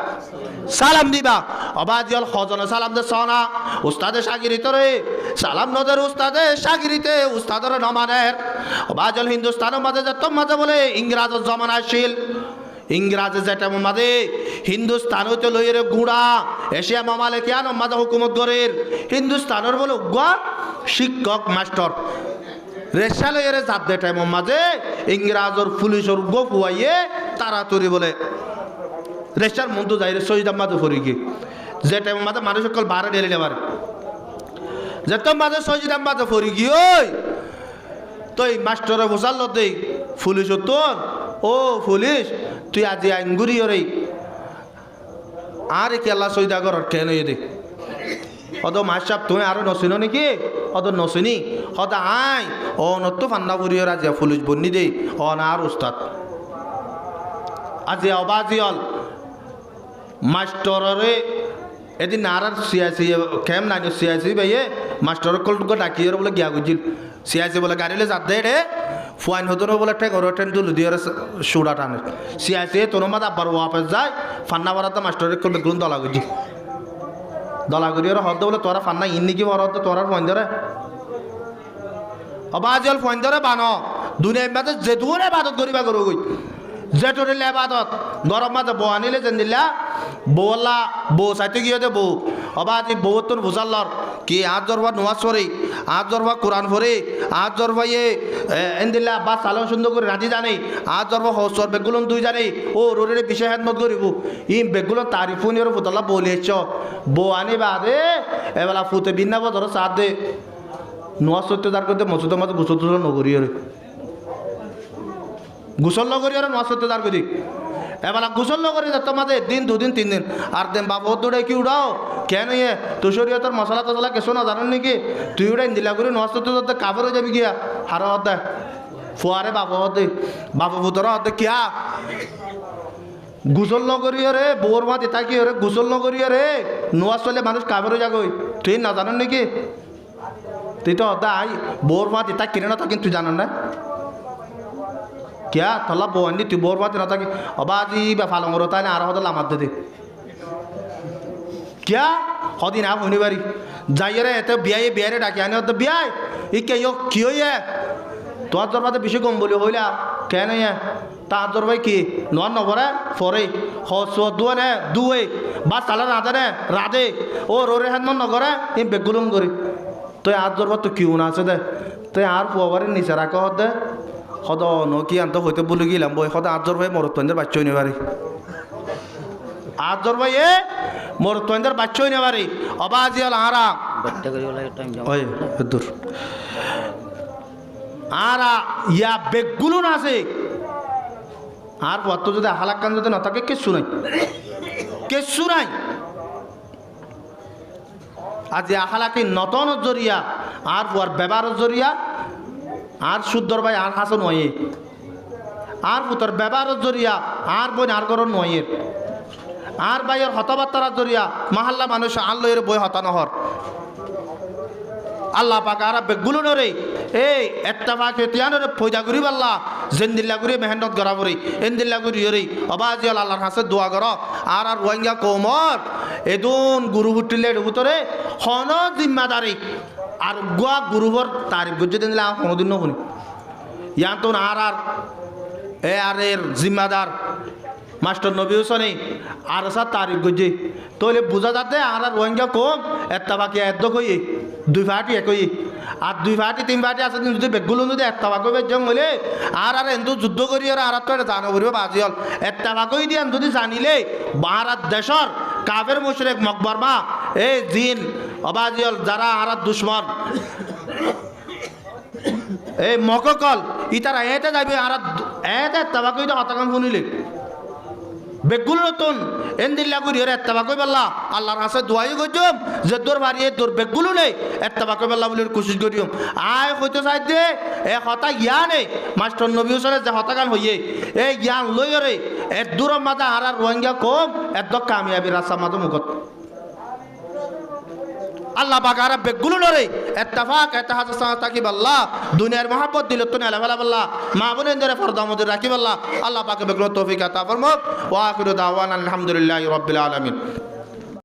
সালাম দিবা অবাজিয়াল খজনে সালাম দে সনা উস্তাদে শাগিরিত রে সালাম নদের উস্তাদে শাগিরিতে উস্তাদর নমানের অবাজিয়াল হিন্দুস্তানের মাঝে যত মাঝে বলে ইংরেজ জমানা আসিল ইংরাজে যেটা মাঝে হিন্দুস্তান হইতে লইয়ের গুড়া এশিয়া মামালে কেন মাঝে হুকুমত গরের হিন্দুস্তানের বলে শিক্ষক মাস্টার রেশা লইয়ের জাত দে টাইম মাঝে ইংরাজর পুলিশর গোপুয়াইয়ে তাড়াতাড়ি বলে রেশার মন্ত্র যাই রে সহিদাম মাঝে ফরি কি যে টাইম মাঝে মানুষ সকল বারে ডেলি নেবার যেত মাঝে সহিদাম মাঝে ফরি কি ওই তো এই মাস্টারে বসাল দেই পুলিশ তোর ও পুলিশ তুই আজি আইনগুড়ি রে আর কি আল্লাহ সৈদা ঘর ট্রেন হয়ে দে অদ মাসাব তুমি আরো নচিন নাকি অদ নচিনি সদা আই ও নতো ফান্না করি আজি পুলিশ বন্নি দে অ না আর উস্তাদ আজি অবাজিয়ল মাস্টরে এদিন আর সিয়াসি খেম নাই সিয়াসি ভাইয়ে মাস্টার কলটুকো ডাকি বলে গিয়া গুজিল সিয়াইছে বলে গাড়িলে যাত দে রে ফুয়াইন হতো বলে ঠেক ওর ট্রেন তুলে দিয়ে সুড়া টানে সিয়াইছে তোর মাদ আব্বার ওয়াপস যায় ফান্না বাড়াতে মাস্টারের কল বেগুন দলা গুজি দলা করি ওরা হদ বলে তোরা ফান্না ইন্নি কি বড় তোরার ফোন ধরে অবাজল ফোন ধরে বানো দুনিয়ার মাঝে যে দূরে বাদত করিবা করো গই যে টোরে বাদত গরম মাঝে বউ আনিলে যেন দিলা বউলা বউ চাইতে গিয়ে দে বউ অবাজি বউ তোর বুঝাল্লর কি আজ জরবা নোয়াজ পড়ে আজ জরবা কোরআন পড়ে আজ জরবা এন দিলা বা সালন সুন্দর করে রাজি জানে আজ জরবা হসর বেগুলো দুই জানে ও রোরে বিশেষ হেদমত করিব ই বেগুলো তারিফ নিয়ে ফুতলা বলিয়েছ বউ আনি বাদে এবেলা ফুতে বিন্নাব ধরো সাথ দে নোয়াজ সত্যদার করতে মসুদের মাঝে গুছল টুসল নগরী রে গুসল নগরী আর নোয়াজ সত্যদার করি এবার গুসল নগরী যাতে মাঝে দিন দুদিন 3 দিন আর দেন বাবু দৌড়ে কি উড়াও কেন ইয়ে তুষরিয়া তোর মশলা টসলা কেসো না জানেন নাকি তুই উড়াই দিলা করে নোয়াজ সত্যদার কাপড় হয়ে যাবি গিয়া হার হতে ফুয়ারে বাবু হতে বাবু ভূতর হতে কিয়া গুসল নগরী রে বউর মা দিতা কি রে গুসল নগরী রে নোয়াজ চলে মানুষ কাপড় হয়ে যাগই তুই না জানেন নাকি তুই তো দাই বোর মা দিতা কিনে না থাকি তুই জানান না কিয়া তলা বন্দি তুই বোর মাতি না থাকি অবাজি বা ফালঙ্গর তাই না আর হতো লামার দে কিয়া সদিন আপ শুনি বাড়ি যাইয়ে রে এতে বিয়ারে ডাকি আনি হতো বিয়াই ই কে কি হইয়ে তোর তোর মাঝে বেশি কম বলি হইলা কেন ইয়ে তার তোর ভাই কি নন নবরে ফরে হস দুয়ে দুয়ে বা তালা রাধে ও রোরে হাত মন নগরে এই বেগুলুম করি তুই আর জরবা তো কিউ না আছে দে তুই আর পুয়াবারে নিচে রাখা হত দে সদ ন কি আনতে হইতে বলে গেলাম বই সদা আট জরবাই মরত্বদের বাচ্চা হইনে পারি আট জরবাই মরত্বদের বাচ্চা হইনে পারি অবাজি হল আরা ওই দূর আরা ইয়া বেগুলো না আছে আর বর্ত যদি হালাক্কান যদি না থাকে কিচ্ছু নাই আজ আখালাকি নতন জরিয়া আর বুয়ার ব্যবহার জরিয়া আর শুদ্ধর ভাই আর হাসন নয়ে আর পুতর ব্যবহার জরিয়া আর বই আর করন নয়ে আর ভাইয়ের হতবার্তার জরিয়া মাহাল্লা মানুষ আল্লাহের বই হতানো হর আল্লাহ পাক আর বেগুলো নরে এই একটা পাক তিয়ানরে ফয়দা করি পাল্লা জেন্দিল্লা করি মেহনত করা পড়ি এন্দিল্লা করি রে অবাজি আল্লাহর কাছে দোয়া কর আর রোহিঙ্গা কৌমর এদুন গুরু ফুটিলে ভিতরে হন জিম্মাদারি আর গুয়া গুরুবর তারিফ গজ্জে দিলে কোনোদিন শুনি ইয়ান্তন আর এর জিম্মাদার মাস্টার নবী হোসেনে আর সার তারিফ গজ্জে তাহলে বোঝা যাতে আর রোহিঙ্গা কম একটা বাকি এত কইয়ে 2 ফাটি একই আর 2 ফাটি 3 ফাটি আছে যদি বেগুলো যদি একটা বাকি বেজং হলে আর এন্দু যুদ্ধ করি আর তো জানো করিব বাজি হল একটা বাকি দিয়ে যদি জানিলে ভারত দেশর কাফের মুশরিক মকবরমা এই জিন অবাজি হল যারা আর দুশ্মন এই মককল ইতারা এতে যাবে আর এতে একটা বাকি হতাকান শুনিলে বেগুলো নতুন এন্দিল্লা করি ওর একটা কই পাল্লা আল্লাহর কাছে দোয়াই করছম যে তোর বাড়ি তোর বেগুলো নেই একটা কই পাল্লা বলে কোশিশ করিম আয় হইতে চাই দে এ হতা জ্ঞানে মাস্টার নবী হোসেনের যে হতাকান হইয়ে এই জ্ঞান লই রে এর দূর মাথা আর রোহিঙ্গা কম এত কামিয়াবি রাস্তা মাথা মুখত আল্লাহ পাক আর বেগুলো নরে ইত্তেফাক ইত্তেহাদ তাকিব আল্লাহ দুনিয়ার মহব্বত দিল তো আলা ভালা আল্লাহ মা বোনের ধরে পর্দা মধ্যে রাখিব আল্লাহ আল্লাহ পাক বেগুলো তৌফিক আতা ফরমাক ওয়া আখিরু দাওয়ানা আলহামদুলিল্লাহি রাব্বিল আলামিন।